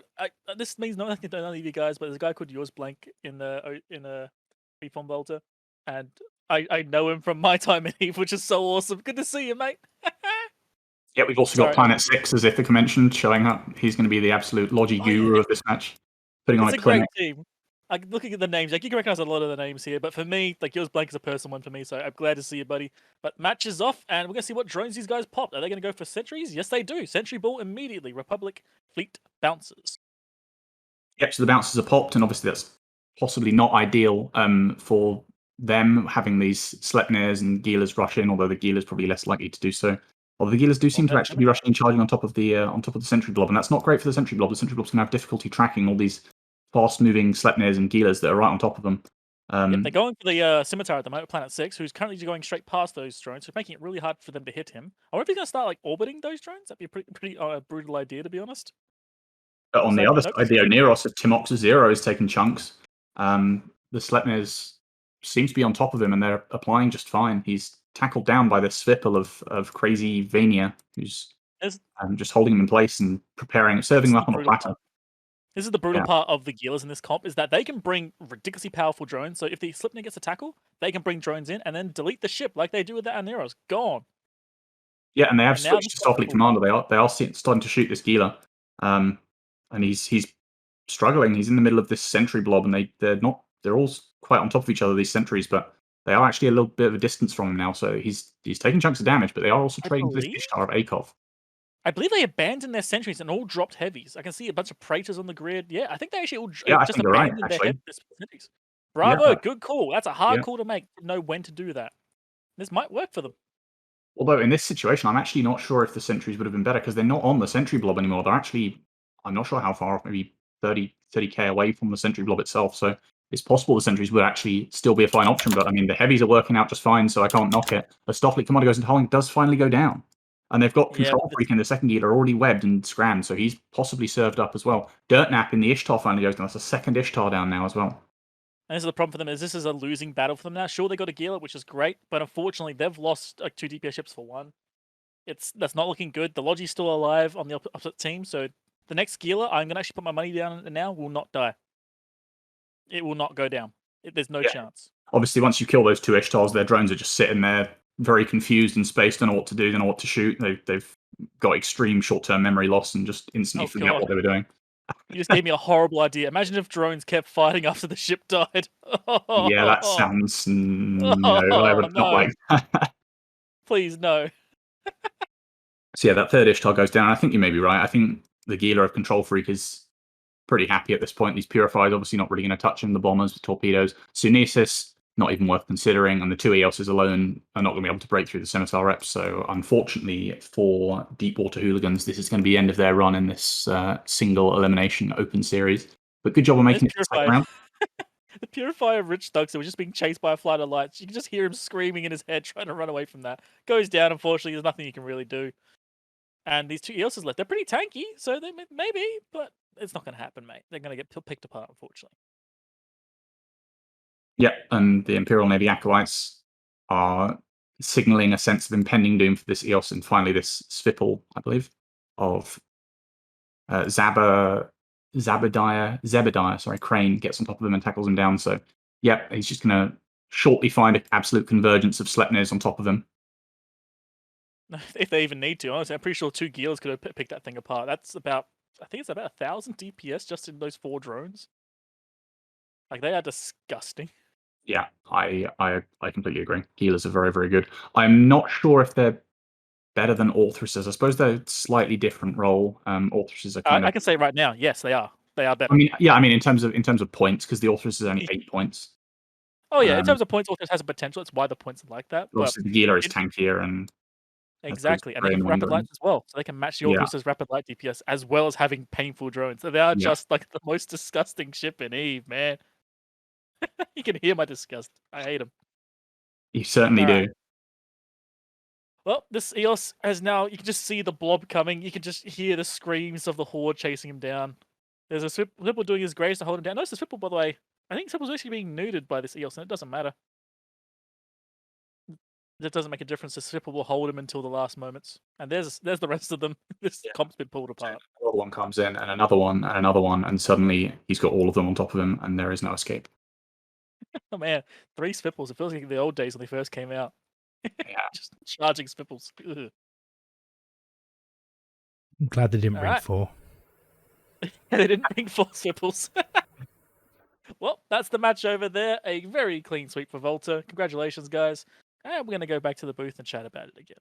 this means nothing to none of you guys, but there's a guy called Yours Blank in a Reform Volta, and I know him from my time in Eve, which is so awesome. Good to see you, mate. Yeah, we've also got Planet 6, as Ithaca mentioned, showing up. He's going to be the absolute Logi guru of this match. Putting on a clinic. Great team. Like, looking at the names, like you can recognize a lot of the names here, but for me, like Yours Blank is a personal one for me, so I'm glad to see you, buddy. But match is off, and we're gonna see what drones these guys popped. Are they gonna go for sentries? Yes, they do. Sentry ball immediately. Republic fleet bounces. Yep, so the bouncers are popped, and obviously that's possibly not ideal for them having these Sleipnirs and Gilas rush in, although the Gila's probably less likely to do so. Although the Gilas do seem to actually be rushing and charging on top of the Sentry Blob, and that's not great for the Sentry Blob. The Sentry Blob's going to have difficulty tracking all these fast-moving Sleipnirs and Gilas that are right on top of them. They're going for the Scimitar at the moment, Planet 6, who's currently going straight past those drones, so making it really hard for them to hit him. I wonder if he's going to start like orbiting those drones. That'd be a pretty brutal idea, to be honest. But on the other side, the Oneros of Timox Zero is taking chunks. The Sleipnirs seem to be on top of him, and they're applying just fine. He's tackled down by this Svipple of crazy Vania, who's just holding him in place and serving him up on a platter. This is the brutal part of the Gilas in this comp, is that they can bring ridiculously powerful drones. So if the Sleipnir gets a tackle, they can bring drones in and then delete the ship like they do with the Oneros. Gone. Yeah, and they have switched to Starfleet Commander. They are starting to shoot this Gila. And he's struggling. He's in the middle of this Sentry Blob, and they're all quite on top of each other, these sentries, but they are actually a little bit of a distance from him now. So he's taking chunks of damage, but they are also trading this Ishtar of Akov. I believe they abandoned their sentries and all dropped heavies. I can see a bunch of Praetors on the grid. Yeah, I think they actually all just abandoned their sentries. Bravo, good call. That's a hard call to make. Know when to do that. This might work for them. Although in this situation, I'm actually not sure if the sentries would have been better, because they're not on the Sentry Blob anymore. They're actually, I'm not sure how far off, maybe 30k away from the Sentry Blob itself. So it's possible the sentries would actually still be a fine option. But I mean, the heavies are working out just fine, so I can't knock it. The Starfleet Commander goes into Howling does finally go down. And they've got Control Freak in the second Gila already webbed and scrammed, so he's possibly served up as well. Dirtnap in the Ishtar finally goes down. That's a second Ishtar down now as well. And this is the problem for them, is this is a losing battle for them now. Sure, they got a Gila, which is great, but unfortunately, they've lost like 2 DPS ships for 1. That's not looking good. The Logi's still alive on the opposite team, so the next Gila, I'm going to actually put my money down now, will not die. It will not go down. There's no chance. Obviously, once you kill those 2 Ishtars, their drones are just sitting there, very confused and spaced, don't know what to do, don't know what to shoot. They've got extreme short-term memory loss and just instantly forget what they were doing. You just gave me a horrible idea. Imagine if drones kept fighting after the ship died. Yeah, that sounds I would not like that. Please, no. So yeah, that third Ishtar goes down. I think you may be right. I think the Gila of Control Freak is pretty happy at this point. These Purifiers obviously not really going to touch him. The bombers, the torpedoes. Sunesis, not even worth considering, and the 2 EOSs alone are not going to be able to break through the Scimitar reps. So unfortunately for Deepwater Hooligans, this is going to be the end of their run in this single elimination open series. But good job on making it to the second round. The Purifier Rich Stokes was just being chased by a flight of lights. You can just hear him screaming in his head, trying to run away from that. Goes down, unfortunately, there's nothing you can really do. And these 2 EOSs left. They're pretty tanky, so they maybe, but it's not going to happen, mate. They're going to get picked apart, unfortunately. Yeah, and the Imperial Navy acolytes are signaling a sense of impending doom for this EOS, and finally this Svipple, I believe, of Zebediah, Crane gets on top of him and tackles him down. So, yeah, he's just going to shortly find an absolute convergence of Sleipnirs on top of him. If they even need to, honestly, I'm pretty sure 2 Gilas could have picked that thing apart. That's about, I think it's about 1,000 DPS just in those 4 drones. Like, they are disgusting. Yeah, I completely agree. Gilas are very, very good. I'm not sure if they're better than Orthruses. I suppose they're a slightly different role. Orthruses are kind of... I can say right now, yes, they are. They are better. I mean, in terms of points, because the Orthrus is only 8 points. Oh yeah, in terms of points, Orthrus has a potential. It's why the points are like that. Obviously, the Gila is tankier and exactly, and they have rapid lights as well, so they can match the Orthrus's rapid light DPS as well as having painful drones. So they are just like the most disgusting ship in Eve, man. You can hear my disgust. I hate them. You certainly do. Well, this EOS has now, you can just see the blob coming. You can just hear the screams of the horde chasing him down. There's a Swipple doing his grace to hold him down. Notice the Swipple, by the way. I think Swipple's actually being neutered by this EOS, and it doesn't matter. It doesn't make a difference. The Swipple will hold him until the last moments. And there's the rest of them. This comp's been pulled apart. Another one comes in, and another one, and another one, and suddenly he's got all of them on top of him, and there is no escape. Oh man, 3 Swipples. It feels like the old days when they first came out. Yeah. Just charging Swipples. Ugh. I'm glad they didn't bring 4. They didn't bring 4 Swipples. Well, that's the match over there. A very clean sweep for Volta. Congratulations, guys. And we're going to go back to the booth and chat about it again.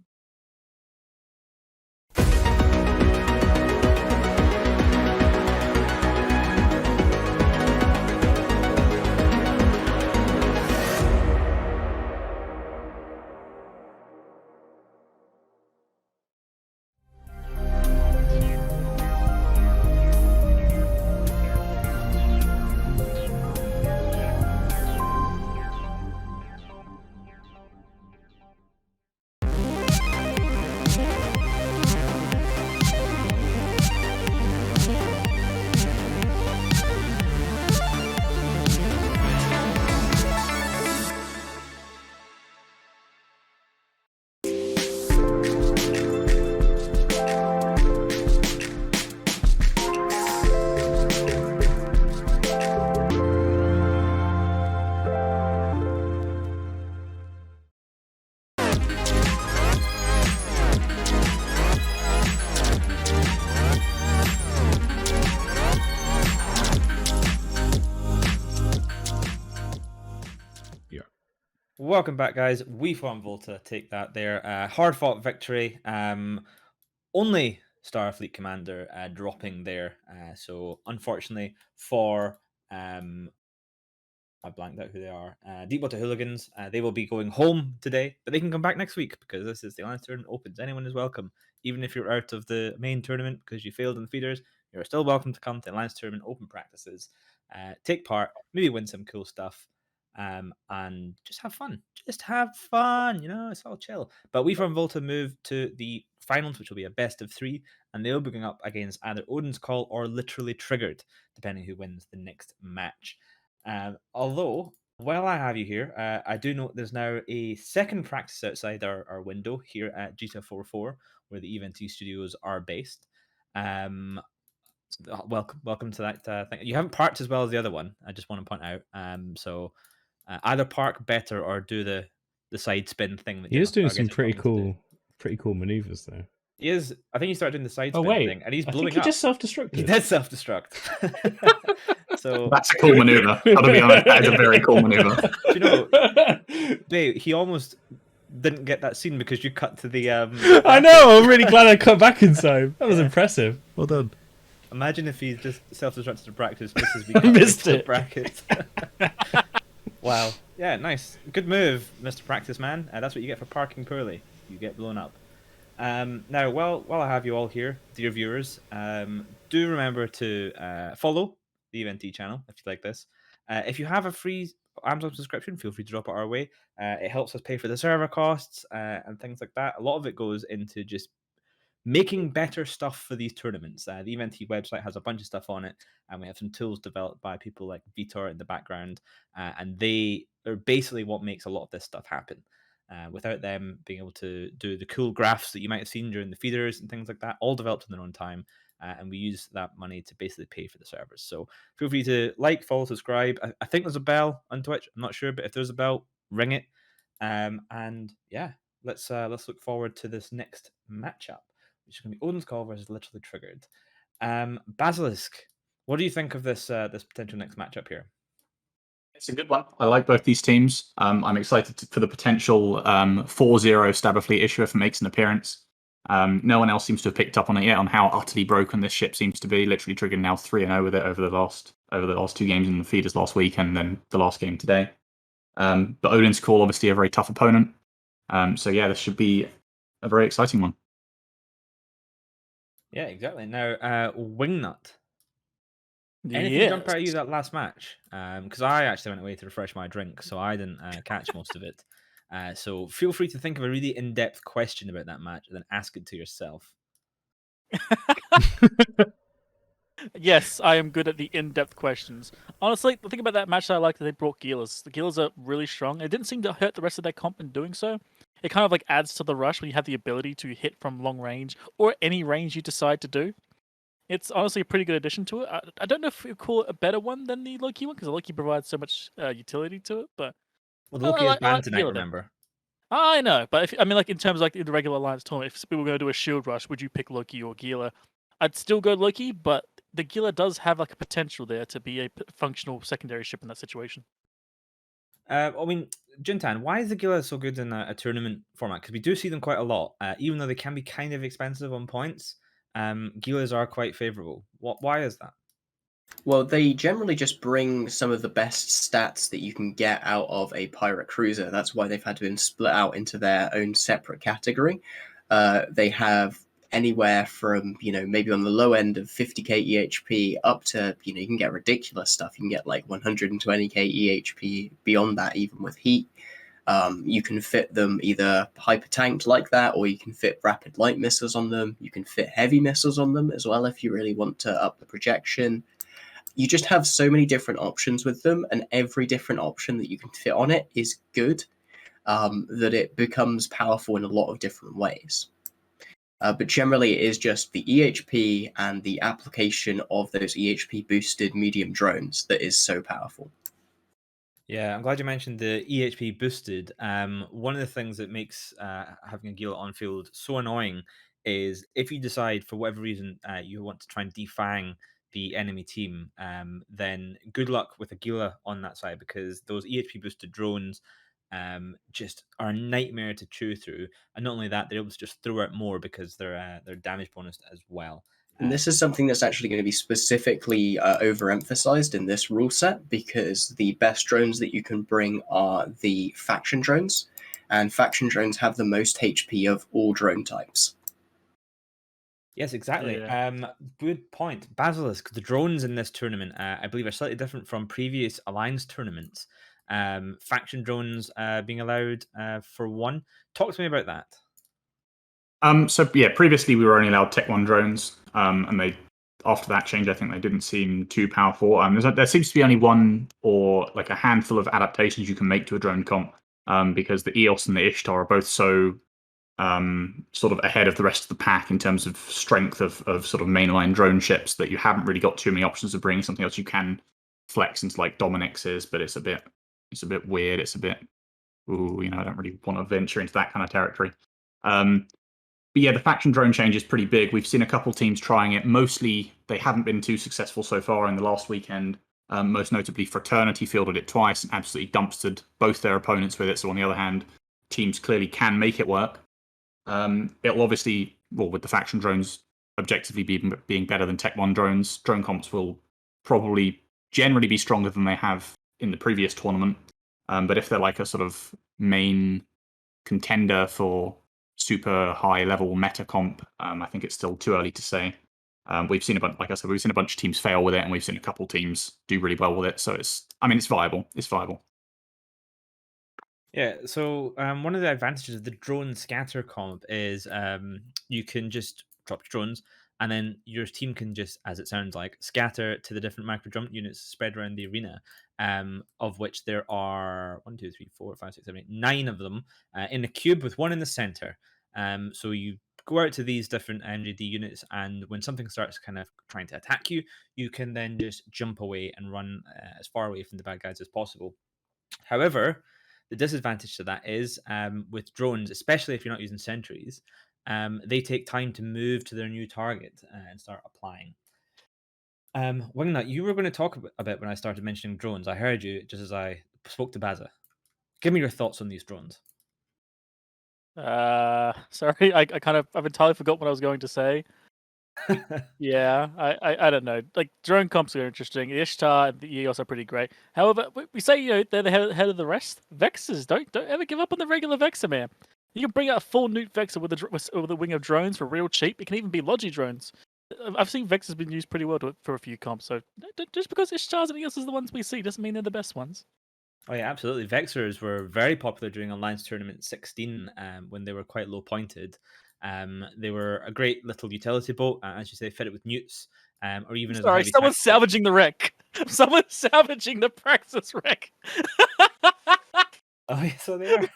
Welcome back, guys. We from Volta take that there. Hard fought victory. Only Starfleet Commander dropping there. So unfortunately for I blanked out who they are. Deepwater Hooligans. They will be going home today, but they can come back next week because this is the Alliance Tournament Opens. Anyone is welcome, even if you're out of the main tournament because you failed in the feeders. You're still welcome to come to the Alliance Tournament Open practices, take part, maybe win some cool stuff, and just have fun. Just have fun. You know, it's all chill. But we from Volta move to the finals, which will be a best of 3, and they'll be going up against either Odin's Call or Literally Triggered, depending who wins the next match. Although, while I have you here, I do note there's now a second practice outside our window here at Jita 44, where the EVNT studios are based. Welcome to that thing. You haven't parked as well as the other one. I just want to point out. So either park better or do the side spin thing. That He is doing some pretty cool maneuvers though. He is. I think he started doing the side Oh spin wait, thing, and he's I blowing think he up. just self-destructed. He did self-destruct. So That's a cool maneuver. Gotta be honest, that is a very cool maneuver. Do you know, Dave, he almost didn't get that scene because you cut to the. I know. I'm really glad I cut back in time. That was impressive. Well done. Imagine if he just self-destructed to practice just as we I missed the it. bracket. Wow. Yeah, nice. Good move, Mr. Practice Man. That's what you get for parking poorly. You get blown up. Now, while I have you all here, dear viewers, do remember to follow the EVNT channel if you like this. If you have a free Amazon subscription, feel free to drop it our way. It helps us pay for the server costs and things like that. A lot of it goes into just making better stuff for these tournaments. The EVNT website has a bunch of stuff on it, and we have some tools developed by people like Vitor in the background, and they are basically what makes a lot of this stuff happen. Without them being able to do the cool graphs that you might have seen during the feeders and things like that, all developed in their own time, and we use that money to basically pay for the servers. So feel free to like, follow, subscribe. I think there's a bell on Twitch. I'm not sure, but if there's a bell, ring it. And yeah, let's look forward to this next matchup, which is going to be Odin's Call versus Literally Triggered. Basilisk, what do you think of this potential next matchup here? It's a good one. I like both these teams. I'm excited for the potential 4-0 Stabberfleet issue if it makes an appearance. No one else seems to have picked up on it yet, on how utterly broken this ship seems to be. Literally Triggered now 3-0 with it over the last 2 games in the feeders last week, and then the last game today. But Odin's Call, obviously a very tough opponent. So yeah, this should be a very exciting one. Yeah, exactly. Now, Wingnut. Anything jump out at you that last match? Because I actually went away to refresh my drink, so I didn't catch most of it. So feel free to think of a really in-depth question about that match and then ask it to yourself. Yes, I am good at the in-depth questions. Honestly, the thing about that match that I like that they brought Gilas. The Gilas are really strong. It didn't seem to hurt the rest of their comp in doing so. It kind of like adds to the rush when you have the ability to hit from long range or any range you decide to do. It's honestly a pretty good addition to it. I don't know if you call it a better one than the Loki one because the Loki provides so much utility to it. But well, the Loki is banned tonight. Gila, remember? I know, but I mean, like in terms of like in the regular Alliance tournament, if we were going to do a shield rush, would you pick Loki or Gila? I'd still go Loki, but the Gila does have like a potential there to be a functional secondary ship in that situation. I mean, Jintan, why is the Gila so good in a tournament format? Because we do see them quite a lot, even though they can be kind of expensive on points. Gilas are quite favorable. Why is that? Well, they generally just bring some of the best stats that you can get out of a pirate cruiser. That's why they've had to be split out into their own separate category. They have anywhere from, maybe on the low end of 50k EHP up to, you can get ridiculous stuff. You can get like 120k EHP beyond that, even with heat. You can fit them either hyper tanked like that, or you can fit rapid light missiles on them. You can fit heavy missiles on them as well if you really want to up the projection. You just have so many different options with them, and every different option that you can fit on it is good, that it becomes powerful in a lot of different ways. But generally, it is just the EHP and the application of those EHP boosted medium drones that is so powerful. Yeah, I'm glad you mentioned the EHP boosted. One of the things that makes having a Gila on field so annoying is if you decide for whatever reason you want to try and defang the enemy team, then good luck with a Gila on that side, because those EHP boosted drones just are a nightmare to chew through. And not only that, they're able to just throw out more because they're damage bonus as well. And this is something that's actually going to be specifically overemphasized in this rule set, because the best drones that you can bring are the faction drones, and faction drones have the most HP of all drone types. Yes, exactly. Good point. Basilisk, the drones in this tournament, I believe, are slightly different from previous Alliance tournaments. Faction drones being allowed for one. Talk to me about that. So yeah, previously we were only allowed Tech 1 drones, and they after that change, I think they didn't seem too powerful. There seems to be only one or like a handful of adaptations you can make to a drone comp, because the EOS and the Ishtar are both so sort of ahead of the rest of the pack in terms of strength of sort of mainline drone ships that you haven't really got too many options of bringing something else. You can flex into like Dominix's, but it's a bit weird. It's a bit, I don't really want to venture into that kind of territory. But yeah, the faction drone change is pretty big. We've seen a couple teams trying it. Mostly, they haven't been too successful so far in the last weekend. Most notably, Fraternity fielded it twice and absolutely dumpstered both their opponents with it. So on the other hand, teams clearly can make it work. It'll obviously, with the faction drones objectively being better than Tech 1 drones, drone comps will probably generally be stronger than they have in the previous tournament. But if they're like a sort of main contender for super high level meta comp, I think it's still too early to say. We've seen like I said, we've seen a bunch of teams fail with it, and we've seen a couple teams do really well with it. So it's viable. It's viable. Yeah, so one of the advantages of the drone scatter comp is you can just drop drones, and then your team can just, as it sounds like, scatter to the different micro drone units spread around the arena, of which there are 1, 2, 3, 4, 5, 6, 7, 8, 9 of them in a cube with one in the center. So you go out to these different MJD units, and when something starts kind of trying to attack you, you can then just jump away and run as far away from the bad guys as possible. However, the disadvantage to that is with drones, especially if you're not using sentries, they take time to move to their new target and start applying. Wingnut, you were going to talk a bit when I started mentioning drones. I heard you just as I spoke to Baza. Give me your thoughts on these drones. Sorry, I've entirely forgot what I was going to say. Yeah, I don't know. Like, drone comps are interesting. The Ishtar and the EOS are pretty great. However, we say they're the head of the rest. Vexers, don't ever give up on the regular Vexer, man. You can bring out a full Newt Vexer with a wing of drones for real cheap. It can even be Logi drones. I've seen Vexers been used pretty well for a few comps. So just because Ishtars and EOS are the ones we see doesn't mean they're the best ones. Oh yeah, absolutely. Vexers were very popular during Alliance Tournament 16 when they were quite low pointed. They were a great little utility boat, as you say, fit it with newts, or even as a heavy someone's salvaging the wreck. Someone's salvaging the Praxis wreck. Oh yeah, so they are.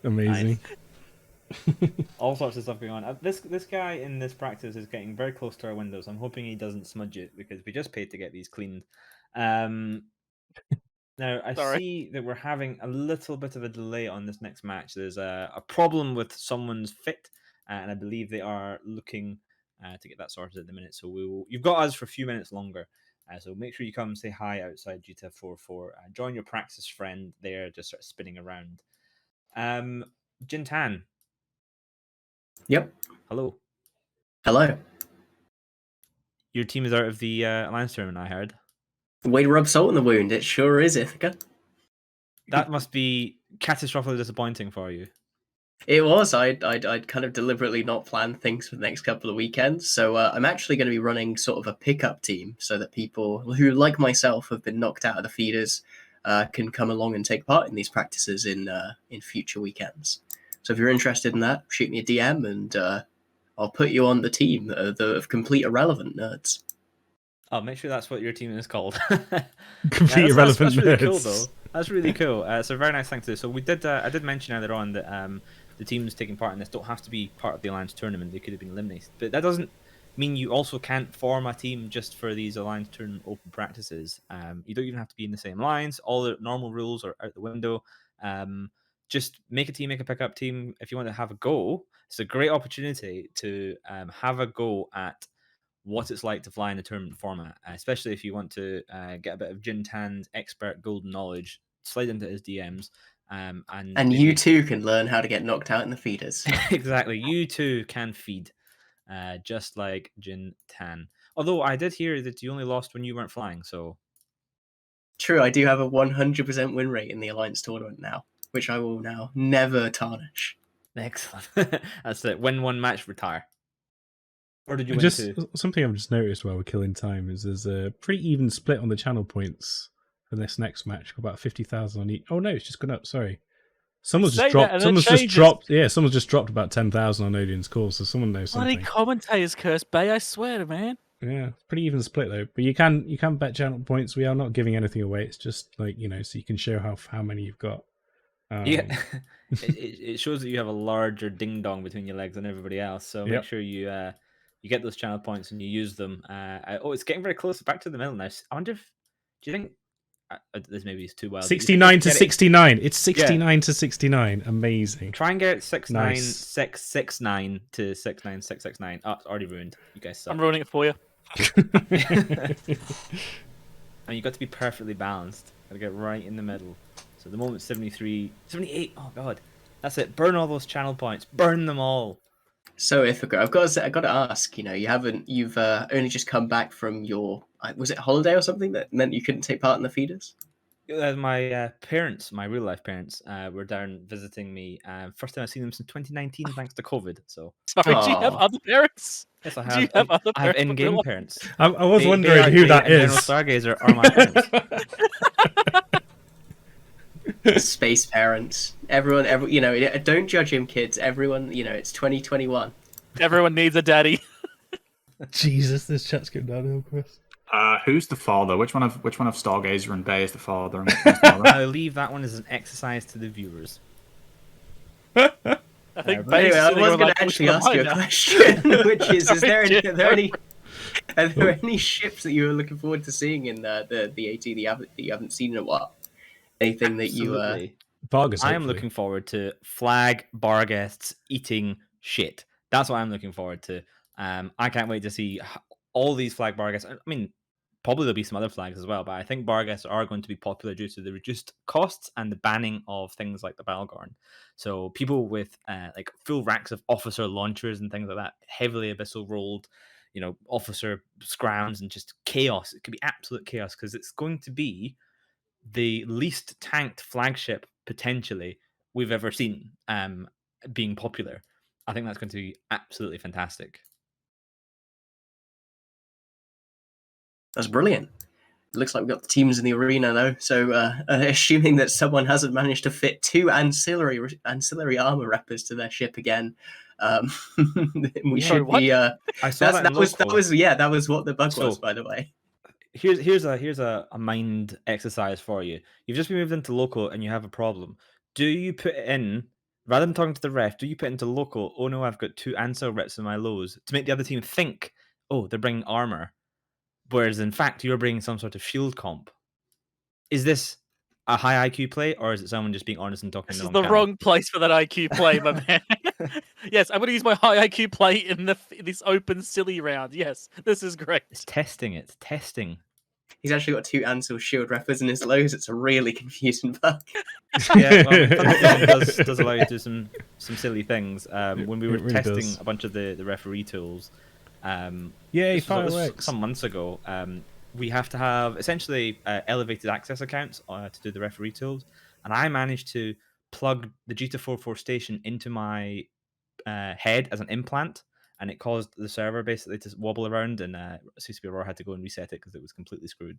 Amazing. All sorts of stuff going on. This guy in this practice is getting very close to our windows. I'm hoping he doesn't smudge it because we just paid to get these cleaned. Now, I see that we're having a little bit of a delay on this next match. There's a problem with someone's fit, and I believe they are looking to get that sorted at the minute. So you've got us for a few minutes longer. So make sure you come say hi outside GTF44. Join your praxis friend there, just start spinning around. Jintan. Yep. Hello. Hello. Your team is out of the Alliance tournament, I heard. Way to rub salt in the wound. It sure is, Ithaca. That must be catastrophically disappointing for you. It was. I'd kind of deliberately not planned things for the next couple of weekends. So I'm actually going to be running sort of a pickup team so that people who, like myself, have been knocked out of the feeders can come along and take part in these practices in future weekends. So if you're interested in that, shoot me a DM and I'll put you on the team of complete irrelevant nerds. Oh, make sure that's what your team is called. Complete irrelevant that's really nerds. cool, though. That's really cool. So very nice thing to do. So we did. I did mention earlier on that the teams taking part in this don't have to be part of the Alliance tournament. They could have been eliminated, but that doesn't mean you also can't form a team just for these Alliance tournament open practices. You don't even have to be in the same lines. All the normal rules are out the window. Just make a team, make a pickup team. If you want to have a go, it's a great opportunity to have a go at what it's like to fly in a tournament format, especially if you want to get a bit of Jintan's expert golden knowledge slide into his DMs. And you too can learn how to get knocked out in the feeders. Exactly, you too can feed, just like Jin Tan. Although I did hear that you only lost when you weren't flying, so. True, I do have a 100% win rate in the Alliance tournament now, which I will now never tarnish. Excellent. That's it. Win one match, retire. Or did you win just two? Something I've just noticed while we're killing time is there's a pretty even split on the channel points for this next match. About 50,000 on each. Oh no, it's just gone up. Sorry, someone's just dropped. Yeah, someone's just dropped about 10,000 on Odin's call. So someone knows something. Bloody commentators curse Bay, I swear, man. Yeah, it's pretty even split though. But you can bet channel points. We are not giving anything away. It's just like, you know, so you can show how many you've got. Yeah, it shows that you have a larger ding dong between your legs than everybody else. So make sure you get those channel points and you use them. It's getting very close back to the middle now. I wonder if do you think this maybe is too wild? 69 to 69. It's 69 to 69. Amazing. Try and get 69669 to 69669. Oh, it's already ruined. You guys suck. I'm ruining it for you. And you got to be perfectly balanced. Got to get right in the middle. So at the moment, 73, 78. Oh god, that's it. Burn all those channel points. Burn them all. So Ithaca, I've got to ask. You know, you've only just come back from your was it holiday or something that meant you couldn't take part in the feeders? My parents, my real life parents, were down visiting me. First time I've seen them since 2019, thanks to COVID. So sorry, do you have other parents? Yes, I Do have. you have other I have parents? in-game parents. I was wondering who that is. General Stargazer are my parents. Space parents. Everyone, you know, don't judge him, kids. Everyone, you know, it's 2021. Everyone needs a daddy. Jesus, this chat's going downhill, Chris. Who's the father? Which one of Stargazer and Bay is the father? And which one's the mother? I'll leave that one as an exercise to the viewers. I think Anyway, I was going to actually ask you a question, which is there any ships that you were looking forward to seeing in the AT that you haven't seen in a while? Anything that you Vargas, I am looking forward to flag Barghests eating shit. That's what I'm looking forward to. I can't wait to see all these flag Barghests. I mean, probably there'll be some other flags as well, but I think Barghests are going to be popular due to the reduced costs and the banning of things like the Balgorn. So people with like full racks of officer launchers and things like that, heavily abyssal rolled, you know, officer scrams and just chaos. It could be absolute chaos because it's going to be the least tanked flagship potentially we've ever seen being popular. I think that's going to be absolutely fantastic. That's brilliant. It looks like we've got the teams in the arena though. So assuming that someone hasn't managed to fit 2 ancillary armor reppers to their ship again, we should be. I saw that was what the bug was, by the way. Here's a mind exercise for you. You've just been moved into local and you have a problem. Do you put it in, rather than talking to the ref, do you put into local, oh no, I've got 2 Ansel reps in my lows, to make the other team think, oh, they're bringing armor, whereas in fact you're bringing some sort of shield comp? Is this a high IQ play, or is it someone just being honest and talking? This is the wrong place for that IQ play, my man. Yes, I'm going to use my high IQ play in this open silly round. Yes, this is great. It's testing. It's testing. He's actually got 2 Ansel shield reppers in his lows. It's a really confusing bug. Yeah, well, does allow you to do some silly things. When we were really testing does. a bunch of the referee tools, fireworks. Some months ago, we have to have essentially elevated access accounts to do the referee tools, and I managed to plug the G244 station into my head as an implant, and it caused the server basically to wobble around, and CCP Aurora had to go and reset it because it was completely screwed.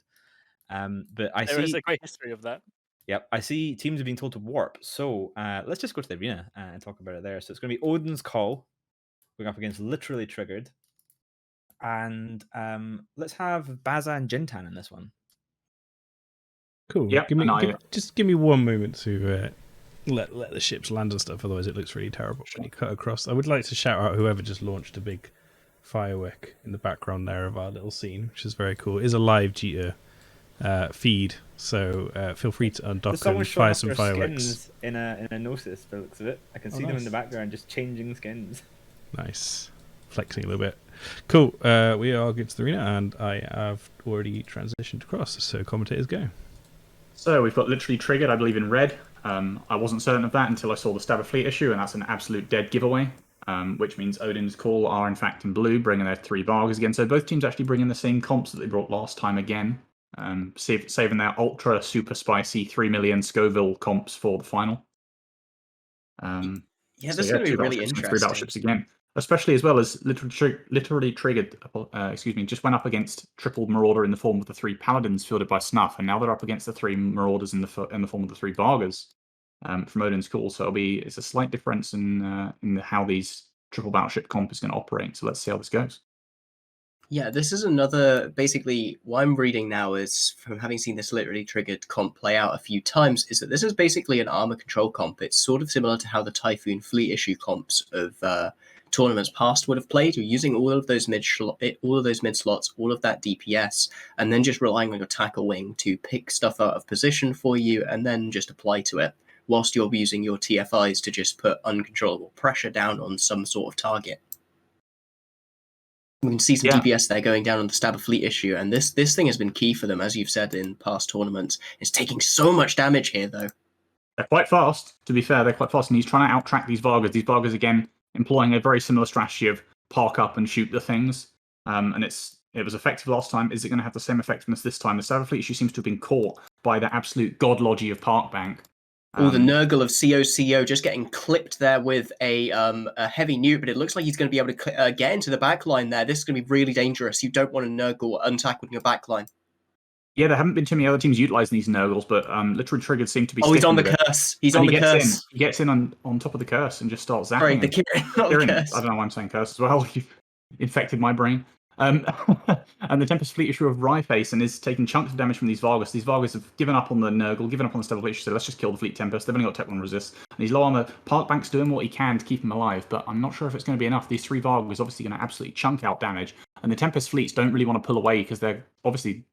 But There is a great history of that. Yep, I see teams are being told to warp. So let's just go to the arena and talk about it there. So it's going to be Odin's call going up against Literally Triggered. And let's have Baza and Jintan in this one. Cool. Yep, Just give me one moment to let the ships land and stuff. Otherwise, it looks really terrible when you cut across. I would like to shout out whoever just launched a big firework in the background there of our little scene, which is very cool. It is a live Jita feed, so feel free to undock and fire some fireworks. Skins in a Gnosis, by the looks of it. I can see them in the background just changing skins. Nice. Flexing a little bit. Cool. We are getting to the arena, and I have already transitioned across, so commentators go. So we've got literally triggered, I believe, in red. I wasn't certain of that until I saw the Stab of Fleet issue, and that's an absolute dead giveaway. Which means Odin's Call are in fact in blue, bringing their 3 Vargas again. So both teams actually bring in the same comps that they brought last time again, saving their ultra super spicy 3 million Scoville comps for the final. Yeah, this is going to be really interesting. 3 battleships again, especially as well as literally triggered. Just went up against triple Marauder in the form of the 3 Paladins fielded by Snuff, and now they're up against the 3 Marauders in the form of the 3 Vargas. From Odin's Call, so it's a slight difference in how these triple battleship comp is going to operate. So let's see how this goes. Yeah, this is another, basically, what I'm reading now is, from having seen this literally triggered comp play out a few times, is that this is basically an armor control comp. It's sort of similar to how the Typhoon Fleet issue comps of tournaments past would have played. You're using all of those mid slots, all of that DPS, and then just relying on your tackle wing to pick stuff out of position for you and then just apply to it, whilst you're using your TFIs to just put uncontrollable pressure down on some sort of target. We can see some DPS there going down on the Stab of Fleet issue, and this thing has been key for them, as you've said in past tournaments. It's taking so much damage here, though. They're quite fast, to be fair. They're quite fast, and he's trying to out-track these Vargas. These Vargas, again, employing a very similar strategy of park up and shoot the things. And it was effective last time. Is it going to have the same effectiveness this time? The Stab of Fleet issue seems to have been caught by the absolute godlogy of Park Bank. The Nurgle of CO just getting clipped there with a heavy nuke, but it looks like he's going to be able to get into the backline there. This is going to be really dangerous. You don't want a Nurgle untackled in your backline. Yeah, there haven't been too many other teams utilising these Nurgles, but literally triggered seem to be. Oh, he's on the curse. He's on the curse. He gets in on top of the curse and just starts zapping. Sorry, the Kirin, not the curse. I don't know why I'm saying curse as well. You've infected my brain. And the Tempest Fleet issue of Ryeface and is taking chunks of damage from these Vargas. These Vargas have given up on the Nurgle, given up on the Stab of Fleet issue, so let's just kill the Fleet Tempest. They've only got Tech 1 resist. And he's low armor. Parkbank's doing what he can to keep him alive, but I'm not sure if it's going to be enough. These 3 Vargas are obviously going to absolutely chunk out damage, and the Tempest Fleets don't really want to pull away because they're obviously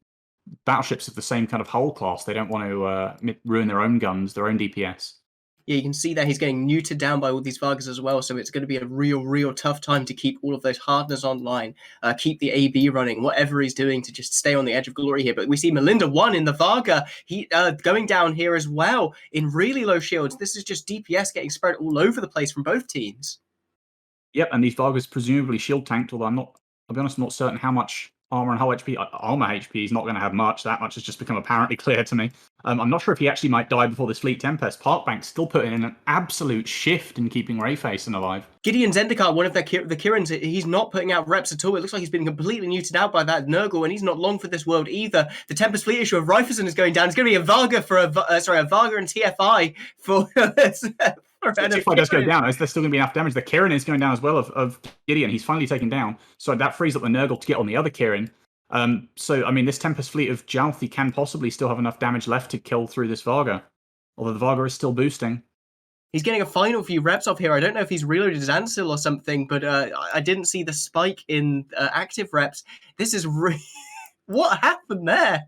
battleships of the same kind of hull class. They don't want to ruin their own guns, their own DPS. Yeah, you can see that he's getting neutered down by all these Vargas as well, so it's going to be a real tough time to keep all of those hardeners online, keep the AB running, whatever he's doing to just stay on the edge of glory here. But we see Melinda 1 in the Varga, he going down here as well in really low shields. This is just DPS getting spread all over the place from both teams. Yep, and these Vargas presumably shield tanked, although I'll be honest, I'm not certain how much armor and hull HP. Armor HP is not going to have much. That much has just become apparently clear to me. I'm not sure if he actually might die before this Fleet Tempest. Parkbank's still putting in an absolute shift in keeping Rayface alive. Gideon Zendikar, one of the Kirins, he's not putting out reps at all. It looks like he's been completely neutered out by that Nurgle, and he's not long for this world either. The Tempest Fleet issue of Ryferson is going down. It's going to be a Varga for a Varga and TFI for. TFI does go down. There's still going to be enough damage. The Kirin is going down as well of Gideon. He's finally taken down. So that frees up the Nurgle to get on the other Kirin. So, I mean, this Tempest Fleet of Jalthi can possibly still have enough damage left to kill through this Varga. Although the Varga is still boosting. He's getting a final few reps off here. I don't know if he's reloaded his Ansil or something, but I didn't see the spike in active reps. This is what happened there?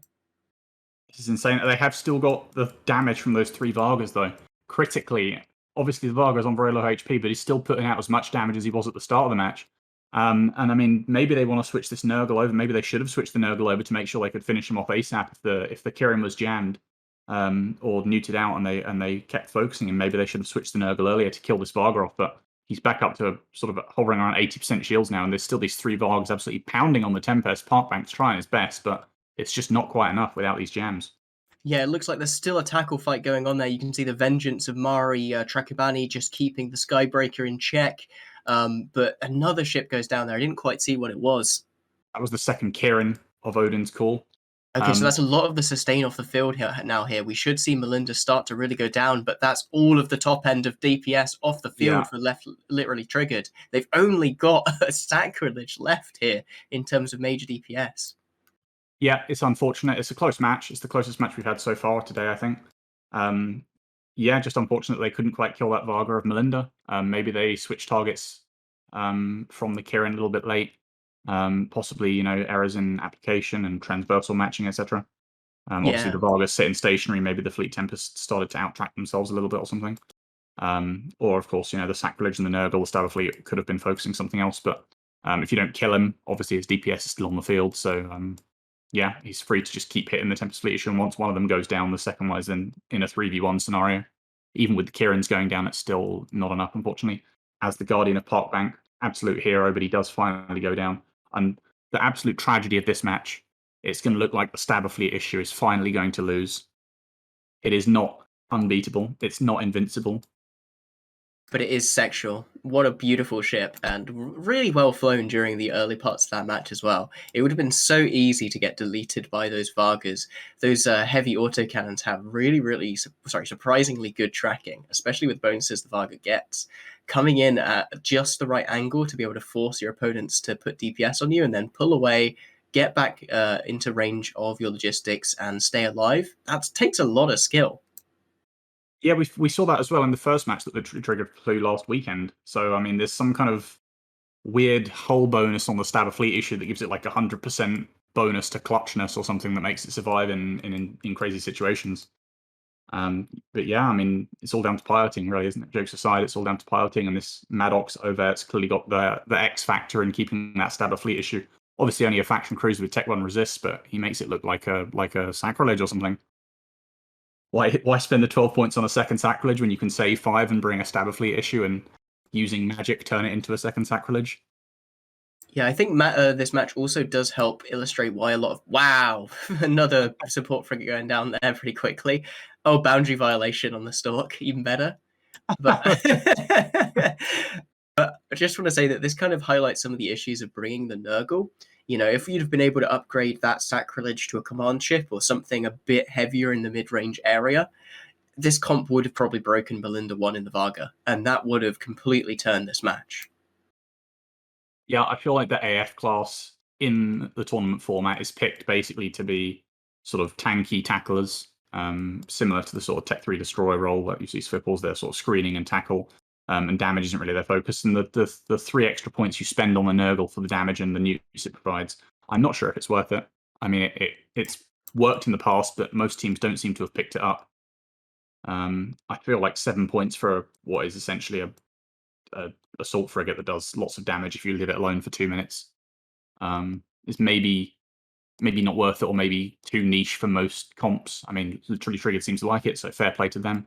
This is insane. They have still got the damage from those 3 Vargas, though. Critically, obviously the Varga's on very low HP, but he's still putting out as much damage as he was at the start of the match. And I mean, maybe they want to switch this Nurgle over. Maybe they should have switched the Nurgle over to make sure they could finish him off ASAP if the Kirin was jammed or neutered out and they kept focusing him. Maybe they should have switched the Nurgle earlier to kill this Varga off. But he's back up to sort of hovering around 80% shields now, and there's still these 3 Vargas absolutely pounding on the Tempest. Parkbank's trying his best, but it's just not quite enough without these jams. Yeah, it looks like there's still a tackle fight going on there. You can see the vengeance of Mari Trakibani just keeping the Skybreaker in check. But another ship goes down there. I didn't quite see what it was. That was the second Kirin of Odin's Call. Okay, so that's a lot of the sustain off the field here. We should see Melinda start to really go down, but that's all of the top end of DPS off the field for left literally triggered. They've only got a Sacrilege left here in terms of major DPS. Yeah, it's unfortunate. It's a close match. It's the closest match we've had so far today, I think. Yeah, just unfortunate they couldn't quite kill that Varga of Melinda. Maybe they switched targets from the Kirin a little bit late. Possibly, errors in application and transversal matching, etc. Obviously, the Vargas sitting stationary. Maybe the Fleet Tempest started to out-track themselves a little bit or something. Or, of course, the Sacrilege and the Nurgle, the Stab of Fleet could have been focusing something else. But if you don't kill him, obviously his DPS is still on the field. So yeah, he's free to just keep hitting the Tempest Fleet issue, and once one of them goes down, the second one is in a 3v1 scenario. Even with the Kieran's going down, it's still not enough, unfortunately. As the Guardian of Parkbank, absolute hero, but he does finally go down. And the absolute tragedy of this match, it's going to look like the Stabber Fleet issue is finally going to lose. It is not unbeatable. It's not invincible. But it is sexual. What a beautiful ship, and really well flown during the early parts of that match as well. It would have been so easy to get deleted by those Vargas. Those heavy autocannons have really, surprisingly good tracking, especially with bonuses the Varga gets. Coming in at just the right angle to be able to force your opponents to put DPS on you and then pull away, get back into range of your logistics and stay alive, that takes a lot of skill. Yeah, we saw that as well in the first match that the Trigger flew last weekend. So, I mean, there's some kind of weird hull bonus on the Stabber Fleet issue that gives it like 100% bonus to clutchness or something that makes it survive in crazy situations. But yeah, I mean, it's all down to piloting, really, isn't it? Jokes aside, it's all down to piloting, and this Maddox overt's clearly got the X factor in keeping that Stabber Fleet issue. Obviously, only a faction cruiser with Tech 1 resists, but he makes it look like a sacrilege or something. Why spend the 12 points on a second sacrilege when you can save 5 and bring a Stabber Fleet issue and using magic turn it into a second sacrilege? Yeah, I think this match also does help illustrate why a lot of... Wow! Another support frigate going down there pretty quickly. Oh, boundary violation on the Stork, even better. But, but I just want to say that this kind of highlights some of the issues of bringing the Nurgle. You know, if you'd have been able to upgrade that sacrilege to a command ship or something a bit heavier in the mid-range area, this comp would have probably broken Belinda 1 in the Varga, and that would have completely turned this match. Yeah, I feel like the AF class in the tournament format is picked basically to be sort of tanky tacklers, similar to the sort of Tech 3 destroy role that you see Swipples, they're sort of screening and tackle. And damage isn't really their focus. And the 3 extra points you spend on the Nurgle for the damage and the nukes it provides, I'm not sure if it's worth it. I mean, it's worked in the past, but most teams don't seem to have picked it up. I feel like 7 points for what is essentially a assault frigate that does lots of damage if you leave it alone for 2 minutes is maybe not worth it, or maybe too niche for most comps. I mean, literally Trigger seems to like it, so fair play to them.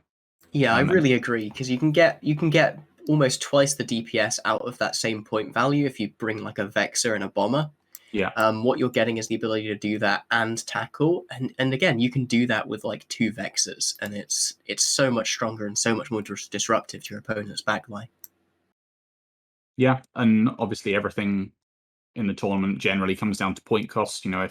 Yeah, I really agree, because you can get almost twice the DPS out of that same point value if you bring like a Vexer and a Bomber. Yeah. What you're getting is the ability to do that and tackle, and again, you can do that with like 2 Vexers, and it's so much stronger and so much more disruptive to your opponent's backline. Yeah, and obviously everything in the tournament generally comes down to point costs. You know,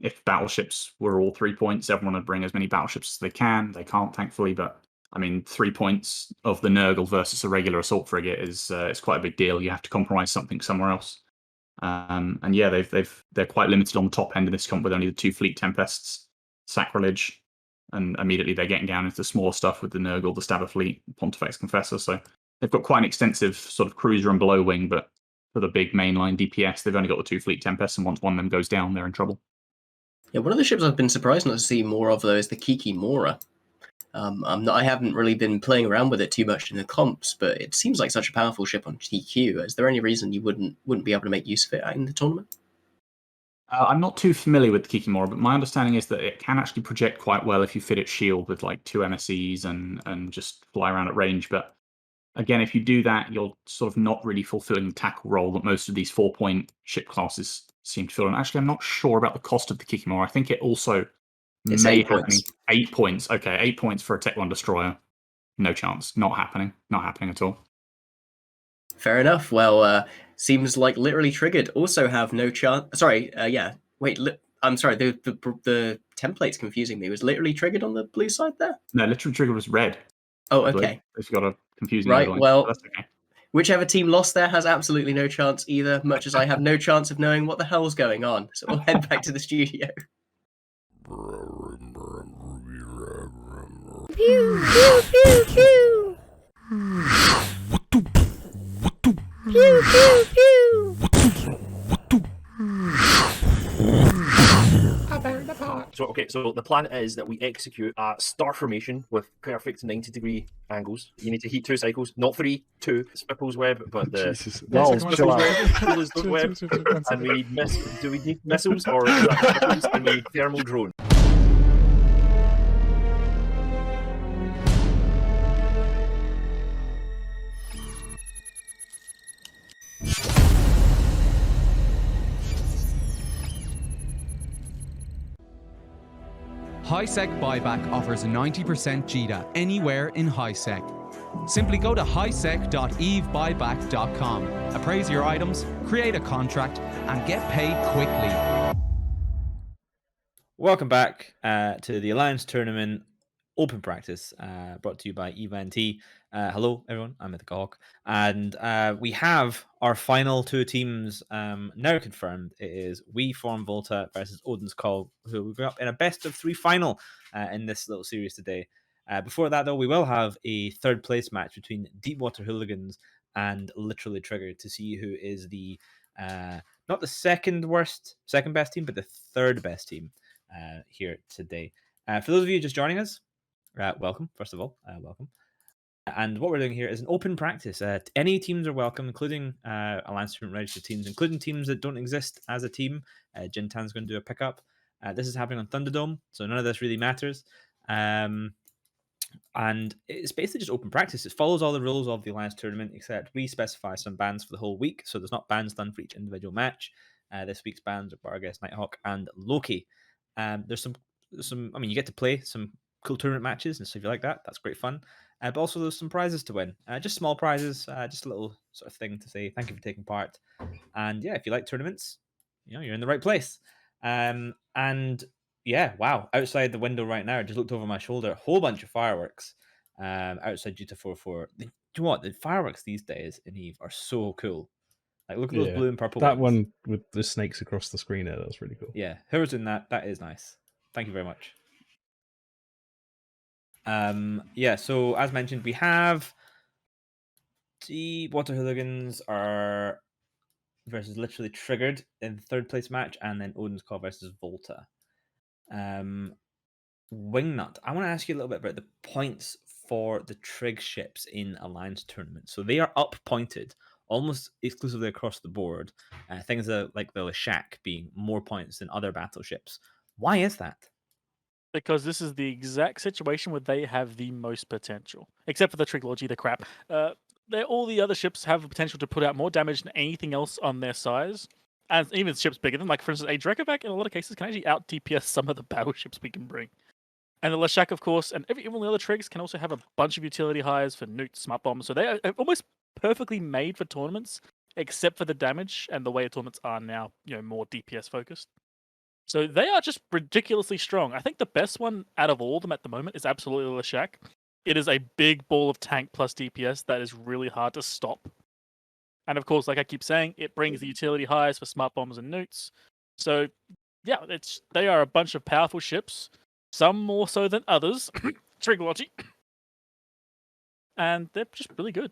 if battleships were all 3 points, everyone would bring as many battleships as they can. They can't, thankfully, but I mean, 3 points of the Nurgle versus a regular assault frigate is quite a big deal. You have to compromise something somewhere else. And yeah, they're quite limited on the top end of this comp with only the 2 Fleet Tempests, Sacrilege, and immediately they're getting down into the smaller stuff with the Nurgle, the Stabber Fleet, Pontifex Confessor. So they've got quite an extensive sort of cruiser and below wing, but for the big mainline DPS, they've only got the 2 Fleet Tempests, and once one of them goes down, they're in trouble. Yeah, one of the ships I've been surprised not to see more of, though, is the Kiki Mora. I haven't really been playing around with it too much in the comps, but it seems like such a powerful ship on TQ. Is there any reason you wouldn't be able to make use of it in the tournament? I'm not too familiar with the Kikimora, but my understanding is that it can actually project quite well if you fit its shield with like 2 MSEs and just fly around at range. But again, if you do that, you're sort of not really fulfilling the tackle role that most of these 4-point ship classes seem to fill. And actually, I'm not sure about the cost of the Kikimora. I think it also it's may 8 points. 8 points. Okay, 8 points for a Tech 1 destroyer. No chance. Not happening. Not happening at all. Fair enough. Well, seems like literally triggered also have no chance. Sorry, yeah. Wait, I'm sorry. The template's confusing me. Was literally triggered on the blue side there? No, literally triggered was red. Oh, okay. It's got a confusing right. line, Well, that's okay. Whichever team lost there has absolutely no chance either. Much as I have no chance of knowing what the hell's going on. So we'll head back to the studio. Pew, pew, pew, pew. Pew, pew, pew. I burned the pot. So the plan is that we execute a star formation with perfect 90-degree angles. You need to heat 2 cycles, not 3, 2. Spipple's web, but the Spipple's web. And we need do we need missiles or is that Spipples? And we need thermal drone. HighSec Buyback offers 90% JITA anywhere in HighSec. Simply go to highsec.evebuyback.com, appraise your items, create a contract, and get paid quickly. Welcome back to the Alliance Tournament Open Practice, brought to you by EVNT. Hello, everyone. I'm Mythical Hawk. And we have our final 2 teams now confirmed. It is We Form Volta versus Odin's Call, who will go up in a best-of-3 final in this little series today. Before that, though, we will have a third-place match between Deepwater Hooligans and Literally Triggered to see who is the, not the second best team, but the third best team here today. For those of you just joining us, welcome, first of all, welcome. And what we're doing here is an open practice. Any teams are welcome, including Alliance Tournament registered teams, including teams that don't exist as a team. Jintan's going to do a pickup. This is happening on Thunderdome, so none of this really matters. And it's basically just open practice. It follows all the rules of the Alliance Tournament, except we specify some bans for the whole week, so there's not bans done for each individual match. This week's bans are Barghest, Nighthawk, and Loki. There's some. I mean, you get to play some cool tournament matches, and so if you like that, that's great fun. But also there's some prizes to win, just small prizes, just a little sort of thing to say thank you for taking part. And yeah, if you like tournaments, you're in the right place. And yeah, wow, outside the window right now, I just looked over my shoulder, a whole bunch of fireworks outside Juta 44. Do you know what? The fireworks these days in EVE are so cool. Like, look at those blue and purple That ones. one with the snakes across the screen there, that was really cool. Yeah, whoever's doing that, that is nice. Thank you very much. Yeah, so as mentioned, we have Deepwater Hooligans are versus Literally Triggered in the third place match, and then Odin's Call versus Volta. Wingnut, I want to ask you a little bit about the points for the Trig ships in Alliance Tournament. So they are up pointed almost exclusively across the board. Things like the Leshak being more points than other battleships. Why is that? Because this is the exact situation where they have the most potential, except for the Triglogy, the crap. All the other ships have the potential to put out more damage than anything else on their size, and even ships bigger than, like for instance, a Drekavac in a lot of cases can actually out DPS some of the battleships we can bring. And the Leshak, of course, and even the other Trigs can also have a bunch of utility highs for nukes, smart bombs. So they are almost perfectly made for tournaments, except for the damage and the way tournaments are now, more DPS focused. So they are just ridiculously strong. I think the best one out of all of them at the moment is absolutely Leshak. It is a big ball of tank plus DPS that is really hard to stop. And of course, like I keep saying, it brings the utility highs for smart bombs and nukes. So yeah, they are a bunch of powerful ships, some more so than others. Triglogy. And they're just really good.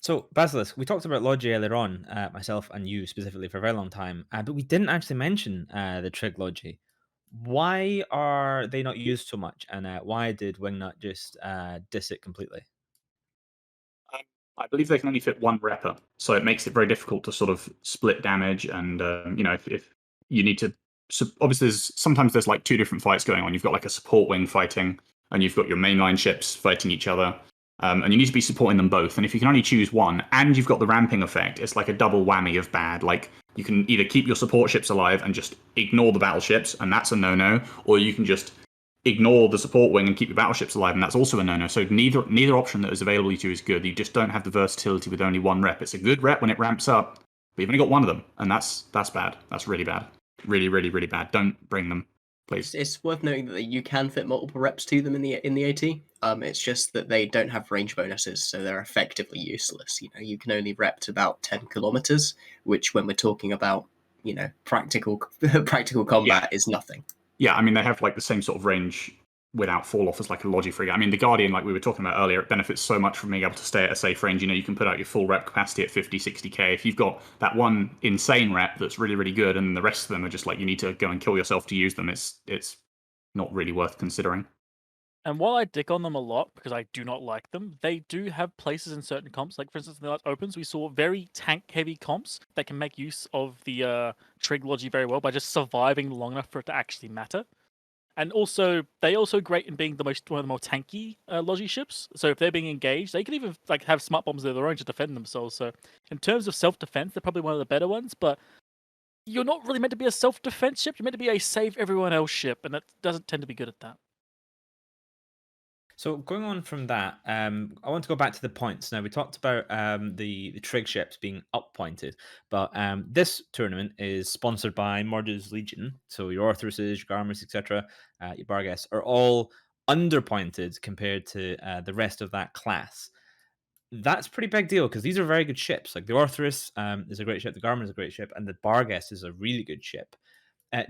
So, Basilisk, we talked about Logi earlier on, myself and you specifically, for a very long time, but we didn't actually mention the Trig Logi. Why are they not used so much, and why did Wingnut just diss it completely? I believe they can only fit one repper, so it makes it very difficult to sort of split damage. And if you need to, obviously, sometimes there's like 2 different fights going on. You've got like a support wing fighting, and you've got your mainline ships fighting each other. And you need to be supporting them both. And if you can only choose one, and you've got the ramping effect, it's like a double whammy of bad. Like, you can either keep your support ships alive and just ignore the battleships, and that's a no-no, or you can just ignore the support wing and keep your battleships alive, and that's also a no-no. So neither option that is available to you is good. You just don't have the versatility with only one rep. It's a good rep when it ramps up, but you've only got one of them, and that's bad. That's really bad. Really, really, really bad. Don't bring them, please. It's worth noting that you can fit multiple reps to them in the AT. It's just that they don't have range bonuses, so they're effectively useless. You can only rep to about 10 kilometers, which, when we're talking about practical combat, is nothing. Yeah, I mean, they have like the same sort of range without fall off as like a logi frigate. I mean, the Guardian, like we were talking about earlier, it benefits so much from being able to stay at a safe range. You know, you can put out your full rep capacity at 50, 60k. If you've got that one insane rep that's really, really good, and the rest of them are just like you need to go and kill yourself to use them, it's not really worth considering. And while I dick on them a lot because I do not like them, they do have places in certain comps. Like for instance, in the last Opens, we saw very tank-heavy comps that can make use of the trig logi very well by just surviving long enough for it to actually matter. And also, they're also great in being one of the more tanky logi ships. So if they're being engaged, they can even like have smart bombs of their own to defend themselves. So in terms of self-defense, they're probably one of the better ones. But you're not really meant to be a self-defense ship. You're meant to be a save everyone else ship, and that doesn't tend to be good at that. So going on from that, I want to go back to the points. Now we talked about the trig ships being up pointed, but this tournament is sponsored by Murder's Legion. So your Arthurises, your Garmers, etc., your Barghest are all underpointed compared to the rest of that class. That's a pretty big deal because these are very good ships. Like the Arthurus is a great ship, the Garmer is a great ship, and the Barghest is a really good ship.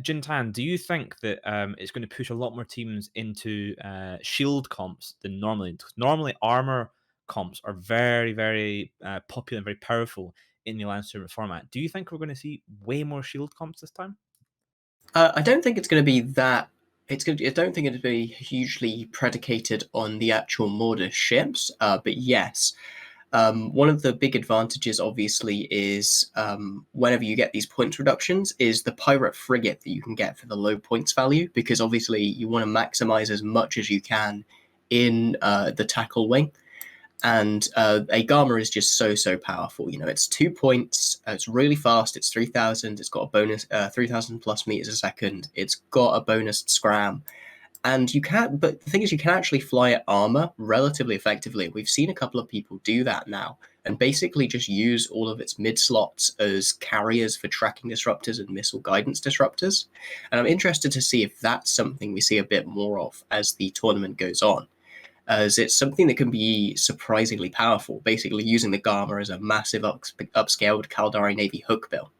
Jintan, do you think that it's going to push a lot more teams into shield comps than normally? Normally, armor comps are very, very popular and very powerful in the Alliance Tournament format. Do you think we're going to see way more shield comps this time? I don't think it's going to be that. I don't think it'll be hugely predicated on the actual Mortis ships. But yes, one of the big advantages, obviously, is whenever you get these points reductions, is the pirate frigate that you can get for the low points value, because obviously you want to maximize as much as you can in the tackle wing. And a Gamma is just so powerful. You know, it's 2 points. It's really fast. It's 3,000. It's got a bonus 3,000 plus meters a second. It's got a bonus scram. And you can, but the thing is, you can actually fly at armor relatively effectively. We've seen a couple of people do that now, and basically just use all of its mid slots as carriers for tracking disruptors and missile guidance disruptors. And I'm interested to see if that's something we see a bit more of as the tournament goes on, as it's something that can be surprisingly powerful, basically using the Gamma as a massive upscaled Caldari Navy hook bill.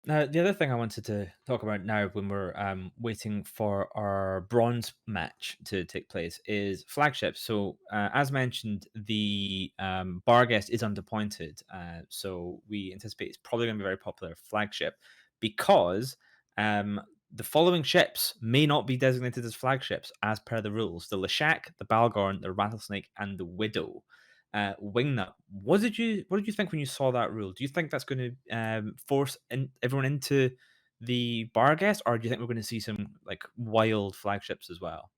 Now, the other thing I wanted to talk about now when we're waiting for our bronze match to take place is flagships. So, as mentioned, the Barghest is underpointed. So, we anticipate it's probably going to be a very popular flagship because the following ships may not be designated as flagships as per the rules: the Leshak, the Balgorn, the Rattlesnake, and the Widow. Wingnut, what did you think when you saw that rule? Do you think that's going to force everyone into the Barghest, or do you think we're going to see some like wild flagships as well?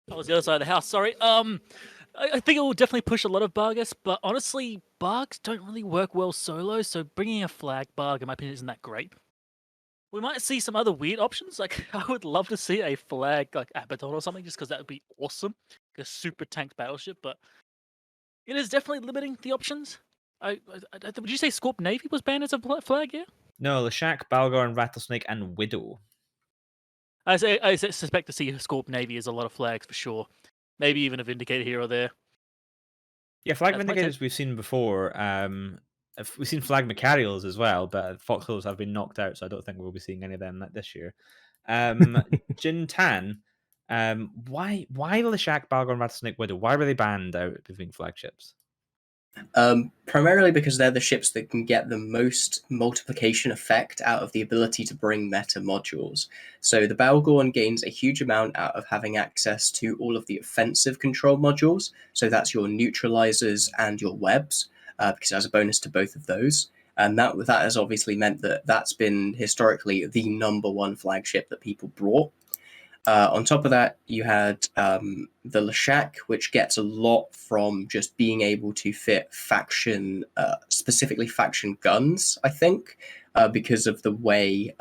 That was the other side of the house. Sorry. I think it will definitely push a lot of Barghest, but honestly, Bargs don't really work well solo. So bringing a flag Barg, in my opinion, isn't that great. We might see some other weird options. Like I would love to see a flag like Abaddon or something, just because that would be awesome. A super tanked battleship, but it is definitely limiting the options. Would you say Scorp Navy was banned as a flag? Yeah. No, Leshak, Balgorn, Rattlesnake, and Widow. I suspect to see Scorp Navy is a lot of flags for sure. Maybe even a Vindicator here or there. Yeah, flag Vindicators we've seen before. We've seen flag Macarials as well, but Foxholes have been knocked out, so I don't think we'll be seeing any of them this year. Jintan, why Leshak, Balgorn, Rattlesnake, Widow? Why were they banned out of being flagships? Primarily because they're the ships that can get the most multiplication effect out of the ability to bring meta modules. So the Balgorn gains a huge amount out of having access to all of the offensive control modules. So that's your neutralizers and your webs, because it has a bonus to both of those. And that has obviously meant that that's been historically the number one flagship that people brought. On top of that, you had the Leshak, which gets a lot from just being able to fit faction, specifically faction guns, I think, because of the way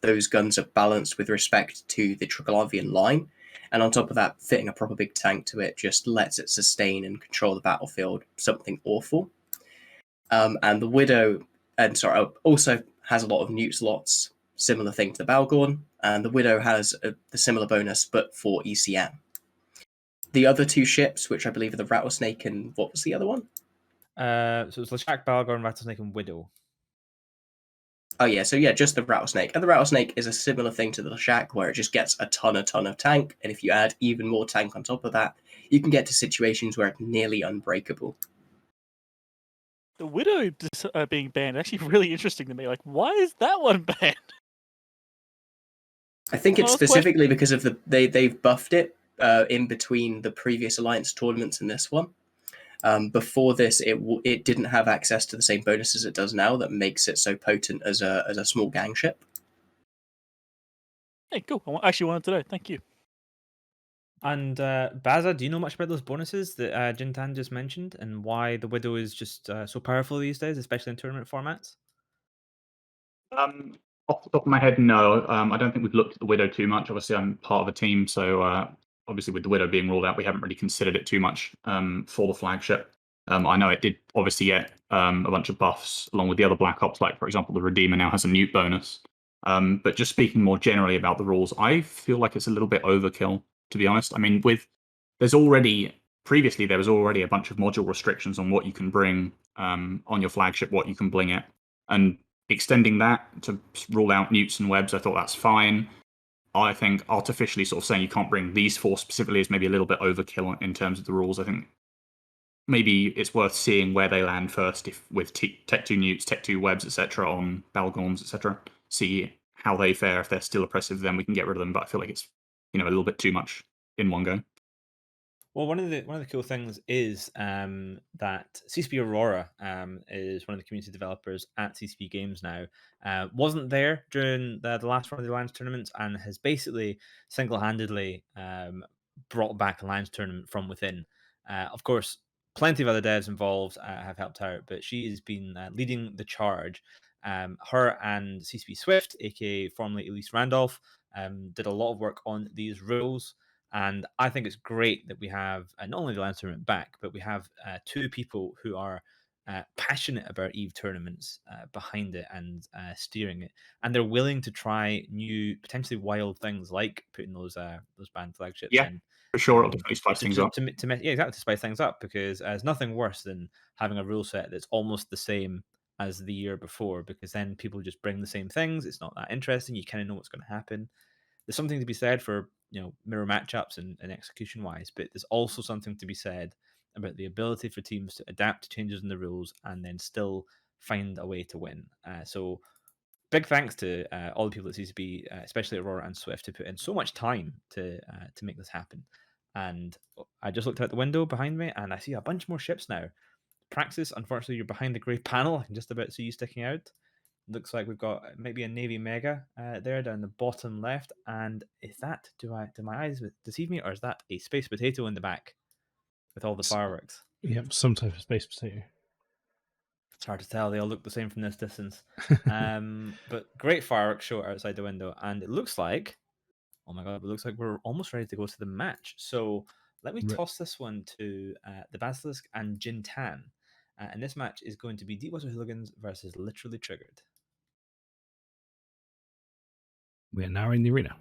those guns are balanced with respect to the Triglavian line. And on top of that, fitting a proper big tank to it just lets it sustain and control the battlefield, something awful. And the Widow, also has a lot of newt slots, similar thing to the Balgorn, and the Widow has the similar bonus, but for ECM. The other two ships, which I believe are the Rattlesnake and what was the other one? So it was Leshak, Balgorn, Rattlesnake, and Widow. Oh yeah, so yeah, just the rattlesnake. And the rattlesnake is a similar thing to the shack where it just gets a ton of tank, and if you add even more tank on top of that, you can get to situations where it's nearly unbreakable. The Widow being banned actually really interesting to me. Like, why is that one banned? I think it's Well, it's specifically because of they've buffed it in between the previous Alliance tournaments and this one. Before this, it didn't have access to the same bonuses it does now that makes it so potent as a small gang ship. Hey, cool. I actually wanted to know. Thank you. And Baza, do you know much about those bonuses that Jintan just mentioned, and why the Widow is just so powerful these days, especially in tournament formats? Off the top of my head, no. I don't think we've looked at the Widow too much. Obviously, I'm part of a team, so obviously with the Widow being ruled out, we haven't really considered it too much for the flagship. I know it did obviously get a bunch of buffs along with the other Black Ops, like for example, the Redeemer now has a Newt bonus. But just speaking more generally about the rules, I feel like it's a little bit overkill, to be honest. I mean, previously there was already a bunch of module restrictions on what you can bring on your flagship, what you can bling it, and extending that to rule out newts and webs, I thought that's fine. I think artificially sort of saying you can't bring these four specifically is maybe a little bit overkill in terms of the rules. I think maybe it's worth seeing where they land first, if with Tech 2 newts, Tech 2 webs, etc., on Balgorns, etc. See how they fare. If they're still oppressive, then we can get rid of them. But I feel like it's a little bit too much in one go. Well, one of the cool things is that CCP Aurora is one of the community developers at CCP Games now. Wasn't there during the last one of the Alliance tournaments, and has basically single-handedly brought back Alliance tournament from within. Of course, plenty of other devs involved have helped out, but she has been leading the charge. Her and CCP Swift, aka formerly Elise Randolph, did a lot of work on these rules. And I think it's great that we have not only the Alliance tournament back, but we have two people who are passionate about EVE tournaments behind it and steering it, and they're willing to try new, potentially wild things like putting those banned flagships Yeah, in. for sure, it'll definitely spice things up. Exactly, to spice things up, because there's nothing worse than having a rule set that's almost the same as the year before, because then people just bring the same things. It's not that interesting. You kind of know what's going to happen. There's something to be said for mirror matchups and execution wise, but there's also something to be said about the ability for teams to adapt to changes in the rules and then still find a way to win. So big thanks to all the people at CCP, especially Aurora and Swift, to put in so much time to make this happen. And I just looked out the window behind me and I see a bunch more ships now. Praxis, unfortunately, you're behind the grey panel. I can just about see you sticking out. Looks like we've got maybe a Navy Mega there down the bottom left. And is that, do my eyes deceive me, or is that a Space Potato in the back with all the fireworks? Yep, some type of space potato. It's hard to tell. They all look the same from this distance. But great fireworks show outside the window. And it looks like, oh my God, it looks like we're almost ready to go to the match. So let me toss this one to the Basilisk and Jintan. And this match is going to be Deepwater Hooligans versus Literally Triggered. We are now in the arena.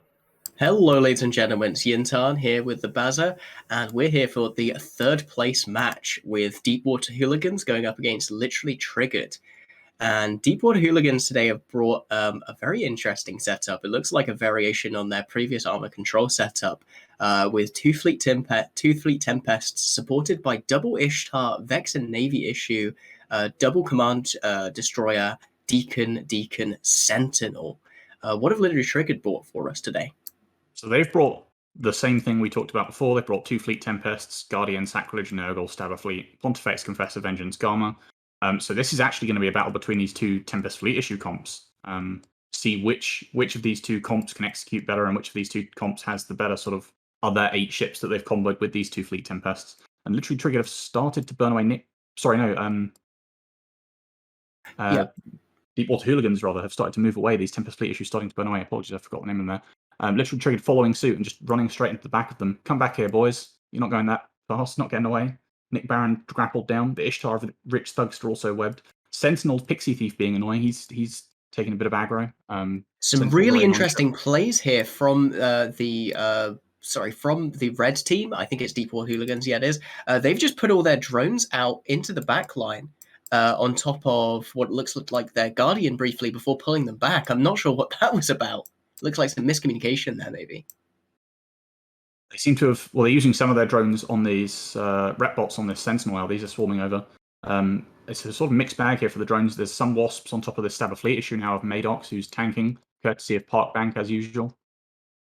Hello, ladies and gentlemen. It's Yintan here with the Baza, and we're here for the third place match with Deepwater Hooligans going up against Literally Triggered. And Deepwater Hooligans today have brought a very interesting setup. It looks like a variation on their previous Armor Control setup with two Fleet Tempests supported by double Ishtar, Vex and Navy issue, double Command Destroyer, Deacon, Sentinel. What have Literally Triggered brought for us today? So they've brought the same thing we talked about before. They brought two Fleet Tempests, Guardian, Sacrilege, Nurgle, Stabber Fleet, Pontifex, Confessor, Vengeance, Garma. So this is actually going to be a battle between these two Tempest Fleet issue comps. See which of these two comps can execute better and which of these two comps has the better sort of other 8 ships that they've comboed with these two Fleet Tempests. And Literally Triggered have started to burn away Deepwater Hooligans, rather, have started to move away. These Tempest Fleet issues starting to burn away. Apologies, I forgot the name in there. Literally Triggered following suit and just running straight into the back of them. Come back here, boys. You're not going that fast, not getting away. Nick Barron grappled down. The Ishtar of the Rich Thugster also webbed. Sentinel Pixie Thief being annoying. He's taking a bit of aggro. Some Sentinel really interesting plays here from the red team. I think it's Deepwater Hooligans. Yeah, it is. They've just put all their drones out into the back line. on top of what looks like their Guardian briefly before pulling them back. I'm not sure what that was about. Looks like some miscommunication there, maybe. They seem to have, well, they're using some of their drones on these rep bots on this Sentinel now. These are swarming over. It's a sort of mixed bag here for the drones. There's some Wasps on top of the Stab of Fleet issue now of Maddox, who's tanking, courtesy of Park Bank as usual.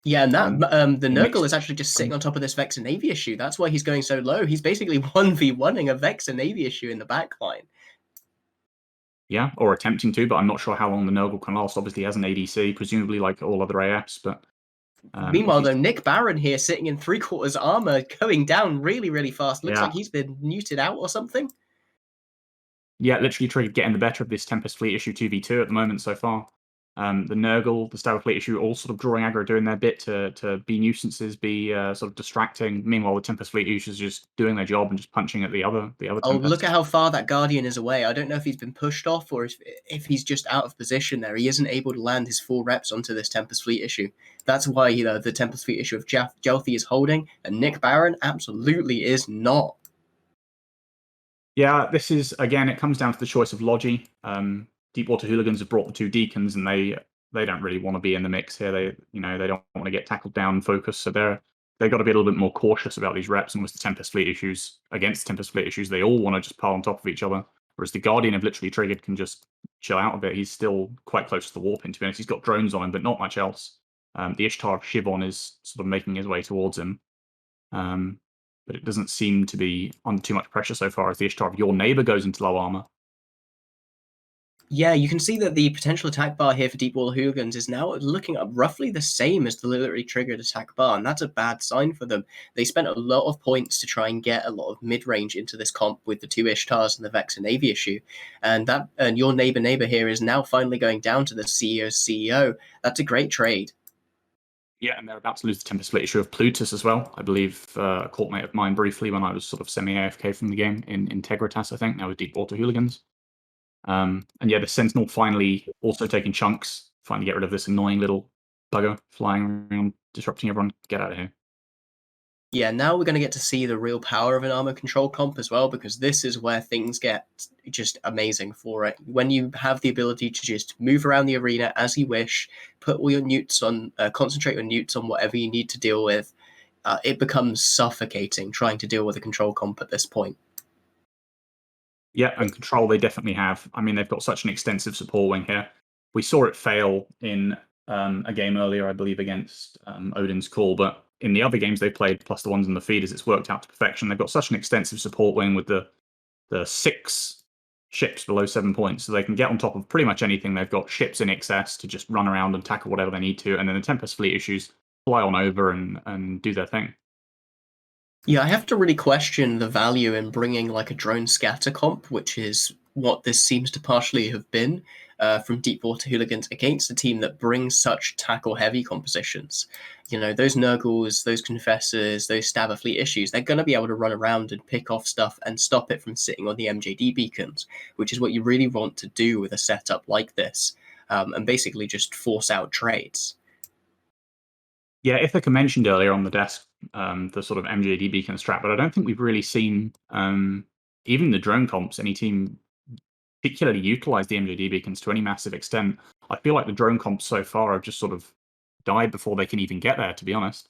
Yeah, and that the Nurgle is actually just sitting on top of this Vex and Navy issue. That's why he's going so low. He's basically 1v1ing a Vex and Navy issue in the backline. Yeah, or attempting to, but I'm not sure how long the Nurgle can last. Obviously, he has an ADC, presumably like all other AFs, but... Meanwhile, though, Nick Barron here sitting in 3/4 armor, going down really, really fast. Looks Yeah. like he's been muted out or something. Yeah, literally triggered getting the better of this Tempest Fleet issue 2v2 at the moment so far. The Nurgle, the Stab of Fleet issue, all sort of drawing aggro, doing their bit to be nuisances, be sort of distracting. Meanwhile, the Tempest Fleet issue is just doing their job and just punching at the other Oh, Tempests. look at how far that Guardian is away. I don't know if he's been pushed off or if he's just out of position there. He isn't able to land his full reps onto this Tempest Fleet issue. That's why the Tempest Fleet issue of Jelthy is holding, and Nick Barron absolutely is not. Yeah, this is, again, it comes down to the choice of Logi. Deepwater Hooligans have brought the 2 Deacons, and they don't really want to be in the mix here. They don't want to get tackled down and focused, so they've got to be a little bit more cautious about these reps. And with the Tempest Fleet issues, against Tempest Fleet issues, they all want to just pile on top of each other. Whereas the Guardian, if literally triggered, can just chill out a bit. He's still quite close to the warp, to be honest. He's got drones on him, but not much else. The Ishtar of Shivon is sort of making his way towards him. But it doesn't seem to be under too much pressure so far as the Ishtar of Your Neighbor goes into low armor. Yeah, you can see that the potential attack bar here for Deepwater Hooligans is now looking up roughly the same as the literally triggered attack bar, and that's a bad sign for them. They spent a lot of points to try and get a lot of mid-range into this comp with the 2 Ishtars and the Vex and Navy issue, and Your Neighbor here is now finally going down to the CEO's CEO. That's a great trade. Yeah, and they're about to lose the Tempest Fleet issue of Plutus as well. I believe a courtmate of mine briefly when I was sort of semi-AFK from the game in Integritas, I think, now with Deepwater Hooligans. And yeah, the Sentinel finally also taking chunks, finally get rid of this annoying little bugger flying around, disrupting everyone. Get out of here. Yeah, now we're going to get to see the real power of an armor control comp as well, because this is where things get just amazing for it. When you have the ability to just move around the arena as you wish, put all your newts on, concentrate your newts on whatever you need to deal with, it becomes suffocating trying to deal with a control comp at this point. Yeah, and control they definitely have. I mean, they've got such an extensive support wing here. We saw it fail in a game earlier, I believe, against Odin's Call, but in the other games they've played, plus the ones in the feeders, it's worked out to perfection. They've got such an extensive support wing with the 6 ships below 7 points, so they can get on top of pretty much anything. They've got ships in excess to just run around and tackle whatever they need to, and then the Tempest Fleet issues fly on over and do their thing. Yeah, I have to really question the value in bringing like a drone scatter comp, which is what this seems to partially have been from Deepwater Hooligans against a team that brings such tackle-heavy compositions. You know, those Nurgles, those Confessors, those Stabber Fleet issues, they're going to be able to run around and pick off stuff and stop it from sitting on the MJD beacons, which is what you really want to do with a setup like this, and basically just force out trades. Yeah, Ithaca mentioned earlier on the desk the sort of MJD beacon strat, but I don't think we've really seen even the drone comps, any team particularly utilize the MJD beacons to any massive extent. I feel like the drone comps so far have just sort of died before they can even get there, to be honest.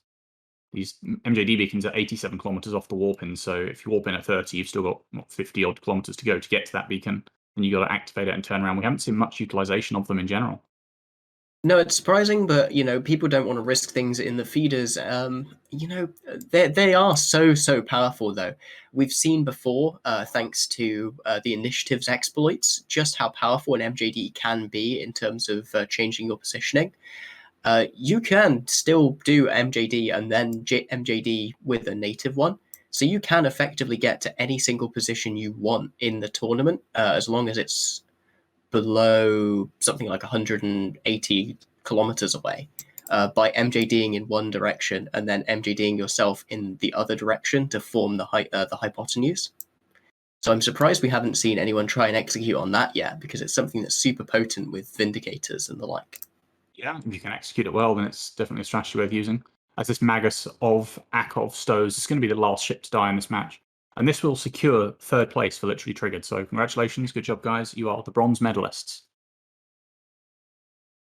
These MJD beacons are 87 kilometers off the warp in, so if you warp in at 30, you've still got 50 odd kilometers to go to get to that beacon, and you've got to activate it and turn around. We haven't seen much utilization of them in general. No, it's surprising, but, you know, people don't want to risk things in the feeders. You know, they are so powerful, though. We've seen before, thanks to the Initiative's exploits, just how powerful an MJD can be in terms of changing your positioning. You can still do MJD and then MJD with a native one. So you can effectively get to any single position you want in the tournament, as long as it's below something like 180 kilometers away, by MJDing in one direction and then MJDing yourself in the other direction to form the hypotenuse. So I'm surprised we haven't seen anyone try and execute on that yet, because it's something that's super potent with Vindicators and the like. Yeah, if you can execute it well, then it's definitely a strategy worth using. As this Magus of Akov stows, it's going to be the last ship to die in this match. And this will secure third place for Literally Triggered. So congratulations, good job, guys. You are the bronze medalists.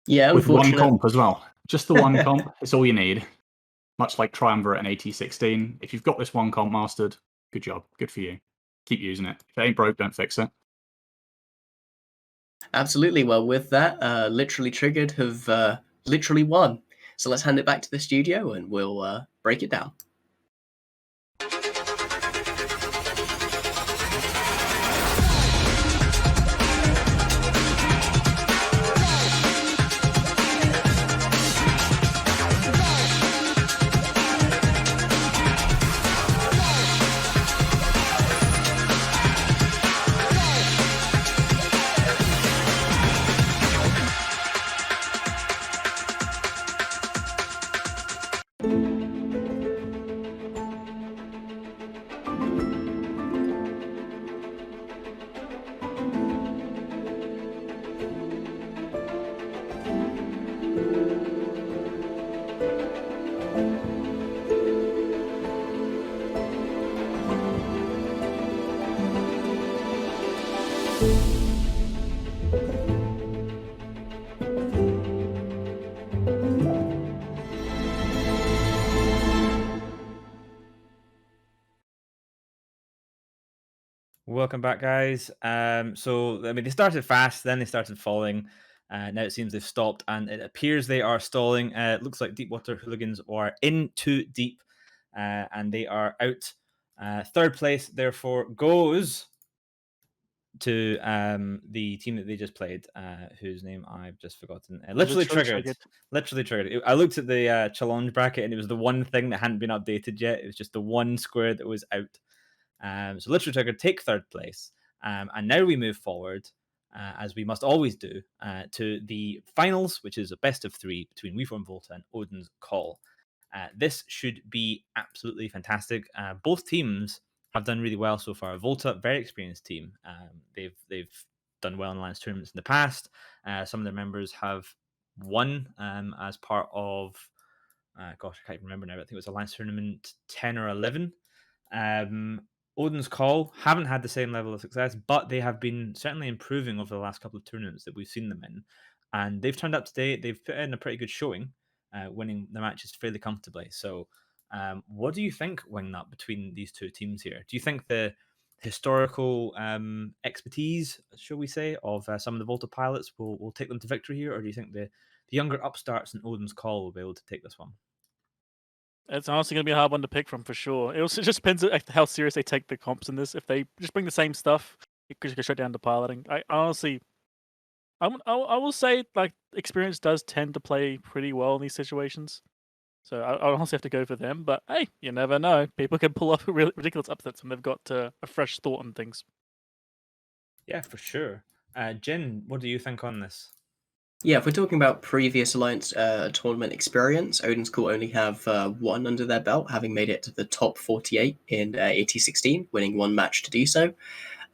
Yeah, with one unfortunate. comp as well. Just the one comp. It's all you need. Much like Triumvirate and AT16. If you've got this one comp mastered, good job. Good for you. Keep using it. If it ain't broke, don't fix it. Absolutely. Well, with that, Literally Triggered have literally won. So let's hand it back to the studio and we'll break it down. Welcome back, guys. So I mean, they started fast, then they started falling. Now it seems they've stopped, and it appears they are stalling. It looks like Deepwater Hooligans are in too deep, and they are out. Third place, therefore, goes to the team that they just played, whose name I've just forgotten. Literally Triggered. Literally Triggered. I looked at the challenge bracket, and it was the one thing that hadn't been updated yet. It was just the one square that was out. So Literally Triggered take third place. And now we move forward, as we must always do, to the finals, which is a best of three between WeForm Volta and Odin's Call. This should be absolutely fantastic. Both teams have done really well so far. Volta, very experienced team. They've done well in Alliance tournaments in the past. Some of their members have won as part of, gosh, I can't remember now. I think it was Alliance tournament 10 or 11. Odin's Call haven't had the same level of success, but they have been certainly improving over the last couple of tournaments that we've seen them in. And they've turned up today. They've put in a pretty good showing, winning the matches fairly comfortably. So what do you think, Wingnut, between these two teams here? Do you think the historical expertise, shall we say, of some of the Volta pilots will take them to victory here? Or do you think the younger upstarts in Odin's Call will be able to take this one? It's honestly going to be a hard one to pick from for sure. It also just depends on how serious they take the comps in this. If they just bring the same stuff, it could go straight down to piloting. I honestly, I will say like experience does tend to play pretty well in these situations. So I honestly have to go for them. But hey, you never know. People can pull off really ridiculous upsets when they've got a fresh thought on things. Yeah, for sure. Jin, what do you think on this? Yeah, if we're talking about previous Alliance tournament experience, Odin's Call only have one under their belt, having made it to the top 48 in AT16, winning one match to do so.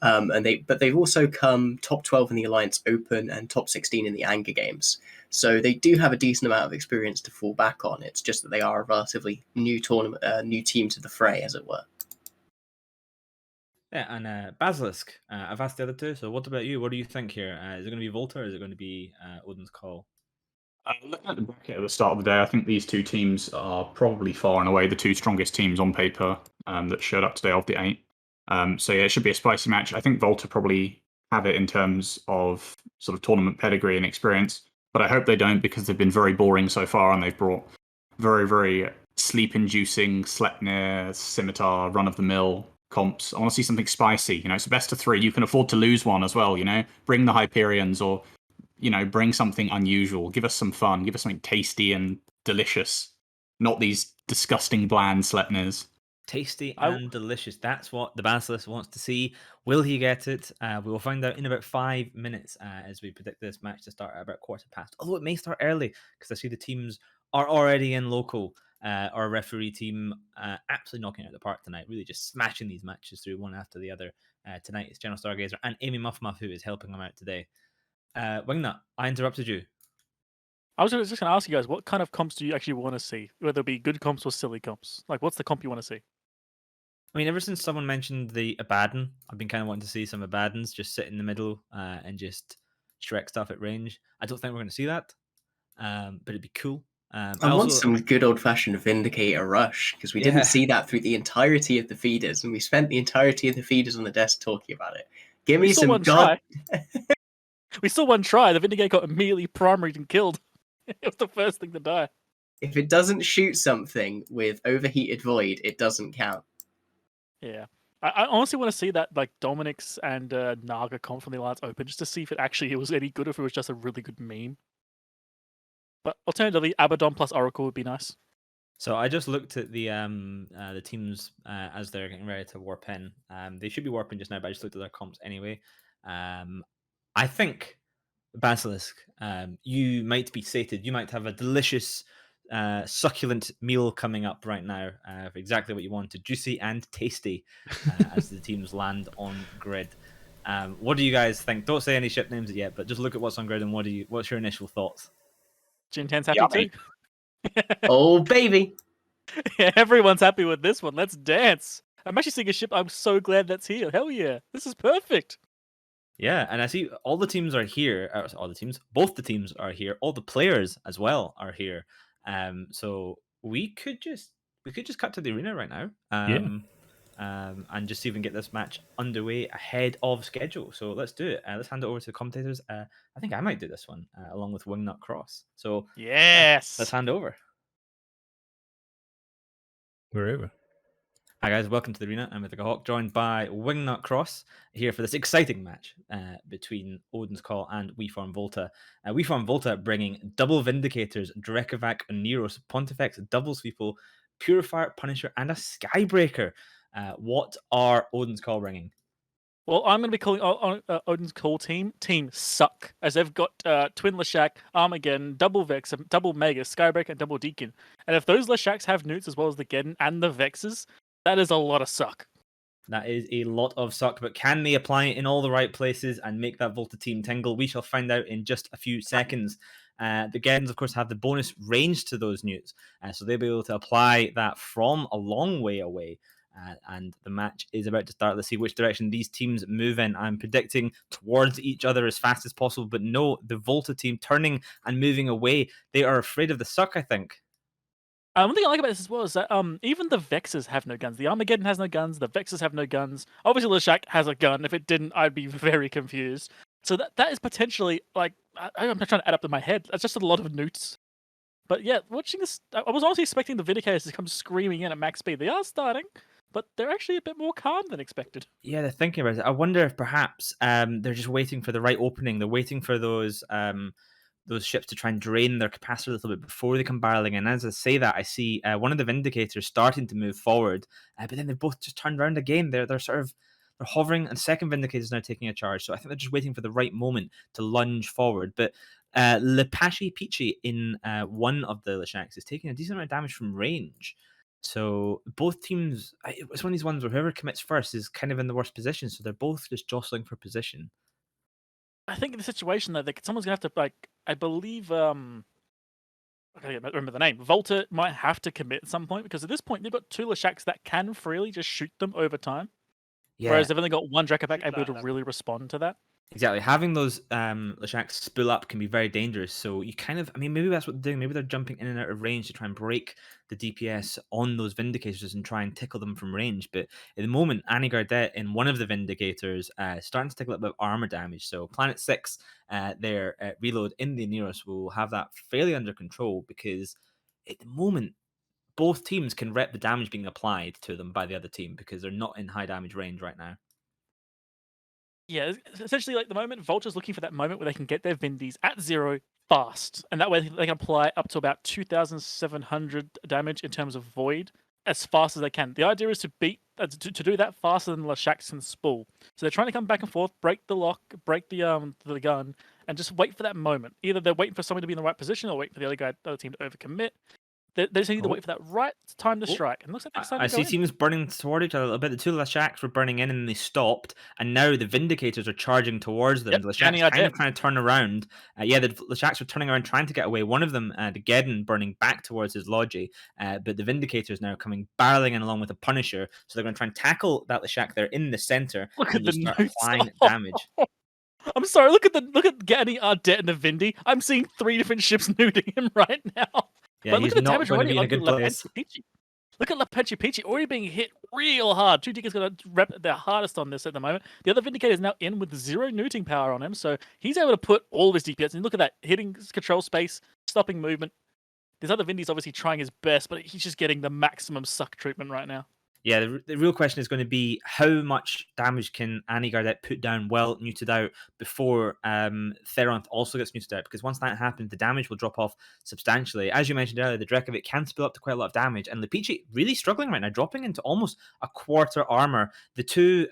But they've also come top 12 in the Alliance Open and top 16 in the Anger Games. So they do have a decent amount of experience to fall back on. It's just that they are a relatively new tournament, new team to the fray, as it were. Yeah, and Basilisk, I've asked the other two, so what about you? What do you think here? Is it going to be Volta or is it going to be Odin's Call? Looking at the bracket at the start of the day, I think these two teams are probably far and away the two strongest teams on paper that showed up today of the 8. So yeah, it should be a spicy match. I think Volta probably have it in terms of sort of tournament pedigree and experience, but I hope they don't because they've been very boring so far and they've brought very, very sleep-inducing, Sleipnir, Scimitar, run-of-the-mill comps. I want to see something spicy. You know, it's a best of 3. You can afford to lose one as well, you know? Bring the Hyperions or, you know, bring something unusual. Give us some fun. Give us something tasty and delicious. Not these disgusting, bland Sleipnirs. Tasty and delicious. That's what the Basilisk wants to see. Will he get it? We will find out in about 5 minutes as we predict this match to start at about 15:15. Although it may start early because I see the teams are already in local. Our referee team absolutely knocking it out of the park tonight. Really just smashing these matches through one after the other. Tonight it's General Stargazer and Amy Muff who is helping them out today. Wingnut, I interrupted you. I was just going to ask you guys, what kind of comps do you actually want to see? Whether it be good comps or silly comps? Like, what's the comp you want to see? I mean, ever since someone mentioned the Abaddon, I've been kind of wanting to see some Abaddons just sit in the middle and just Shrek stuff at range. I don't think we're going to see that, but it'd be cool. I want some good old-fashioned Vindicator rush, because we Yeah. didn't see that through the entirety of the feeders, and we spent the entirety of the feeders on the desk talking about it. Give me some god... We saw one try. The Vindicator got immediately primaried and killed. It was the first thing to die. If it doesn't shoot something with overheated void, it doesn't count. Yeah. I honestly want to see that, like, Dominic's and Naga comp from the Alliance Open, just to see if it actually was any good, or if it was just a really good meme. But alternatively, Abaddon plus Oracle would be nice. So I just looked at the teams as they're getting ready to warp in. They should be warping just now, but I just looked at their comps anyway. I think Basilisk, you might be sated. You might have a delicious, succulent meal coming up right now. For exactly what you wanted, juicy and tasty, as the teams land on grid. What do you guys think? Don't say any ship names yet, but just look at what's on grid and what's your initial thoughts? Jintan's happy too. Oh, baby. Yeah, everyone's happy with this one. Let's dance. I'm actually seeing a ship. I'm so glad that's here. Hell yeah. This is perfect. Yeah, and I see all the teams are here. Both the teams are here. All the players as well are here. So we could just cut to the arena right now. And just see if we can get this match underway ahead of schedule. So let's do it. Let's hand it over to the commentators. I think I might do this one along with Wingnut Cross. So yes, let's hand over. We're over. Hi guys, welcome to the arena. I'm Mythica Hawk, joined by Wingnut Cross here for this exciting match between Odin's Call and We Farm Volta. We Farm Volta bringing double Vindicators, Drekovac and Neros, Pontifex, Double Sweeple, Purifier, Punisher, and a Skybreaker. What are Odin's Call bringing? Well, I'm going to be calling Odin's Call team Suck, as they've got Twin Leshak, Armageddon, Double Vex, Double Mega, Skybreaker, and Double Deacon. And if those Leshaks have newts as well as the Geddon and the Vexes, that is a lot of suck. That is a lot of suck, but can they apply it in all the right places and make that Volta team tingle? We shall find out in just a few seconds. The Geddons, of course, have the bonus range to those newts, so they'll be able to apply that from a long way away. And the match is about to start. Let's see which direction these teams move in. I'm predicting towards each other as fast as possible, but no, the Volta team turning and moving away. They are afraid of the suck, I think. One thing I like about this as well is that even the Vexes have no guns. The Armageddon has no guns. The Vexes have no guns. Obviously, Leshak has a gun. If it didn't, I'd be very confused. So that is potentially, like, I'm trying to add up in my head. That's just a lot of newts. But yeah, watching this, I was honestly expecting the Vindicators to come screaming in at max speed. They are starting, but they're actually a bit more calm than expected. Yeah, they're thinking about it. I wonder if perhaps they're just waiting for the right opening. They're waiting for those ships to try and drain their capacity a little bit before they come barreling. And as I say that, I see one of the Vindicators starting to move forward, but then they've both just turned around again. They're hovering, and second Vindicator is now taking a charge. So I think they're just waiting for the right moment to lunge forward. But Lepashi Peachy in one of the Leshaks is taking a decent amount of damage from range. So both teams, it's one of these ones where whoever commits first is kind of in the worst position. So they're both just jostling for position. I think in the situation though, someone's gonna have to, like, I believe I can't remember the name. Volta might have to commit at some point, because at this point they've got two Leshaks that can freely just shoot them over time. Yeah. Whereas they've only got one Drekovac able to really respond to that. Exactly. Having those Leshaks spool up can be very dangerous. So you kind of, I mean, maybe that's what they're doing. Maybe they're jumping in and out of range to try and break the DPS on those Vindicators and try and tickle them from range. But at the moment, Annie Gardet in one of the Vindicators starting to take a little bit of armor damage. So Planet 6, their reload in the Neros will have that fairly under control, because at the moment, both teams can rep the damage being applied to them by the other team because they're not in high damage range right now. Yeah, essentially, like, the moment Volta's looking for that moment where they can get their Vindies at 0 fast, and that way they can apply up to about 2,700 damage in terms of void as fast as they can. The idea is to beat to do that faster than Leshaks can spool. So they're trying to come back and forth, break the lock, break the gun, and just wait for that moment. Either they're waiting for someone to be in the right position, or waiting for the other team to overcommit. They just need to wait for that right time to strike. And looks like it's time I to go see in. teams burning toward each other a little bit. The two Lashaks were burning in and they stopped, and now the Vindicators are charging towards them. Yep, The Lashaks Danny are kind of dead. trying to turn around. Yeah, the Lashaks are turning around trying to get away. One of them, the Geddon, burning back towards his Logi, but the Vindicators now coming barreling in along with the Punisher, so they're going to try and tackle that Lashak there in the center. Look at the just start notes. applying damage. I'm sorry. Look at Ganny Ardet and the Vindy. I'm seeing 3 different ships nuding him right now. Yeah, but look he's at the not damage going to already be in a on good La place. Penchi. Look at La Penchi already being hit real hard. 2 Diggers going to rep their hardest on this at the moment. The other Vindicator is now in with 0 neuting power on him, so he's able to put all of his DPS. And look at that, hitting control space, stopping movement. This other Vindy's obviously trying his best, but he's just getting the maximum suck treatment right now. Yeah, the real question is going to be how much damage can Annie Gardet put down well neutered out before Theronth also gets neutered out, because once that happens, the damage will drop off substantially. As you mentioned earlier, the Drekovit can spill up to quite a lot of damage, and Lepici really struggling right now, dropping into almost a quarter armor. The two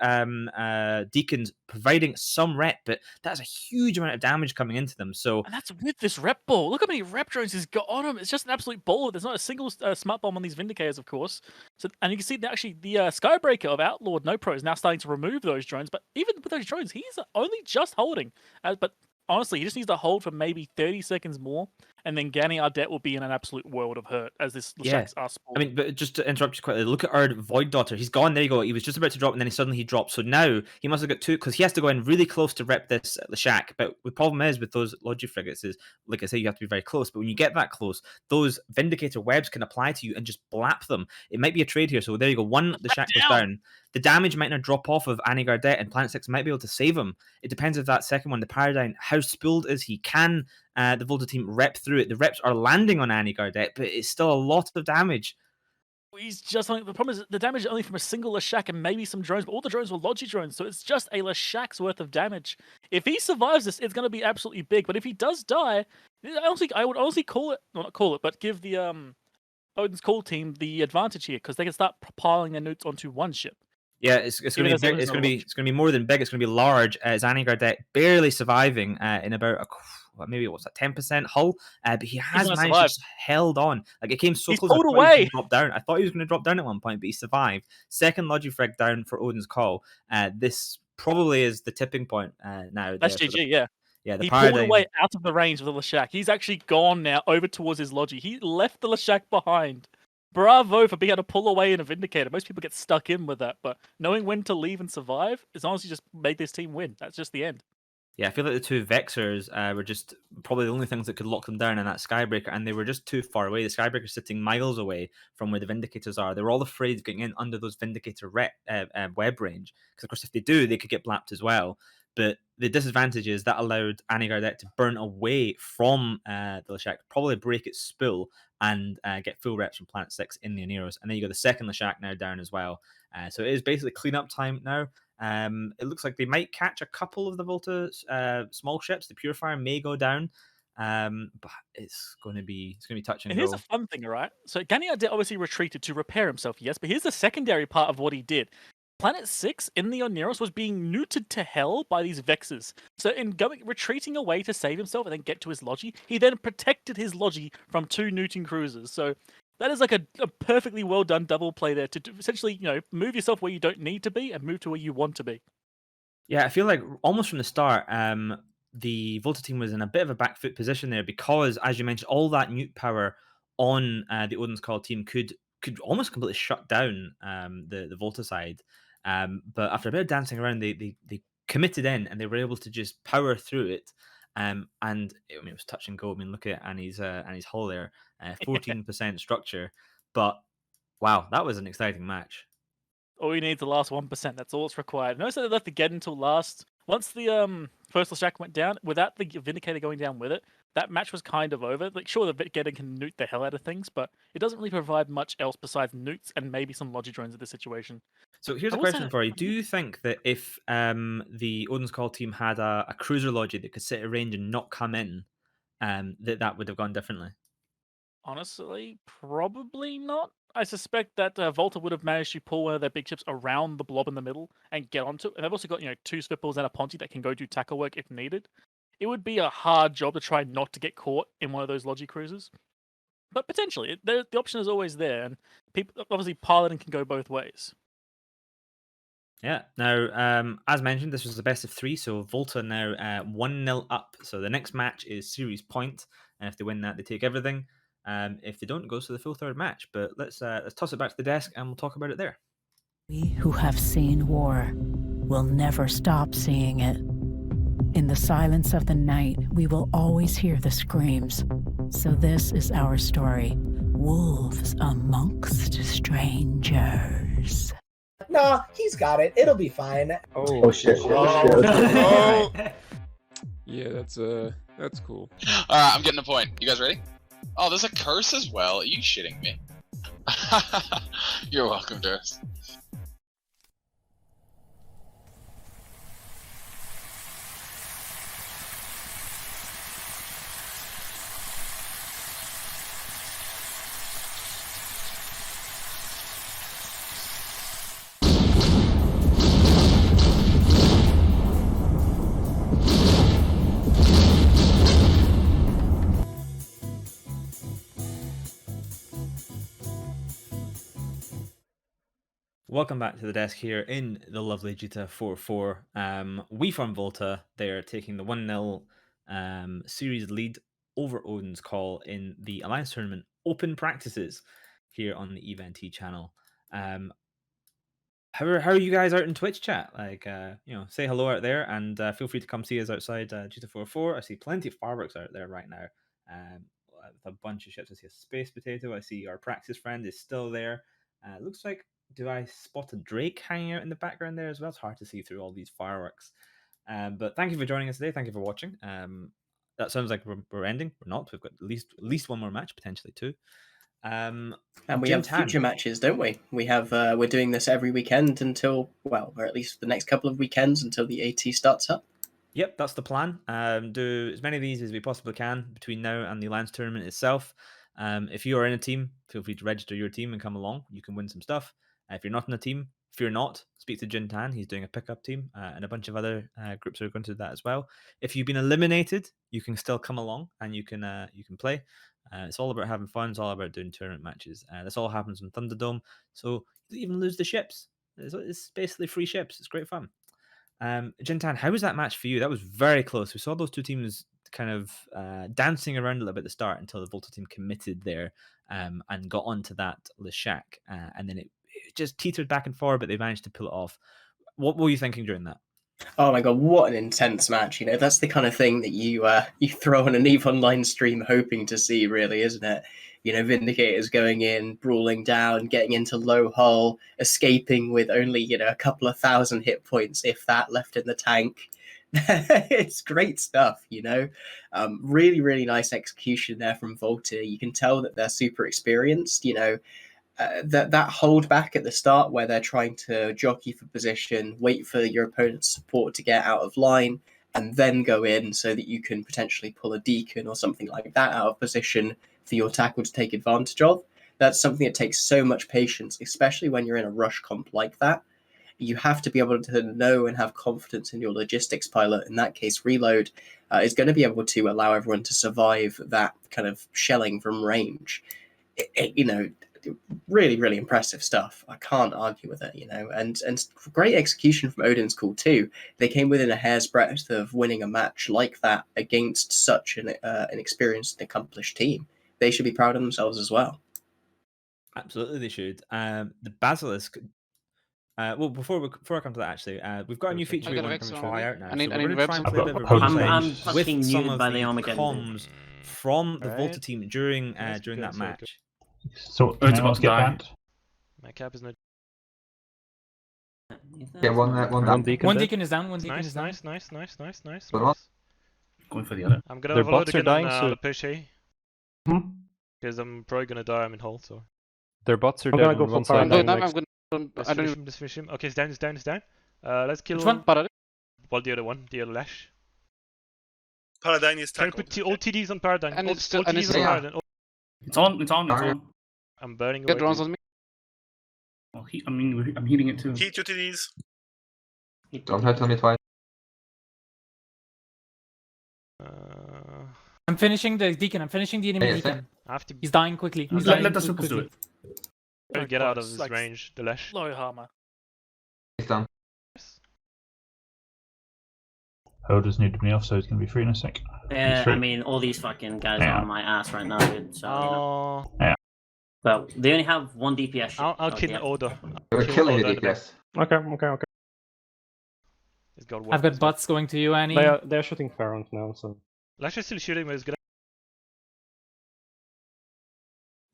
Deacons providing some rep, but that's a huge amount of damage coming into them. So And that's with this rep ball. Look how many rep drones he's got on him. It's just an absolute ball. There's not a single smart bomb on these Vindicators, of course. So, and you can see that actually the Skybreaker of Outlawed No Pro is now starting to remove those drones. But even with those drones, he's only just holding. But honestly, he just needs to hold for maybe 30 seconds more, and then Ganny Ardet will be in an absolute world of hurt as this Lashaks are spawned. I mean, but just to interrupt you quickly, look at our Void Daughter. He's gone. There you go. He was just about to drop, and then suddenly he dropped. So now he must have got 2, because he has to go in really close to rep this Lashak. But the problem is with those Logi frigates is, like I say, you have to be very close. But when you get that close, those Vindicator webs can apply to you and just blap them. It might be a trade here. So there you go. One Lashak goes down. The damage might not drop off of Annie Gardet, and Planet 6 might be able to save him. It depends if that second one, the Paradigm, how spooled is he? Can the Volta team rep through it? The reps are landing on Annie Gardet, but it's still a lot of damage. He's just the problem is the damage is only from a single Lashak and maybe some drones, but all the drones were Logi drones, so it's just a Lashak's worth of damage. If he survives this, it's going to be absolutely big. But if he does die, I would honestly call it, well, not call it, but give the Odin's Call team the advantage here, because they can start piling their nukes onto one ship. Yeah, it's going to be big. It's going to be more than big. It's going to be large. As Annie Gardet barely surviving in about maybe what's that 10% hull, but he has managed to held on. Like it came so close. Pulled away. Drop down. I thought he was going to drop down at one point, but he survived. Second Logifrag down for Odin's Call. This probably is the tipping point now. That's GG. Yeah. Yeah, he pulled away out of the range of the Lashak. He's actually gone now over towards his Logi. He left the Lashak behind. Bravo for being able to pull away in a Vindicator. Most people get stuck in with that, but knowing when to leave and survive is honestly just made this team win. That's just the end. Yeah, I feel like the two Vexers were just probably the only things that could lock them down in that Skybreaker, and they were just too far away. The Skybreaker's sitting miles away from where the Vindicators are. They were all afraid of getting in under those Vindicator web range, because of course if they do, they could get blapped as well. But the disadvantage is that allowed Annie Gardet to burn away from the Lashak, probably break its spool, and get full reps from Planet 6 in the Aneros. And then you got the second Lashak now down as well. So it is basically cleanup time now. It looks like they might catch a couple of the Volta small ships. The Purifier may go down, but it's going to be touch and go. Here's a fun thing, all right? So Ganny Ardet obviously retreated to repair himself, yes, but here's the secondary part of what he did. Planet 6 in the Oneros was being neutered to hell by these Vexes. So in retreating away to save himself and then get to his Logi, he then protected his Logi from 2 neuting cruisers. So that is like a perfectly well done double play there to essentially, move yourself where you don't need to be and move to where you want to be. Yeah, I feel like almost from the start, the Volta team was in a bit of a back foot position there, because, as you mentioned, all that newt power on the Odin's Call team could almost completely shut down the Volta side. But after a bit of dancing around, they committed in, and they were able to just power through it. And it was touch and go. I mean, look at Annie's hull there, 14% structure. But wow, that was an exciting match. All you need is the last 1%. That's all it's required. Notice that they left the Get until last. Once the first Lashak went down, without the Vindicator going down with it, that match was kind of over. Like, sure, the Vindicator can newt the hell out of things, but it doesn't really provide much else besides newts and maybe some Logi drones in this situation. So here's a question for you. Do you think that if the Odin's Call team had a cruiser Logi that could sit at range and not come in, that would have gone differently? Honestly, probably not. I suspect that Volta would have managed to pull one of their big ships around the blob in the middle and get onto it. And they've also got 2 Swiftballs and a Ponti that can go do tackle work if needed. It would be a hard job to try not to get caught in one of those Logi cruisers. but potentially the option is always there, and people obviously piloting can go both ways. Yeah. Now, as mentioned, this was the best of 3, so Volta now 1-0 up. So the next match is series point, and if they win that, they take everything. If they don't, it goes to the full third match. But let's toss it back to the desk, and we'll talk about it there. We who have seen war will never stop seeing it. In the silence of the night, we will always hear the screams. So this is our story. Wolves amongst strangers. Nah, he's got it. It'll be fine. Oh shit! Oh. Yeah, that's cool. I'm getting a point. You guys ready? Oh, there's a curse as well. Are you shitting me? You're welcome, Durst. Welcome back to the desk here in the lovely Jita 4-4. We from Volta, they're taking the 1-0 series lead over Odin's call in the Alliance Tournament Open Practices here on the EVNT channel. How are you guys out in Twitch chat? Like, say hello out there, and feel free to come see us outside Jita 4-4. I see plenty of fireworks out there right now. With a bunch of ships. I see a space potato. I see our practice friend is still there. Looks like, do I spot a Drake hanging out in the background there as well? It's hard to see through all these fireworks. But thank you for joining us today. Thank you for watching. That sounds like we're ending. We're not. We've got at least one more match, potentially 2. And we have future matches, don't we? We have we're doing this every weekend until, well, or at least the next couple of weekends until the AT starts up. Yep, that's the plan. Do as many of these as we possibly can between now and the Alliance tournament itself. If you are in a team, feel free to register your team and come along. You can win some stuff. If you're not in a team, fear not. Speak to Jintan. He's doing a pickup team, and a bunch of other groups are going to do that as well. If you've been eliminated, you can still come along and you can play. It's all about having fun. It's all about doing tournament matches. This all happens in Thunderdome, so you don't even lose the ships. It's basically free ships. It's great fun. Jintan, how was that match for you? That was very close. We saw those two teams kind of dancing around a little bit at the start until the Volta team committed there and got onto that Leshak, and then it just teetered back and forward, but they managed to pull it off. What were you thinking during that? Oh my god, what an intense match. You know, that's the kind of thing that you throw on an EVE Online stream hoping to see, really, isn't it? You know, Vindicators going in, brawling down, getting into low hull, escaping with only, a couple of thousand hit points, if that, left in the tank. It's great stuff, Really, really nice execution there from Volta. You can tell that they're super experienced, that hold back at the start where they're trying to jockey for position, wait for your opponent's support to get out of line, and then go in so that you can potentially pull a deacon or something like that out of position for your tackle to take advantage of. That's something that takes so much patience, especially when you're in a rush comp like that. You have to be able to know and have confidence in your logistics pilot. In that case, Reload is going to be able to allow everyone to survive that kind of shelling from range. Really, really impressive stuff. I can't argue with it, and great execution from Odin's call too. They came within a hair's breadth of winning a match like that against such an experienced and accomplished team. They should be proud of themselves as well. Absolutely, they should. The Basilisk. Well, before I come to that, actually, we've got a new feature we want to try out now. I need so we're going to try and play a bit of a I'm replay fucking with some muted of by the the Armageddon. comms from the Volta Right. team during that match. So it's about to die. banned? My cap is not. Yeah, one deacon. One deacon is down. One deacon Nice, is down. nice. Going for the other. I'm gonna Their overload bots are again dying, on so- the push here. Because I'm probably gonna die. I'm in hold, so. Their bots are I'm dead gonna go on for one side. Paradigm. and Let's finish him. Okay, it's down. Let's kill. Which one? Well, the other one, the other Lash. Paradigm is Can you tackled. put all TDs on Paradigm? And all, it's still- all and TDs it's- on yeah. Paradigm. It's on. I'm burning Get away. drones dude. on me. I'm heating it too. Heat to these. Don't hurt me twice. I'm finishing the Deacon. I'm finishing the enemy Deacon. I have to. He's dying quickly. He's Let dying the suppers do quickly. it. Trying to get out of his range, the lash. Low armor. He's done. Holders need me off, so he's going to be free in a sec. Yeah, I mean, all these fucking guys are on my ass right now, dude. So, you know. Yeah. But they only have one DPS. I'll kill the order. We're killing the DPS. Okay. He's got I've got butts going to you, Annie. They're shooting Pharaohs now, so. Lash is still shooting, but he's good.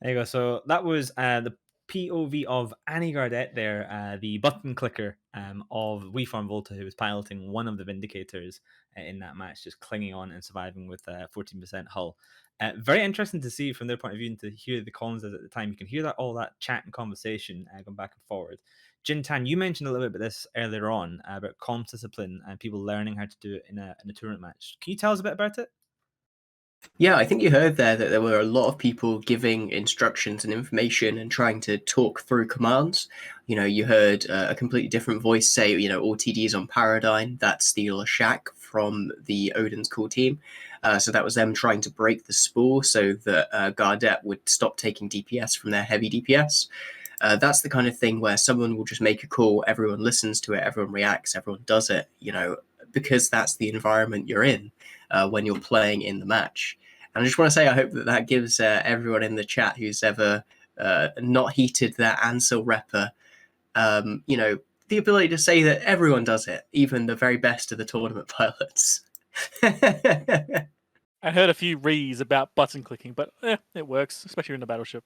There you go. So that was the POV of Annie Gardette there, the button clicker of WeFarm Volta, who was piloting one of the Vindicators in that match, just clinging on and surviving with 14% hull. Very interesting to see from their point of view and to hear the comms at the time. You can hear that all that chat and conversation going back and forward. Jintan, you mentioned a little bit about this earlier on about comms discipline and people learning how to do it in a tournament match. Can you tell us a bit about it? Yeah, I think you heard there that there were a lot of people giving instructions and information and trying to talk through commands. You know, you heard a completely different voice say, you know, all TDs on Paradigm, that steal a shack from the Odin's cool team. So that was them trying to break the spool so that Gardette would stop taking DPS from their heavy DPS. That's the kind of thing where someone will just make a call, everyone listens to it, everyone reacts, everyone does it, you know, because that's the environment you're in when you're playing in the match. And I just want to say, I hope that that gives everyone in the chat who's ever not heated their Ansel repper, you know, the ability to say that everyone does it, even the very best of the tournament pilots. I heard a few rees about button clicking, but it works, especially in the battleship.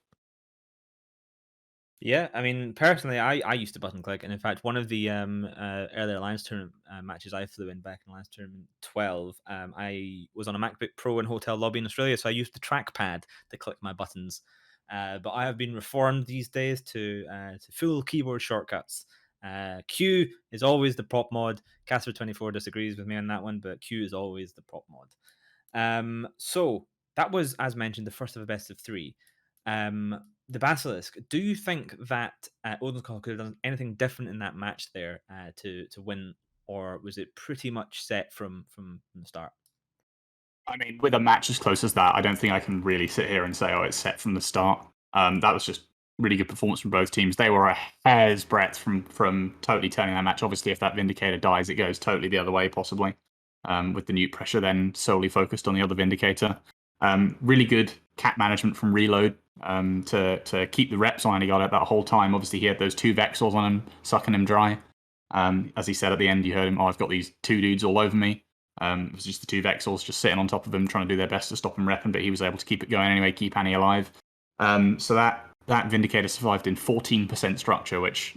Yeah, I mean, personally, I used to button click, and in fact, one of the earlier Alliance Tournament matches I flew in back in Alliance Tournament 12, I was on a MacBook Pro in hotel lobby in Australia, so I used the trackpad to click my buttons. But I have been reformed these days to full keyboard shortcuts. Q is always the prop mod. Casper24 disagrees with me on that one, but Q is always the prop mod. So that was, as mentioned, the first of a best of three. The Basilisk, do you think that Odin's Call could have done anything different in that match there to win, or was it pretty much set from the start? I mean, with a match as close as that, I don't think I can really sit here and say, oh, it's set from the start. That was just really good performance from both teams. They were a hair's breadth from totally turning that match. Obviously, if that Vindicator dies, it goes totally the other way, possibly, with the nuke pressure then solely focused on the other Vindicator. Really good cap management from Reload to keep the reps on. He got it that whole time. Obviously, he had those two Vexors on him, sucking him dry. As he said at the end, you heard him, oh, I've got these two dudes all over me. It was just the two Vexors just sitting on top of him, trying to do their best to stop him repping, but he was able to keep it going anyway, keep Annie alive. So that Vindicator survived in 14% structure, which,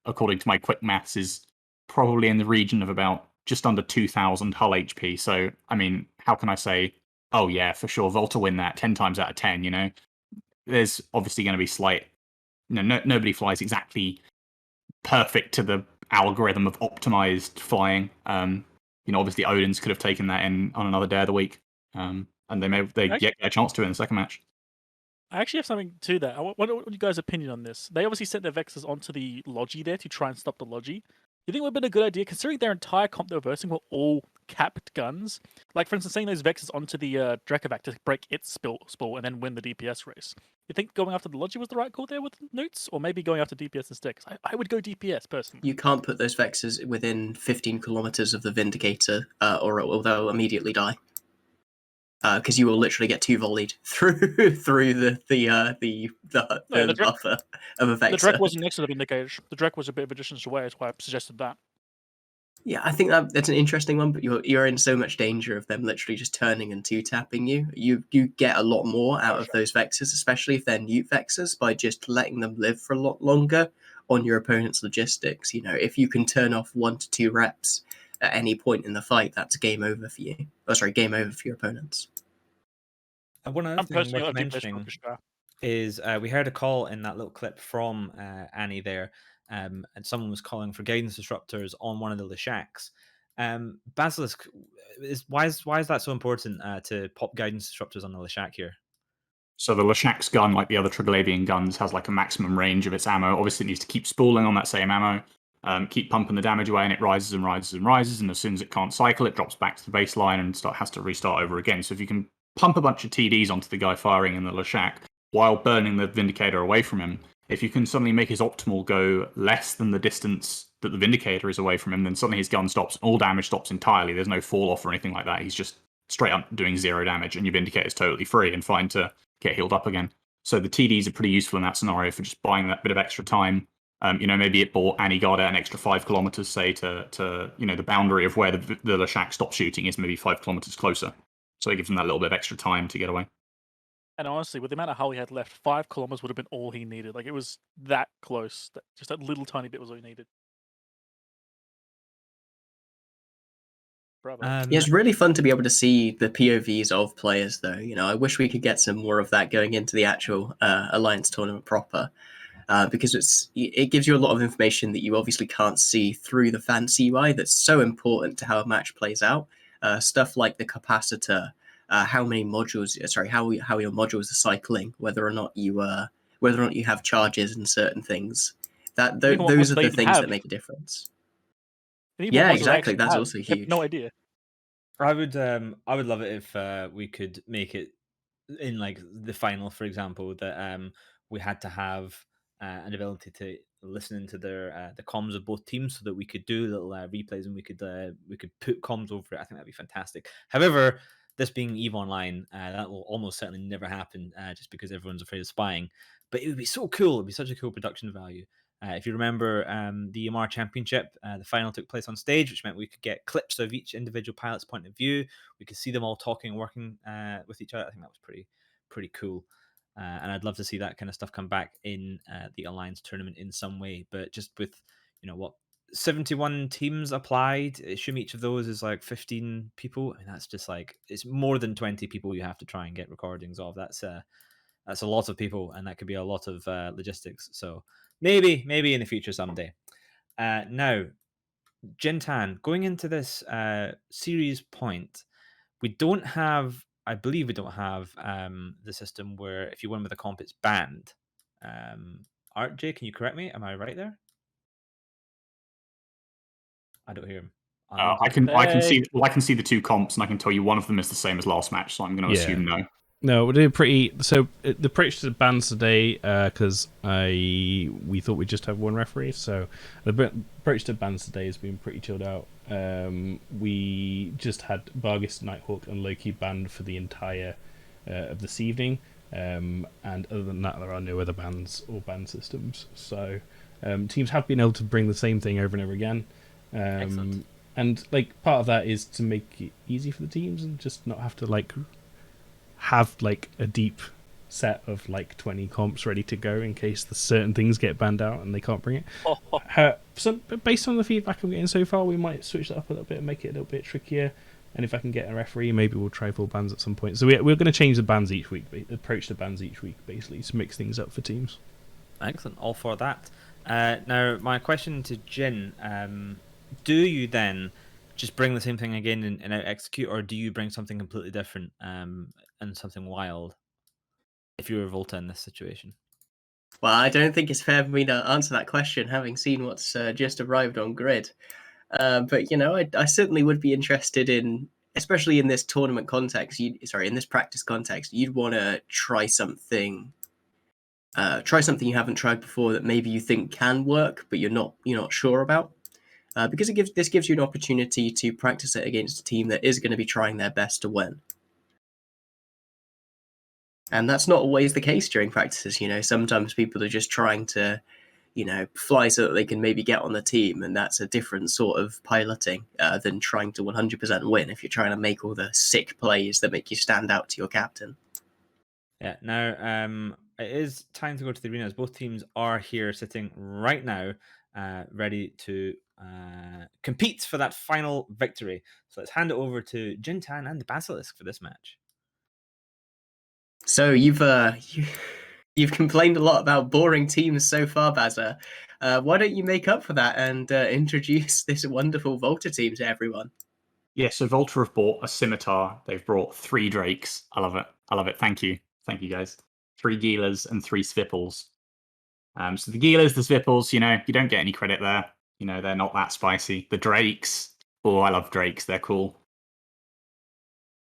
according to my quick maths, is probably in the region of about just under 2,000 hull HP. So, I mean, how can I say, oh yeah, for sure, Volta win that 10 times out of 10, you know? There's obviously going to be slight, you know, nobody flies exactly perfect to the algorithm of optimized flying. You know, obviously Odin's could have taken that in on another day of the week, and they get a chance to in the second match. I actually have something to that. I wonder what you guys' opinion on this. They obviously sent their Vexors onto the Logi there to try and stop the Logi. You think it would have been a good idea, considering their entire comp they were versing were all capped guns? Like, for instance, sending those Vexors onto the Drekavac to break its spool and then win the DPS race. You think going after the Logi was the right call there with Newts? Or maybe going after DPS instead? I would go DPS, personally. You can't put those Vexors within 15 kilometers of the Vindicator, or they'll immediately die. Because you will literally get two volleyed through the buffer of a Vexor. The Drek wasn't next to the Vindicator. The Drek was a bit of a distance away, that's why I suggested that. Yeah, I think that's an interesting one, but you're in so much danger of them literally just turning and two-tapping you. You get a lot more out of those Vexors, especially if they're Newt Vexors, by just letting them live for a lot longer on your opponent's logistics. You know, if you can turn off 1 to 2 reps at any point in the fight, that's game over for you. Oh, sorry, game over for your opponents. One other thing worth mentioning is we heard a call in that little clip from Annie there, and someone was calling for guidance disruptors on one of the Leshaks. Basilisk, why is that so important to pop guidance disruptors on the Leshak here? So the Leshak's gun, like the other Triglavian guns, has like a maximum range of its ammo. Obviously, it needs to keep spooling on that same ammo, keep pumping the damage away, and it rises and rises and rises. And as soon as it can't cycle, it drops back to the baseline and has to restart over again. So if you can pump a bunch of TDs onto the guy firing in the Lashak while burning the Vindicator away from him. If you can suddenly make his optimal go less than the distance that the Vindicator is away from him, then suddenly his gun stops, all damage stops entirely. There's no fall off or anything like that. He's just straight up doing 0 damage, and your Vindicator is totally free and fine to get healed up again. So the TDs are pretty useful in that scenario for just buying that bit of extra time. Maybe it bought Anigada an extra 5 kilometers, say, to the boundary of where the Lashak stops shooting is maybe 5 kilometers closer. So it gives him that little bit of extra time to get away. And honestly, with the amount of hull he had left, 5 kilometers would have been all he needed. Like, it was that close. Just that little tiny bit was all he needed. Bravo. Yeah, it's really fun to be able to see the POVs of players, though. I wish we could get some more of that going into the actual Alliance tournament proper. Because it gives you a lot of information that you obviously can't see through the fan CUI that's so important to how a match plays out. Stuff like the capacitor, how many modules, how your modules are cycling, whether or not you have charges and certain things. Those are the things that make a difference. Yeah, exactly. That's also huge. No idea. I would love it if we could make it in like the final, for example, that we had to have an ability to listen into the comms of both teams, so that we could do little replays and we could put comms over it. I think that'd be fantastic. However, this being EVE Online, that will almost certainly never happen, just because everyone's afraid of spying. But it would be so cool. It'd be such a cool production value. If you remember the EMR Championship, the final took place on stage, which meant we could get clips of each individual pilot's point of view. We could see them all talking and working with each other. I think that was pretty cool. And I'd love to see that kind of stuff come back in the Alliance tournament in some way. But just with, 71 teams applied, assume each of those is like 15 people. I mean, that's just like, it's more than 20 people you have to try and get recordings of. That's a lot of people, and that could be a lot of logistics. So maybe in the future someday. Now, Jintan, going into this series point, I believe we don't have the system where if you win with a comp, it's banned. RJ, can you correct me? Am I right there? I don't hear him. I can see the 2 comps, and I can tell you one of them is the same as last match, so I'm going to assume no. No, we're doing pretty. So the approach to the bans today, because we thought we'd just have one referee. So the approach to bans today has been pretty chilled out. We just had Vargas, Nighthawk, and Loki banned for the entire of this evening. And other than that, there are no other bans or ban systems. So teams have been able to bring the same thing over and over again. And like part of that is to make it easy for the teams and just not have to have a deep set of 20 comps ready to go in case the certain things get banned out and they can't bring it. So based on the feedback I'm getting so far, we might switch that up a little bit and make it a little bit trickier. And if I can get a referee, maybe we'll try full bans at some point. So we're going to change the bans each week, approach the bans each week, basically, to mix things up for teams. Excellent, all for that. Now, my question to Jin, do you then just bring the same thing again and out execute, or do you bring something completely different and something wild if you were Volta in this situation? Well, I don't think it's fair for me to answer that question, having seen what's just arrived on grid. But I certainly would be interested in, especially in this tournament context. In this practice context, you'd want to try something. Try something you haven't tried before that maybe you think can work, but you're not sure about. Because this gives you an opportunity to practice it against a team that is going to be trying their best to win. And that's not always the case during practices. Sometimes people are just trying to, fly so that they can maybe get on the team, and that's a different sort of piloting than trying to 100% win if you're trying to make all the sick plays that make you stand out to your captain. Yeah, now it is time to go to the arenas. Both teams are here sitting right now, ready to compete for that final victory. So let's hand it over to Jintan and the Basilisk for this match. So you've complained a lot about boring teams so far, Bazza. Why don't you make up for that and introduce this wonderful Volta team to everyone? Yeah, so Volta have bought a Scimitar. They've brought 3 Drakes. I love it. Thank you, guys. 3 Gilas and 3 Svipples. So the Gilas, the Svipples, you don't get any credit there. They're not that spicy. The Drakes, I love Drakes. They're cool.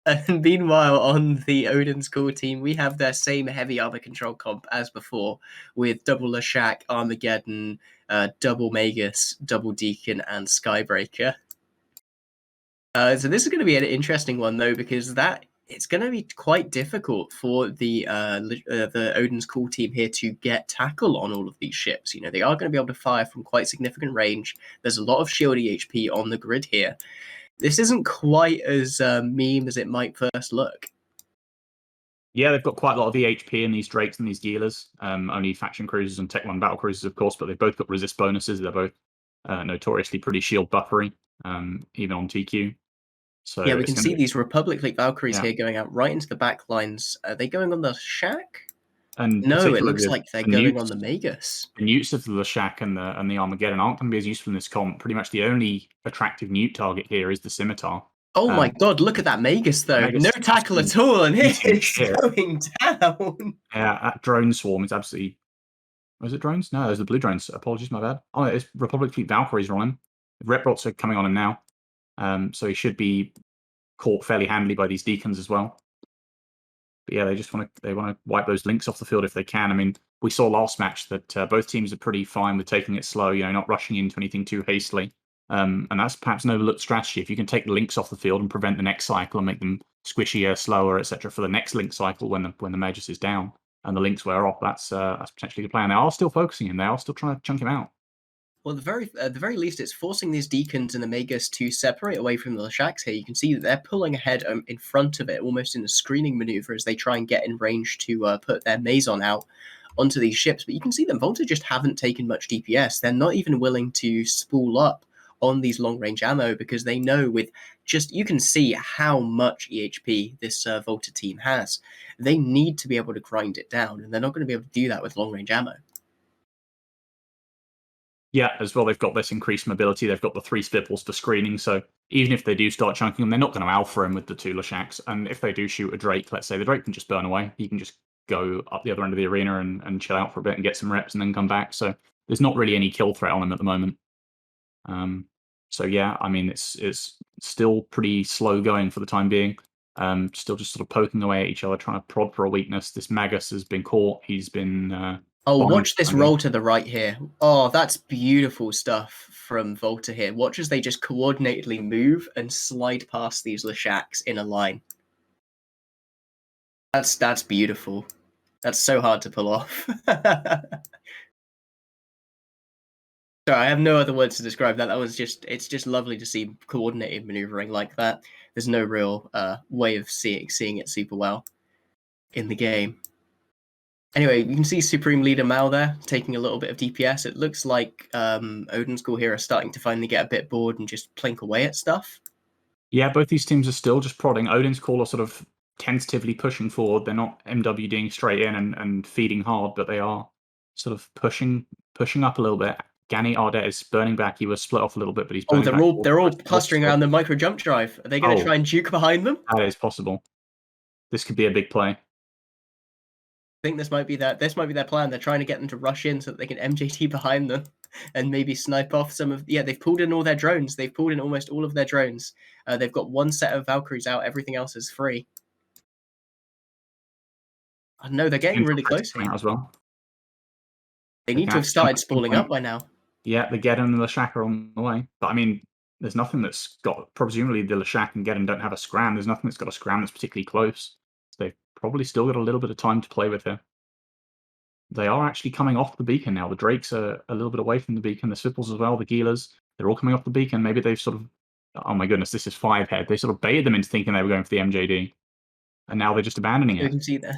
And meanwhile, on the Odin's core team, we have their same heavy armor control comp as before, with double Lashak, Armageddon, double Magus, double Deacon, and Skybreaker. So this is going to be an interesting one, though, because it's going to be quite difficult for the Odin's core team here to get tackle on all of these ships. You know, they are going to be able to fire from quite significant range. There's a lot of shield EHP on the grid here. This isn't quite as meme as it might first look. Yeah, they've got quite a lot of EHP in these Drakes and these Geelers. Only faction cruisers and Tech 1 battle cruisers, of course, but they've both got resist bonuses. They're both notoriously pretty shield buffery, even on TQ. So yeah, we can see these Republic Fleet Valkyries here going out right into the back lines. Are they going on the Shack? And no, it looks like they're going on the Magus. The newts of the Lashak and the Armageddon aren't going to be as useful in this comp. Pretty much the only attractive newt target here is the Scimitar. Oh my god, look at that Magus, though. Magus no tackle at all, and it's going down. Yeah, that drone swarm is absolutely... Was it drones? No, those are the blue drones. Apologies, my bad. Oh, it's Republic Fleet Valkyries are on him. Reprots are coming on him now. So he should be caught fairly handily by these Deacons as well. But yeah, they want to wipe those links off the field if they can. I mean, we saw last match that both teams are pretty fine with taking it slow, you know, not rushing into anything too hastily. And that's perhaps an overlooked strategy. If you can take the links off the field and prevent the next cycle and make them squishier, slower, etc., for the next link cycle when the Magus is down and the links wear off, that's potentially the plan. They are still focusing him. They are still trying to chunk him out. Well, at the very least, it's forcing these Deacons and the Magus to separate away from the Lashaks here. You can see that they're pulling ahead in front of it, almost in a screening maneuver as they try and get in range to put their Maison out onto these ships. But you can see that Volta just haven't taken much DPS. They're not even willing to spool up on these long-range ammo because they know you can see how much EHP this Volta team has. They need to be able to grind it down, and they're not going to be able to do that with long-range ammo. Yeah, as well, they've got this increased mobility. They've got the 3 Spipples for screening, so even if they do start chunking them, they're not going to alpha him with the 2 Lashaks. And if they do shoot a Drake, let's say, the Drake can just burn away. He can just go up the other end of the arena and chill out for a bit and get some reps and then come back. So there's not really any kill threat on him at the moment. So yeah, I mean, it's still pretty slow going for the time being. Still just sort of poking away at each other, trying to prod for a weakness. This Magus has been caught. He's been... watch this roll to the right here. Oh, that's beautiful stuff from Volta here. Watch as they just coordinatedly move and slide past these Lashaks in a line. That's beautiful. That's so hard to pull off. Sorry, I have no other words to describe that. It's just lovely to see coordinated maneuvering like that. There's no real way of seeing it super well in the game. Anyway, you can see Supreme Leader Mal there, taking a little bit of DPS. It looks like Odin's School here are starting to finally get a bit bored and just plink away at stuff. Yeah, both these teams are still just prodding. Odin's Call are sort of tentatively pushing forward. They're not MWDing straight in and feeding hard, but they are sort of pushing up a little bit. Gani Ardet is burning back. He was split off a little bit, but he's burning back. They're all clustering around the micro jump drive. Are they going to try and juke behind them? That is possible. This could be a big play. I think this might be their plan. They're trying to get them to rush in so that they can MJT behind them and maybe snipe off some of... Yeah, they've pulled in all their drones. They've pulled in almost all of their drones. They've got one set of Valkyries out. Everything else is free. Oh, no, they're getting really close here. As well. They need to have started spooling up by now. Yeah, the Geddon and the Lashak are on the way. But I mean, there's nothing that's got... Presumably the Lashak and Geddon don't have a scram. There's nothing that's got a scram that's particularly close. So they've probably still got a little bit of time to play with here. They are actually coming off the beacon now. The Drakes are a little bit away from the beacon. The Swipples as well, the Geelers, they're all coming off the beacon. Maybe they've sort of... Oh my goodness, this is 5 head. They sort of baited them into thinking they were going for the MJD. And now they're just abandoning it. You can see that.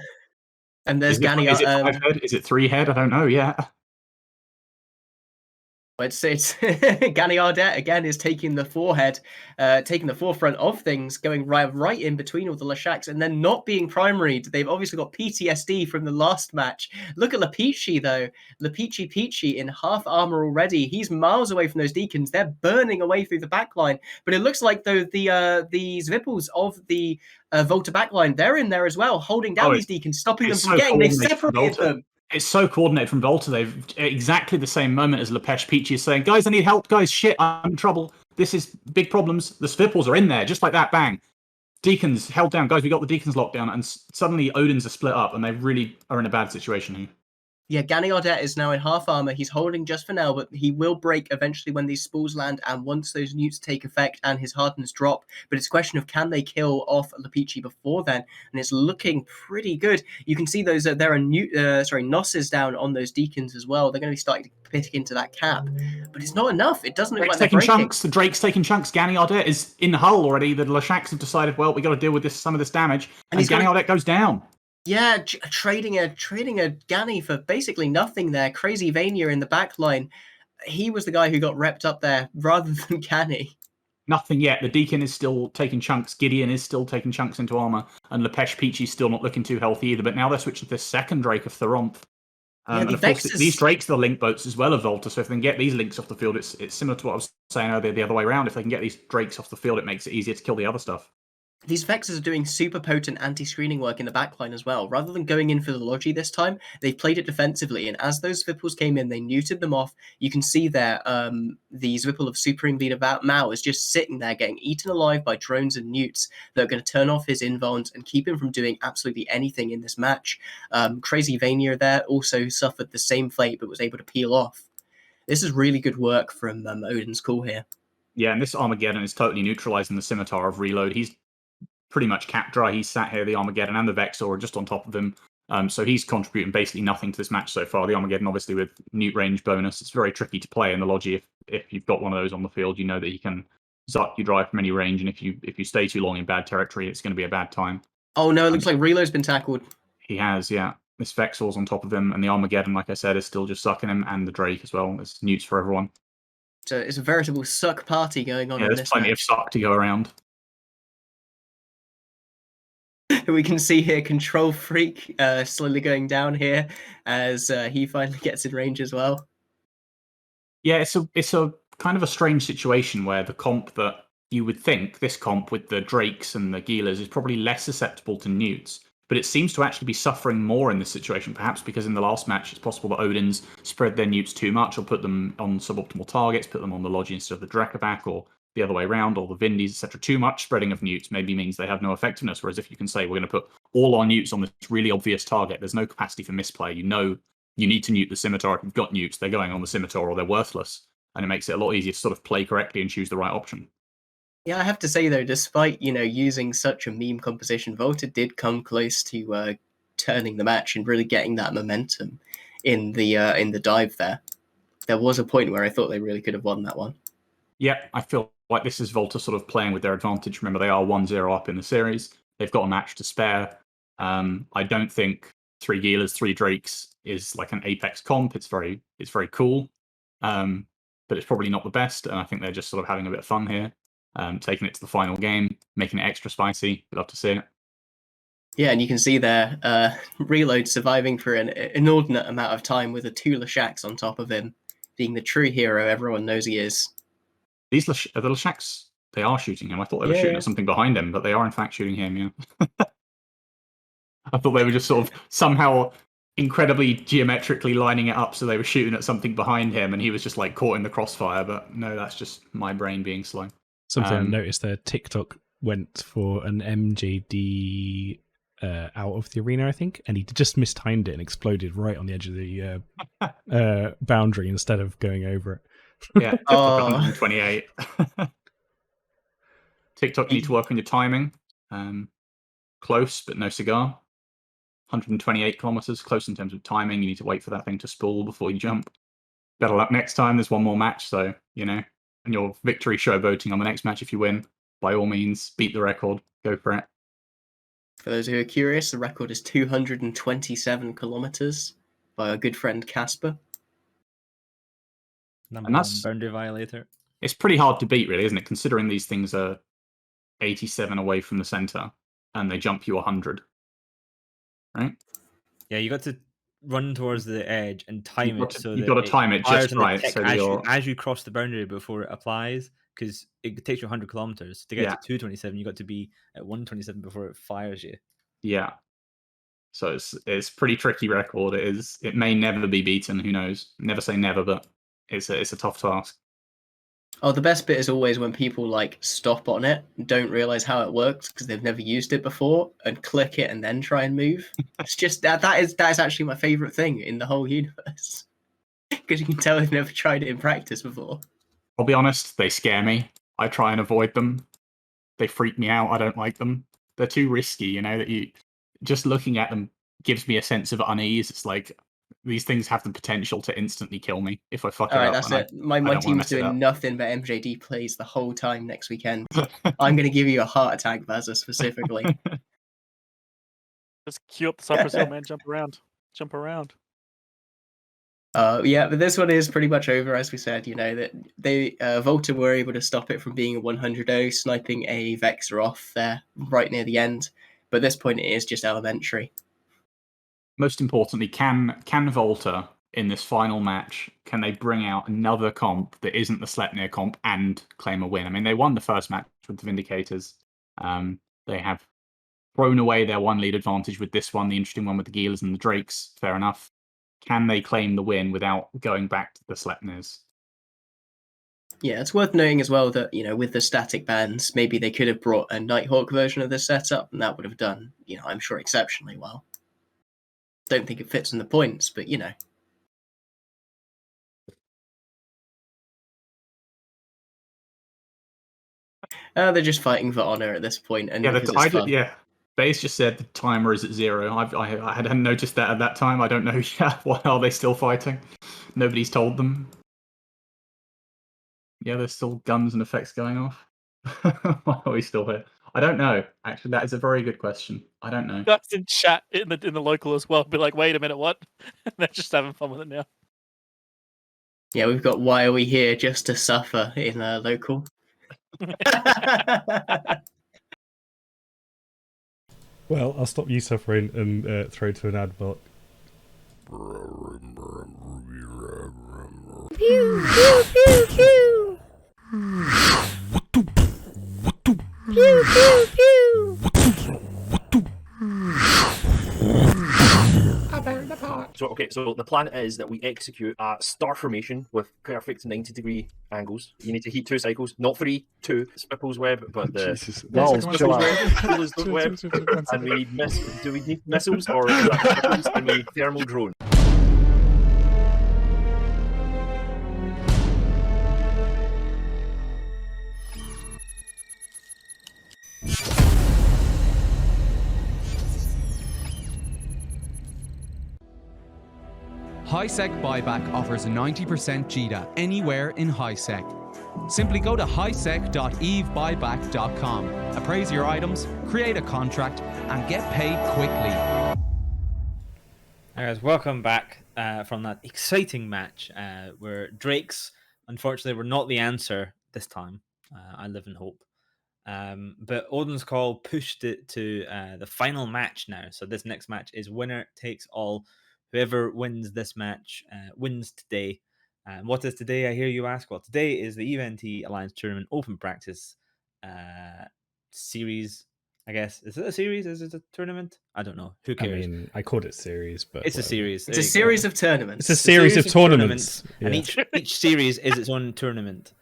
And there's Gani... Is it 5 head? Is it 3 head? I don't know, yeah. It's Gani Ardet again is taking the taking the forefront of things, going right in between all the Lashaks, and then not being primaried. They've obviously got PTSD from the last match. Look at Lapichi though, Lapichi in half armor already. He's miles away from those Deacons. They're burning away through the backline, but it looks like though these Vipples of the Volta backline, they're in there as well, holding down these Deacons, stopping them from getting. They separated them. It's so coordinated from Volta. They've exactly the same moment as Lepesh Peachy is saying, guys, I need help. Guys, shit, I'm in trouble. This is big problems. The Svipples are in there, just like that, bang. Deacons held down. Guys, we got the Deacons locked down, and suddenly Odin's are split up, and they really are in a bad situation here. Yeah, Ganiardet is now in half armor. He's holding just for now, but he will break eventually when these spools land and once those newts take effect and his hardness drop. But it's a question of can they kill off Lepici before then? And it's looking pretty good. You can see those there are Nosses down on those Deacons as well. They're going to be starting to pick into that cap, but it's not enough. It doesn't look Drake's like they're taking breaking. chunks. The Drake's taking chunks. Ganiardet is in the hull already. The Lashaks have decided, well, we got to deal with some of this damage, and Ganiardet goes down. Yeah, trading a Ganny for basically nothing there. Crazy Vania in the back line. He was the guy who got repped up there rather than Ganny. Nothing yet. The Deacon is still taking chunks. Gideon is still taking chunks into armor. And Lepesh Peachy's still not looking too healthy either. But now they're switching to this second Drake of Theronth. And of course, these Drakes are the link boats as well of Volta. So if they can get these links off the field, it's similar to what I was saying earlier the other way around. If they can get these Drakes off the field, it makes it easier to kill the other stuff. These Vexes are doing super potent anti-screening work in the backline as well. Rather than going in for the Logi this time, they've played it defensively, and as those Vipples came in, they neutered them off. You can see there, the Zwipple of Supreme Leader Mao is just sitting there getting eaten alive by drones and newts that are going to turn off his invulns and keep him from doing absolutely anything in this match. Crazy Vania there also suffered the same fate, but was able to peel off. This is really good work from Odin's Call here. Yeah, and this Armageddon is totally neutralizing the Scimitar of Reload. He's pretty much cap dry. He's sat here, the Armageddon and the Vexor are just on top of him. So he's contributing basically nothing to this match so far. The Armageddon, obviously, with Newt range bonus, it's very tricky to play in the Logi. If you've got one of those on the field, you know that he can zuck you drive from any range, and if you stay too long in bad territory, it's going to be a bad time. Oh no, it looks like Reload's been tackled. He has, yeah. This Vexor's on top of him, and the Armageddon, like I said, is still just sucking him, and the Drake as well. There's newts for everyone. So it's a veritable suck party going on Yeah, in there's this plenty match. of suck to go around. We can see here Control Freak slowly going down here as he finally gets in range as well. Yeah, it's a kind of a strange situation where the comp that you would think, this comp with the Drakes and the Gilas, is probably less susceptible to newts, but it seems to actually be suffering more in this situation, perhaps because in the last match it's possible that Odin's spread their newts too much or put them on suboptimal targets, put them on the Logi instead of the Drekavac, or the other way around, or the Vindies, etc. Too much spreading of newts maybe means they have no effectiveness, whereas if you can say we're going to put all our newts on this really obvious target, there's no capacity for misplay. You know you need to newt the Scimitar. If you've got newts, they're going on the Scimitar or they're worthless, and it makes it a lot easier to sort of play correctly and choose the right option. Yeah, I have to say though, despite using such a meme composition, Volta did come close to turning the match and really getting that momentum in the dive there. There was a point where I thought they really could have won that one. Yeah, I feel like this is Volta sort of playing with their advantage. Remember, they are 1-0 up in the series. They've got a match to spare. I don't think 3 Gilas, 3 Drakes is like an Apex comp. It's very cool, but it's probably not the best. And I think they're just sort of having a bit of fun here, taking it to the final game, making it extra spicy. We'd love to see it. Yeah, and you can see there, Reload surviving for an inordinate amount of time with the 2 Lashaks on top of him, being the true hero everyone knows he is. These the Lashaks, they are shooting him. I thought they were shooting at something behind him, but they are in fact shooting him, yeah. I thought they were just sort of somehow incredibly geometrically lining it up so they were shooting at something behind him and he was just like caught in the crossfire, but no, that's just my brain being slow. Something I noticed there, TikTok went for an MJD out of the arena, I think, and he just mistimed it and exploded right on the edge of the boundary instead of going over it. Yeah, 128. TikTok, you need to work on your timing. Close, but no cigar. 128 kilometers, close in terms of timing. You need to wait for that thing to spool before you jump. Better luck next time. There's one more match, so, and your victory showboating on the next match if you win. By all means, beat the record. Go for it. For those who are curious, the record is 227 kilometers by our good friend Casper. Number one boundary violator. It's pretty hard to beat, really, isn't it? Considering these things are 87 away from the center and they jump you 100. Right? Yeah, you got to run towards the edge and time it so you've got to time it just right. So as you cross the boundary before it applies, because it takes you 100 kilometers to get to 227. You got to be at 127 before it fires you. Yeah. So it's pretty tricky record. It may never be beaten. Who knows? Never say never, but it's a tough task. Oh, the best bit is always when people like stop on it, don't realize how it works because they've never used it before, and click it and then try and move. It's just that is actually my favorite thing in the whole universe because you can tell they've never tried it in practice before. I'll be honest, they scare me. I try and avoid them. They freak me out. I don't like them. They're too risky, you know, that you just looking at them gives me a sense of unease. It's like these things have the potential to instantly kill me if I fuck All it right, up. that's and it. My I don't wanna team's mess it doing up. nothing but MJD plays the whole time next weekend. I'm going to give you a heart attack, Bazza, specifically. Just queue up the Cypress Hill, man. Jump around. Jump around. Yeah, but this one is pretty much over, as we said. You know that they Volta were able to stop it from being a 100-0, sniping a Vexor off there right near the end. But at this point, it is just elementary. Most importantly, can Volta in this final match, can they bring out another comp that isn't the Sleipnir comp and claim a win? I mean, they won the first match with the Vindicators. They have thrown away their one lead advantage with this one, the interesting one with the Geelers and the Drakes. Fair enough. Can they claim the win without going back to the Sleipnirs? Yeah, it's worth noting as well that, you know, with the static bans, maybe they could have brought a Nighthawk version of this setup, and that would have done, you know, I'm sure exceptionally well. Don't think it fits in the points, but you know. They're just fighting for honor at this point, and Yeah, because it's fun. Base just said the timer is at 0. I hadn't noticed that at that time. I don't know. Why are they still fighting? Nobody's told them. Yeah, there's still guns and effects going off. Why are we still here? I don't know. Actually, that is a very good question. I don't know. Guys in chat in the local as well be like, wait a minute, what? They're just having fun with it now. Yeah, we've got why are we here just to suffer in local. Well, I'll stop you suffering and throw to an ad block. Pew, pew, pew, pew. Pew, pew, pew. So the plan is that we execute a star formation with perfect 90-degree angles. You need to heat 2 cycles, not 3, 2. Spipple's web, but the Spipple's web. And we need do we need missiles or is that Spipples and we need thermal drone? HighSec Buyback offers 90% JITA anywhere in HighSec. Simply go to highsec.evebuyback.com, appraise your items, create a contract, and get paid quickly. All right, guys, welcome back from that exciting match where Drakes, unfortunately, were not the answer this time. I live in hope. But Odin's Call pushed it to the final match now. So this next match is winner takes all. Whoever wins this match wins today. And what is today, I hear you ask? Well, today is the EVNT Alliance Tournament Open Practice Series, I guess. Is it a series? Is it a tournament? I don't know. Who cares? I mean, I called it series, but it's a series. It's a series of tournaments. It's a series of tournaments. And each series is its own tournament.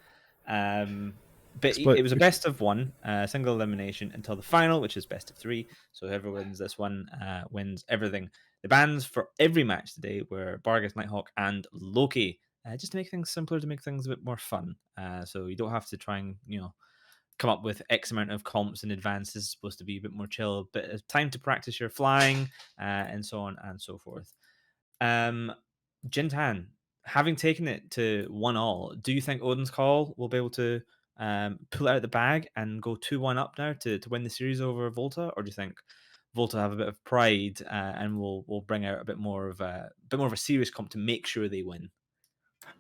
But it was a best of 1, single elimination until the final, which is best of 3. So whoever wins this one wins everything. The bans for every match today were Bargus, Nighthawk, and Loki, just to make things simpler, to make things a bit more fun. So you don't have to try and come up with X amount of comps in advance. This is supposed to be a bit more chill, a bit of time to practice your flying, and so on and so forth. Jintan, having taken it to 1-1, do you think Odin's Call will be able to pull it out of the bag and go 2-1 up now to win the series over Volta, or do you think Volta have a bit of pride and will bring out a bit more of a serious comp to make sure they win?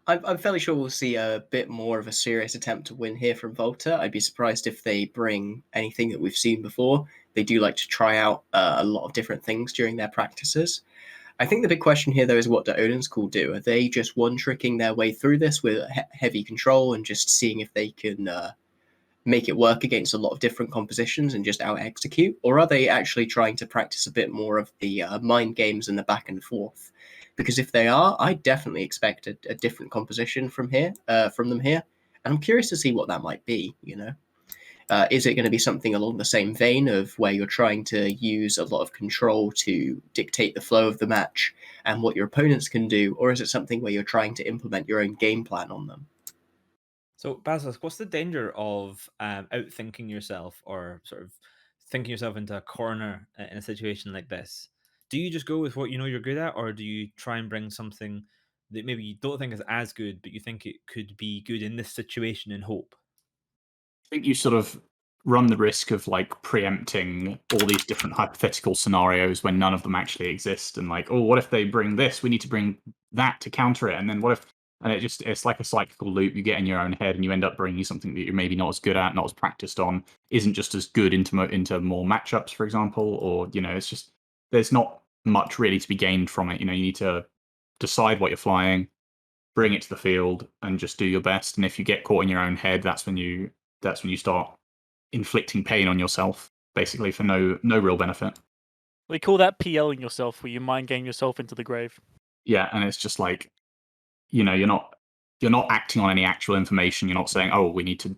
I'm fairly sure we'll see a bit more of a serious attempt to win here from Volta. I'd be surprised if they bring anything that we've seen before. They do like to try out a lot of different things during their practices. I think the big question here, though, is what do Odin's Call do? Are they just one-tricking their way through this with heavy control and just seeing if they can make it work against a lot of different compositions and just out-execute? Or are they actually trying to practice a bit more of the mind games and the back and forth? Because if they are, I definitely expect a different composition from them here. And I'm curious to see what that might be, you know. Is it going to be something along the same vein of where you're trying to use a lot of control to dictate the flow of the match and what your opponents can do, or is it something where you're trying to implement your own game plan on them? So, Basilisk, what's the danger of outthinking yourself or sort of thinking yourself into a corner in a situation like this? Do you just go with what you know you're good at, or do you try and bring something that maybe you don't think is as good, but you think it could be good in this situation in hope? I think you sort of run the risk of like preempting all these different hypothetical scenarios when none of them actually exist, and like, oh, what if they bring this? We need to bring that to counter it, and then what if? And it's like a cyclical loop. You get in your own head, and you end up bringing something that you're maybe not as good at, not as practiced on, isn't just as good into more matchups, for example, or it's just there's not much really to be gained from it. You need to decide what you're flying, bring it to the field, and just do your best. And if you get caught in your own head, that's when you start inflicting pain on yourself, basically for no real benefit. We call that PLing yourself, where you mind game yourself into the grave. Yeah, and it's just like, you're not acting on any actual information. You're not saying, oh, we need to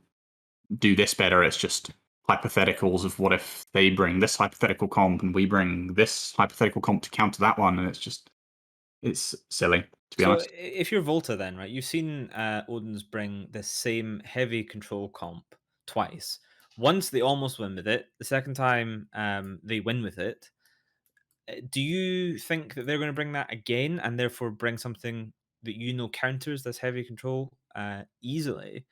do this better. It's just hypotheticals of what if they bring this hypothetical comp and we bring this hypothetical comp to counter that one, and it's silly, to be honest. If you're Volta, then right, you've seen Odin's bring the same heavy control comp twice. Once they almost win with it. The second time they win with it. Do you think that they're going to bring that again and therefore bring something that counters this heavy control easily,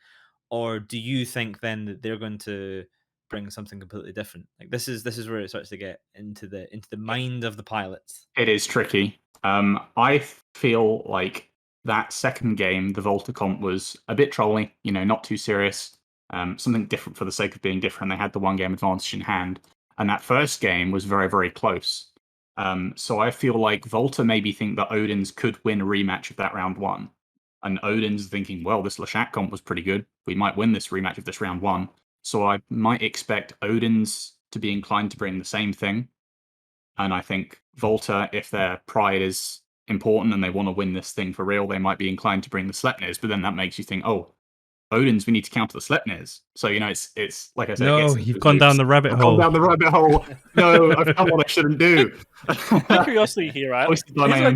or do you think then that they're going to bring something completely different? Like this is where it starts to get into the mind of the pilots. It is tricky. I feel like that second game, the Volta comp was a bit trolly, not too serious. Something different for the sake of being different. They had the one game advantage in hand. And that first game was very, very close. So I feel like Volta maybe think that Odin's could win a rematch of that round one. And Odin's thinking, well, this Lashak comp was pretty good. We might win this rematch of this round one. So I might expect Odin's to be inclined to bring the same thing. And I think Volta, if their pride is important and they want to win this thing for real, they might be inclined to bring the Sleipnirs. But then that makes you think, oh, Odin's, we need to counter the Sleipnirs. So, it's like I said. No, you've gone down the rabbit hole. I've gone down the rabbit hole. No, I've done what I shouldn't do. Curiosity here, right? Here's a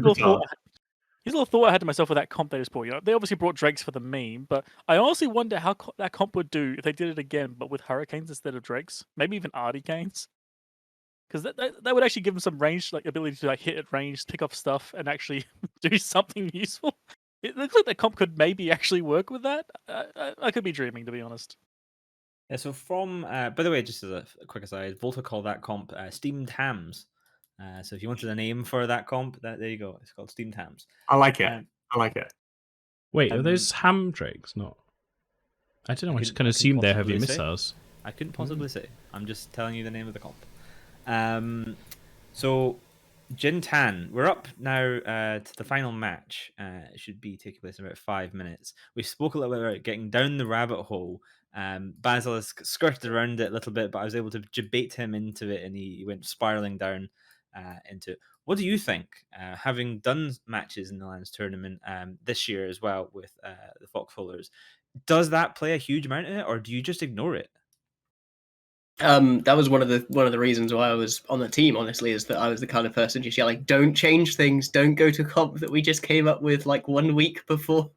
little thought I had to myself with that comp they just brought. They obviously brought Drakes for the meme, but I honestly wonder how that comp would do if they did it again, but with Hurricanes instead of Drakes. Maybe even Articanes. Because that would actually give them some range, like ability to hit at range, pick off stuff, and actually do something useful. It looks like the comp could maybe actually work with that. I could be dreaming, to be honest. Yeah. So from, by the way, just as a quick aside, Volta called that comp steamed hams. So if you wanted a name for that comp, there you go. It's called steamed hams. I like it. I like it. Wait, are those ham drakes? Not. I don't know. I just kind of assumed they're heavy missiles. I couldn't possibly say. I'm just telling you the name of the comp. So Jin Tan, we're up now to the final match. It should be taking place in about 5 minutes. We spoke a little bit about getting down the rabbit hole. Basilisk skirted around it a little bit, but I was able to debate him into it, and he went spiraling down into it. What do you think, having done matches in the Lions tournament this year as well with the Foxholders? Does that play a huge amount in it, or do you just ignore it? That was one of the reasons why I was on the team, honestly, is that I was the kind of person just yelling, don't change things, don't go to comp that we just came up with like 1 week before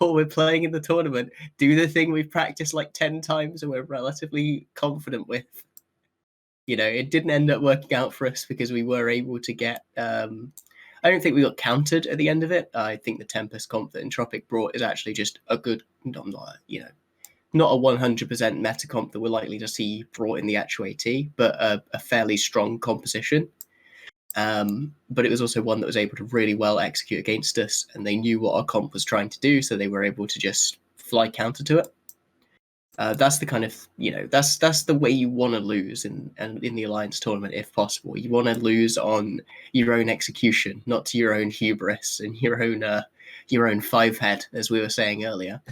we're playing in the tournament. Do the thing we've practiced like 10 times and we're relatively confident with. It didn't end up working out for us because we were able to get I don't think we got countered at the end of it. I think the Tempest comp that Entropic brought is actually just a good, not a 100% meta comp that we're likely to see brought in the actual AT, but a fairly strong composition. But it was also one that was able to really well execute against us, and they knew what our comp was trying to do, so they were able to just fly counter to it. That's the kind of, that's the way you want to lose in the Alliance tournament, if possible. You want to lose on your own execution, not to your own hubris and your own five head, as we were saying earlier.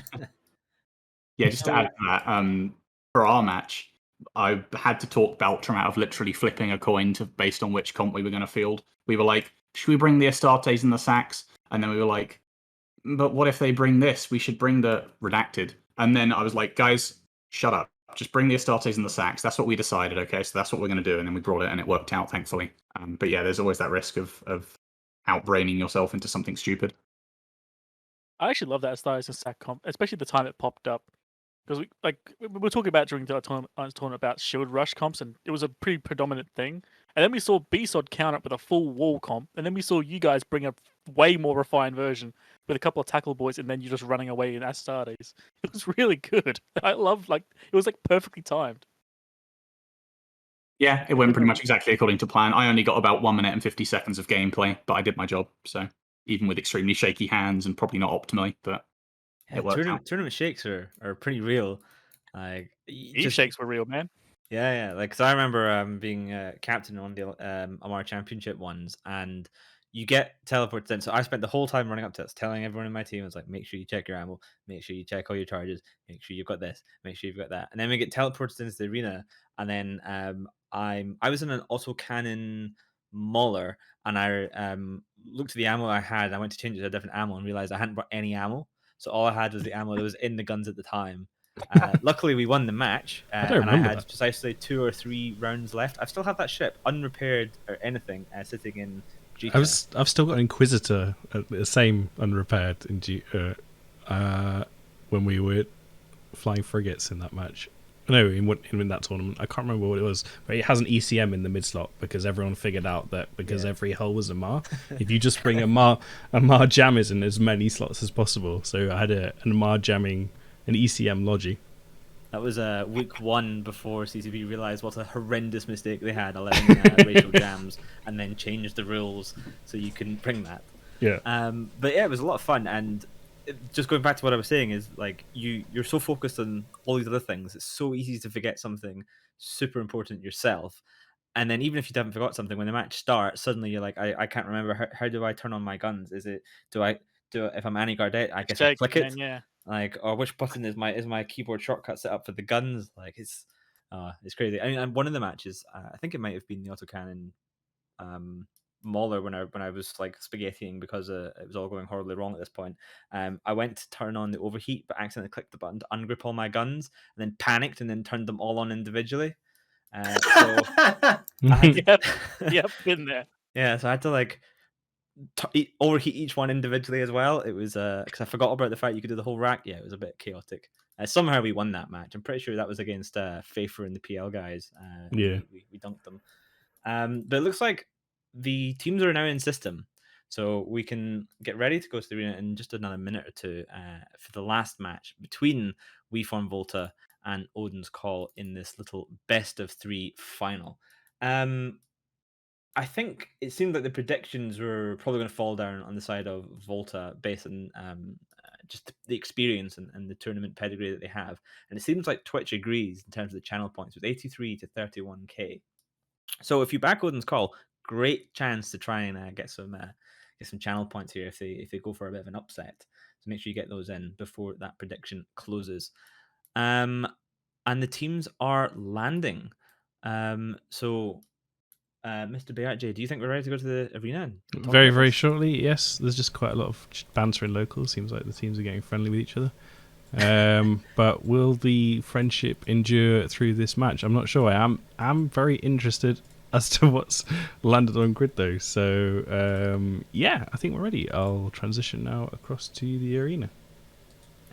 Yeah, just to add to that, for our match, I had to talk Beltram out of literally flipping a coin based on which comp we were going to field. We were like, should we bring the Astartes and the Sax? And then we were like, but what if they bring this? We should bring the Redacted. And then I was like, guys, shut up. Just bring the Astartes and the Sax. That's what we decided, okay? So that's what we're going to do. And then we brought it and it worked out, thankfully. But yeah, there's always that risk of outbraining yourself into something stupid. I actually love that Astartes and Sac comp, especially the time it popped up. Because we were talking about during the tournament about shield rush comps, and it was a pretty predominant thing. And then we saw BSOD count up with a full wall comp, and then we saw you guys bring a way more refined version with a couple of tackle boys, and then you're just running away in Astartes. It was really good. I love it was like perfectly timed. Yeah, it went pretty much exactly according to plan. I only got about 1 minute and 50 seconds of gameplay, but I did my job. So even with extremely shaky hands and probably not optimally, but Yeah, it worked out. tournament shakes are pretty real. Like Eve shakes were real, man. Yeah. Like, cause I remember being captain on the Amar Championship ones, and you get teleported in. So I spent the whole time running up to it, telling everyone in my team, I was like, make sure you check your ammo, make sure you check all your charges, make sure you've got this, make sure you've got that. And then we get teleported into the arena, and then I was in an autocannon Mauler, and I looked at the ammo I had, and I went to change it to a different ammo and realized I hadn't brought any ammo. So all I had was the ammo that was in the guns at the time. Luckily, we won the match, and I had precisely 2 or 3 rounds left. I've still had that ship unrepaired or anything sitting in Jita. I've still got Inquisitor, the same unrepaired in when we were flying frigates in that match. No, in that tournament, I can't remember what it was, but it has an ECM in the mid slot because everyone figured out that because every hull was a Mar, if you just bring a Mar jam is in as many slots as possible. So I had a Mar jamming an ECM Logi. That was week 1 before CCP realized what a horrendous mistake they had, 11 racial jams, and then changed the rules so you couldn't bring that. Yeah. But yeah, it was a lot of fun, and just going back to what I was saying is like you're so focused on all these other things, it's so easy to forget something super important yourself. And then even if you haven't forgot something, when the match starts, suddenly you're like, I can't remember how do I turn on my guns? Is it if I'm Annie Gardet, I guess I click it. Yeah. Like, or which button is my keyboard shortcut set up for the guns? Like it's crazy. I mean, and one of the matches, I think it might have been the autocannon Mauler when I was like spaghettiing because it was all going horribly wrong at this point. I went to turn on the overheat, but accidentally clicked the button to ungrip all my guns, and then panicked and then turned them all on individually. So yep, been there. Yeah, so I had to like overheat each one individually as well. It was because I forgot about the fact you could do the whole rack. Yeah, it was a bit chaotic. Somehow we won that match. I'm pretty sure that was against Fafer and the PL guys. Yeah, we dunked them. But it looks like the teams are now in system, so we can get ready to go to the arena in just another minute or two for the last match between We Form Volta and Odin's Call in this little best of 3 final. I think it seemed like the predictions were probably going to fall down on the side of Volta based on just the experience and the tournament pedigree that they have. And it seems like Twitch agrees in terms of the channel points with 83 to 31k. So if you back Odin's Call, great chance to try and get some channel points here if they go for a bit of an upset. So make sure you get those in before that prediction closes. And the teams are landing. So Mr. BRJ, do you think we're ready to go to the arena? Very, very shortly, yes. There's just quite a lot of banter in locals. Seems like the teams are getting friendly with each other. But will the friendship endure through this match? I'm not sure. I'm very interested as to what's landed on grid, though. So, yeah, I think we're ready. I'll transition now across to the arena.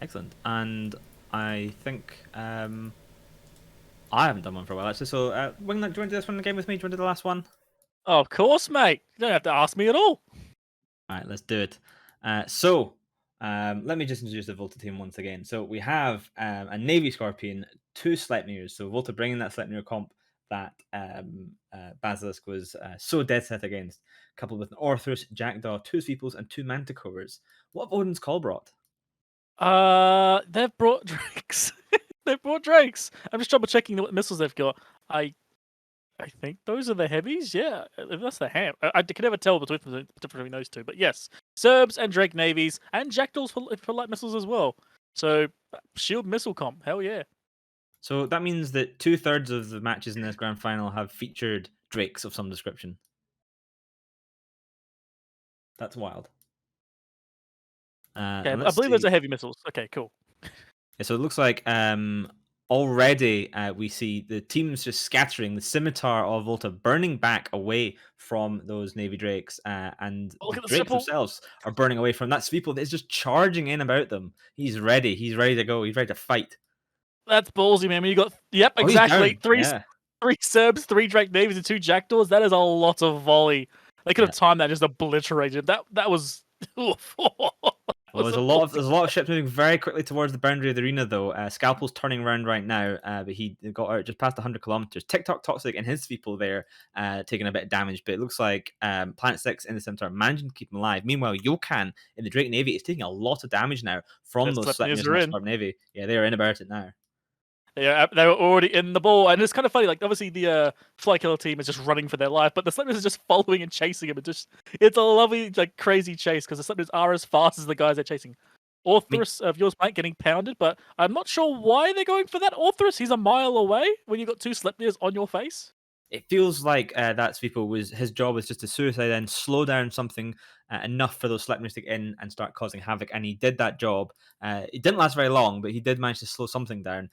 Excellent. And I think... I haven't done one for a while, actually. So, Winglet, do you want to do this one again with me? Do you want to do the last one? Oh, of course, mate. You don't have to ask me at all. All right, let's do it. So, let me just introduce the Volta team once again. So, we have a Navy Scorpion, 2 Sleipnirs. So, Volta bringing that Sleipnir comp that Basilisk was so dead set against, coupled with an Orthrus, Jackdaw, 2 Sveeples, and 2 Manticores. What have Odin's Call brought? They've brought Drakes. They've brought Drakes. I'm just double checking what missiles they've got. I think those are the heavies. Yeah, that's the ham. I can never tell between those two, but yes, Serbs and Drake navies and Jackdaws for light missiles as well. So shield missile comp, hell yeah. So that means that 2/3 of the matches in this grand final have featured Drakes of some description. That's wild. Yeah, I believe those are heavy missiles. Okay, cool. Yeah, so it looks like already we see the teams just scattering. The scimitar of Volta burning back away from those Navy Drakes, and Look the at the Drakes Sipple. themselves are burning away from that Sweeple that is just charging in about them. He's ready. He's ready to go. He's ready to fight. That's ballsy, man. When you got yep, Oh, he's exactly down. Yeah. three Serbs, 3 Drake Navies, and 2 Jackdaws. That is a lot of volley. They could have timed that, just obliterated. That was. Well, there's a lot of ships moving very quickly towards the boundary of the arena, though. Scalpel's turning around right now, but he got out just past 100 kilometers. TikTok Toxic and his people there taking a bit of damage, but it looks like Planet 6 in the center managing to keep him alive. Meanwhile, Yokan in the Drake Navy is taking a lot of damage now from those Sleipnirs in that Storm Navy. Yeah, they're in about it now. Yeah, they were already in the ball, and it's kind of funny. Like, obviously, the Fly Killer team is just running for their life, but the Sleipnirs are just following and chasing him. It's a lovely, like, crazy chase because the Sleipnirs are as fast as the guys they're chasing. Orthrus of yours might getting pounded, but I'm not sure why they're going for that Orthrus. He's a mile away when you've got 2 Sleipnirs on your face. It feels like that Sweeple was his job was just to suicide and slow down something enough for those Sleipnirs to get in and start causing havoc, and he did that job. It didn't last very long, but he did manage to slow something down.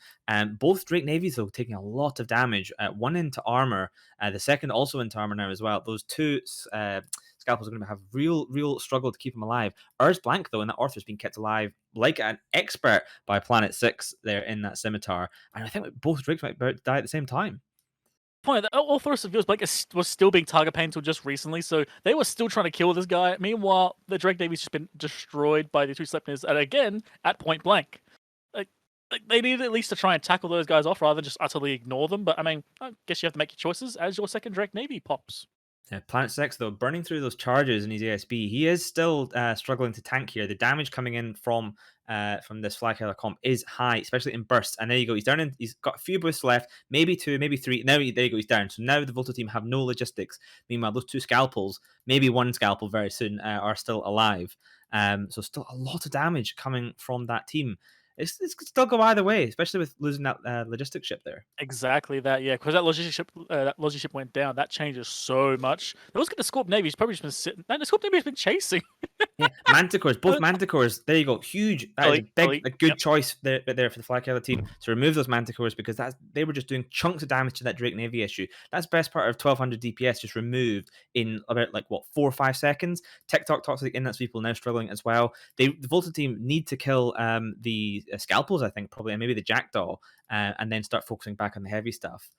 Both Drake Navies though taking a lot of damage. One into armor, the second also into armor now as well. Those 2 Scalpels are going to have real struggle to keep him alive. Urs Blank though, and that Arthur's being kept alive like an expert by Planet 6 there in that scimitar, and I think both Drakes might die at the same time. Point that Orthrus of yours Blake was still being target paid until just recently, so they were still trying to kill this guy. Meanwhile, the Drake Navy's just been destroyed by the 2 Sleipnirs, and again at point blank. Like they needed at least to try and tackle those guys off rather than just utterly ignore them. But I mean, I guess you have to make your choices as your second Drake Navy pops. Yeah, Planet 6, though, burning through those charges in his ASB, he is still struggling to tank here. The damage coming in from this Fly Killer comp is high, especially in bursts. And there you go. He's down. He's got a few boosts left, maybe 2, maybe 3. Now, there you go. He's down. So now the Volta team have no logistics. Meanwhile, those 2 Scalpels, maybe 1 Scalpel very soon, are still alive. So still a lot of damage coming from that team. It could still go either way, especially with losing that logistics ship there. Exactly that, yeah. Because that logistic ship went down. That changes so much. Now let's get the Scorp Navy. He's probably just been sitting. No, the Scorp Navy has been chasing. Yeah, Manticores, both Manticores. There you go, huge. That is a good choice there for the Fly Killer team to remove those Manticores because they were just doing chunks of damage to that Drake Navy issue. That's best part of 1200 DPS just removed in about 4 or 5 seconds. TikTok Toxic in that Sweeple now struggling as well. The Volta team need to kill the Scalpels, I think, probably, and maybe the Jackdaw, and then start focusing back on the heavy stuff.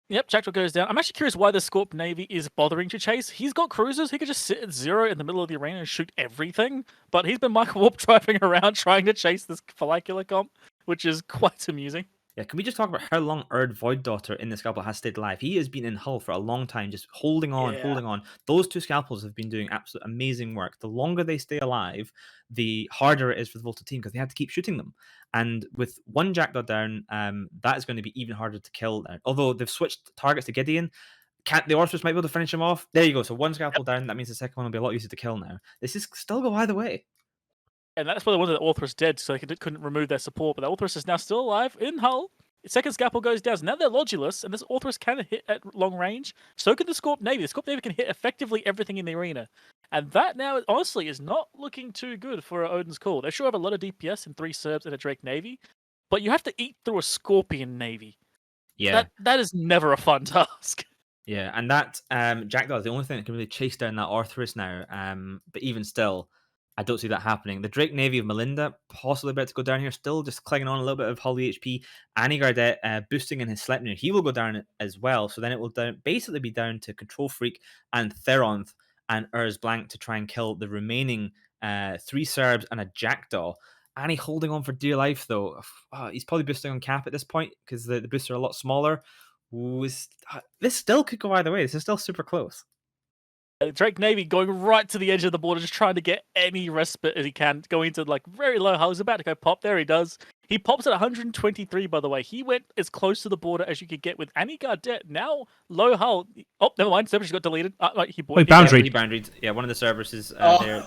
Yep, Jackdaw goes down. I'm actually curious why the Scorp Navy is bothering to chase. He's got cruisers. He could just sit at 0 in the middle of the arena and shoot everything. But he's been Michael Warp driving around trying to chase this follicular comp, which is quite amusing. Yeah, can we just talk about how long Erd Void Daughter in the Scalpel has stayed alive? He has been in Hull for a long time, just holding on. Those 2 Scalpels have been doing absolute amazing work. The longer they stay alive, the harder it is for the Volta team because they have to keep shooting them. And with 1 Jackdaw down, that is going to be even harder to kill. Although they've switched targets to Gideon, the Orthrus might be able to finish him off. There you go. So 1 Scalpel down, that means the second one will be a lot easier to kill now. This is still go either way. And that's why they wanted the Orthrus dead, so they couldn't remove their support. But the Orthrus is now still alive in Hull. Second Scalpel goes down. So now they're Lodulus, and this Orthrus can hit at long range. So can the Scorp Navy. The Scorp Navy can hit effectively everything in the arena. And that now, honestly, is not looking too good for Odin's Call. They sure have a lot of DPS and 3 Serbs and a Drake Navy, but you have to eat through a Scorpion Navy. Yeah. That is never a fun task. Yeah, and that Jackdaw is the only thing that can really chase down that Orthrus now. But even still, I don't see that happening. The Drake Navy of Melinda possibly about to go down here, still just clinging on a little bit of Hull HP. Annie Gardet boosting in his Sleipnir. He will go down as well. So then it will basically be down to Control Freak and Theronth and Urs Blank to try and kill the remaining 3 Serbs and a Jackdaw. Annie holding on for dear life, though. He's probably boosting on cap at this point because the boosts are a lot smaller. This still could go either way. This is still super close. Drake Navy going right to the edge of the border, just trying to get any respite as he can, going into very low hull. He's about to go pop. There he does. He pops at 123, by the way. He went as close to the border as you could get with Annie Gardet. Now low hull. Oh, never mind. Server just got deleted. He boundaried. Yeah, one of the servers is there.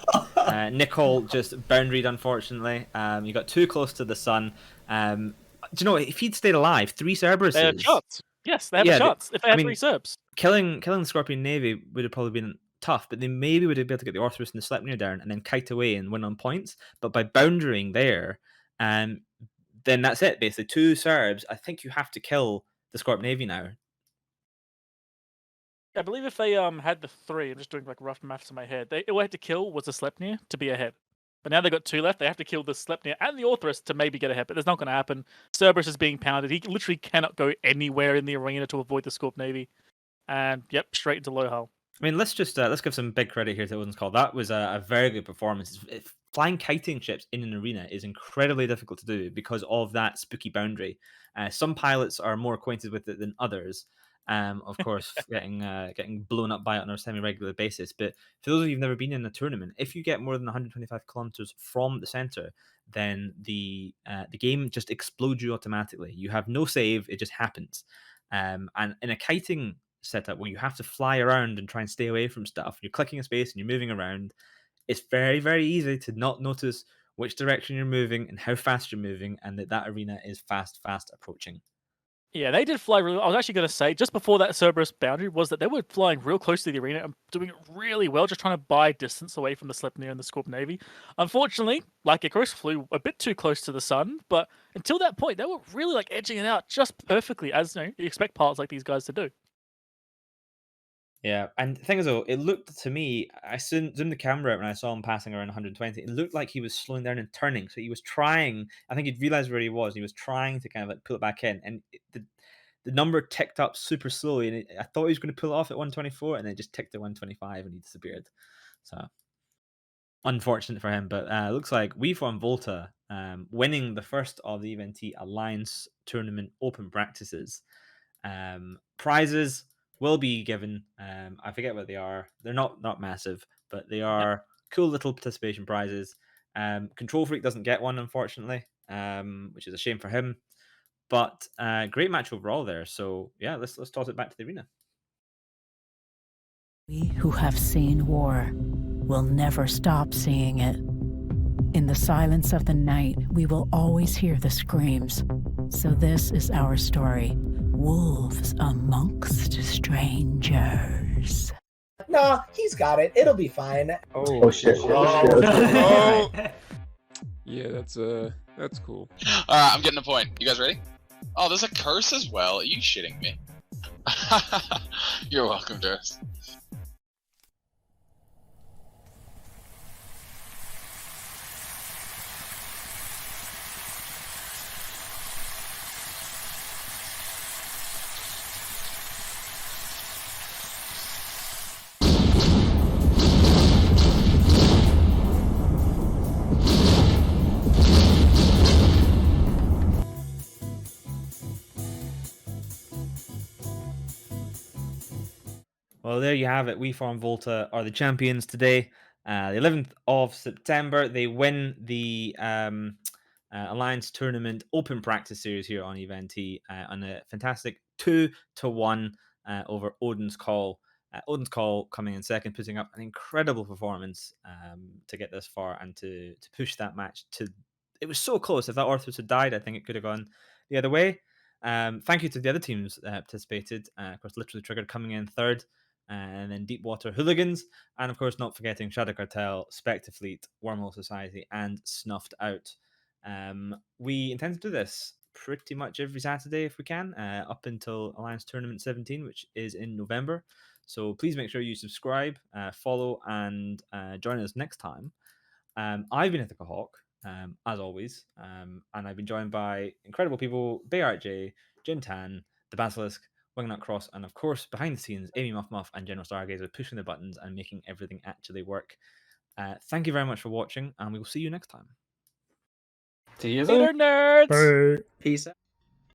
Nicole just boundaried, unfortunately. He got too close to the sun. Do you know, if he'd stayed alive, 3 Cerberuses... They have shots. Yes, they have shots if they had 3 Serbs. Killing the Scorpion Navy would have probably been tough, but they maybe would have been able to get the Orthrus and the Sleipnir down and then kite away and win on points. But by boundarying there, then that's it. Basically, 2 Serbs. I think you have to kill the Scorp Navy now. I believe if they had the 3, I'm just doing like rough maths in my head, all they had to kill was the Sleipnir to be ahead. But now they've got 2 left. They have to kill the Sleipnir and the Orthrus to maybe get ahead. But that's not going to happen. Cerberus is being pounded. He literally cannot go anywhere in the arena to avoid the Scorp Navy. And yep, straight into low hull. I mean, let's just let's give some big credit here to Odin's Call. That was a very good performance. Flying kiting ships in an arena is incredibly difficult to do because of that spooky boundary. Some pilots are more acquainted with it than others. Of course, getting blown up by it on a semi-regular basis. But for those of you who've never been in a tournament, if you get more than 125 kilometers from the center, then the game just explodes you automatically. You have no save; it just happens. And in a kiting setup where you have to fly around and try and stay away from stuff, you're clicking a space and you're moving around. It's very, very easy to not notice which direction you're moving and how fast you're moving, and that arena is fast approaching. Yeah, they did fly really well. I was actually going to say, just before that Cerberus boundary, was that they were flying real close to the arena and doing it really well, just trying to buy distance away from the Sleipnir and the Scorp Navy. Unfortunately, like Icarus, flew a bit too close to the sun, but until that point, they were really like edging it out just perfectly, as you expect pilots like these guys to do. Yeah, and the thing is, though, it looked to me, I zoomed the camera out when I saw him passing around 120. It looked like he was slowing down and turning. So he was trying, I think he'd realized where he was. He was trying to kind of like pull it back in. And the number ticked up super slowly. And I thought he was going to pull it off at 124, and then it just ticked at 125 and he disappeared. So unfortunate for him. But it looks like we from Volta winning the first of the EVNT Alliance Tournament Open Practices. Prizes will be given. I forget what they are. They're not massive, but they are cool little participation prizes. Control Freak doesn't get one, unfortunately, which is a shame for him. But great match overall there. So yeah, let's toss it back to the arena. We who have seen war will never stop seeing it. In the silence of the night, we will always hear the screams. So this is our story. Wolves amongst strangers. Nah, he's got it. It'll be fine. Oh shit! Oh. Yeah, that's cool. I'm getting a point. You guys ready? Oh, there's a curse as well. Are you shitting me? You're welcome, Durst. Well, there you have it. We from Volta are the champions today. The 11th of September, they win the Alliance Tournament Open Practice Series here on EVNT on a fantastic 2-1 over Odin's Call. Odin's Call coming in second, putting up an incredible performance to get this far and to push that match to. It was so close. If that Orthros had died, I think it could have gone the other way. Thank you to the other teams that participated. Of course, Literally Triggered coming in third. And then Deepwater Hooligans, and of course not forgetting Shadow Cartel, Specter Fleet, Wormhole Society, and Snuffed Out. We intend to do this pretty much every Saturday if we can, up until Alliance Tournament 17, which is in November. So please make sure you subscribe, follow, and join us next time. I've been Ithaca Hawk, as always, and I've been joined by incredible people, BRJ, Jin Tan, The Basilisk, Wingnut Cross, and of course, behind the scenes, Amy Muff and General Stargazer pushing the buttons and making everything actually work. Thank you very much for watching, and we will see you next time. See you later, nerds. Bye. Peace out.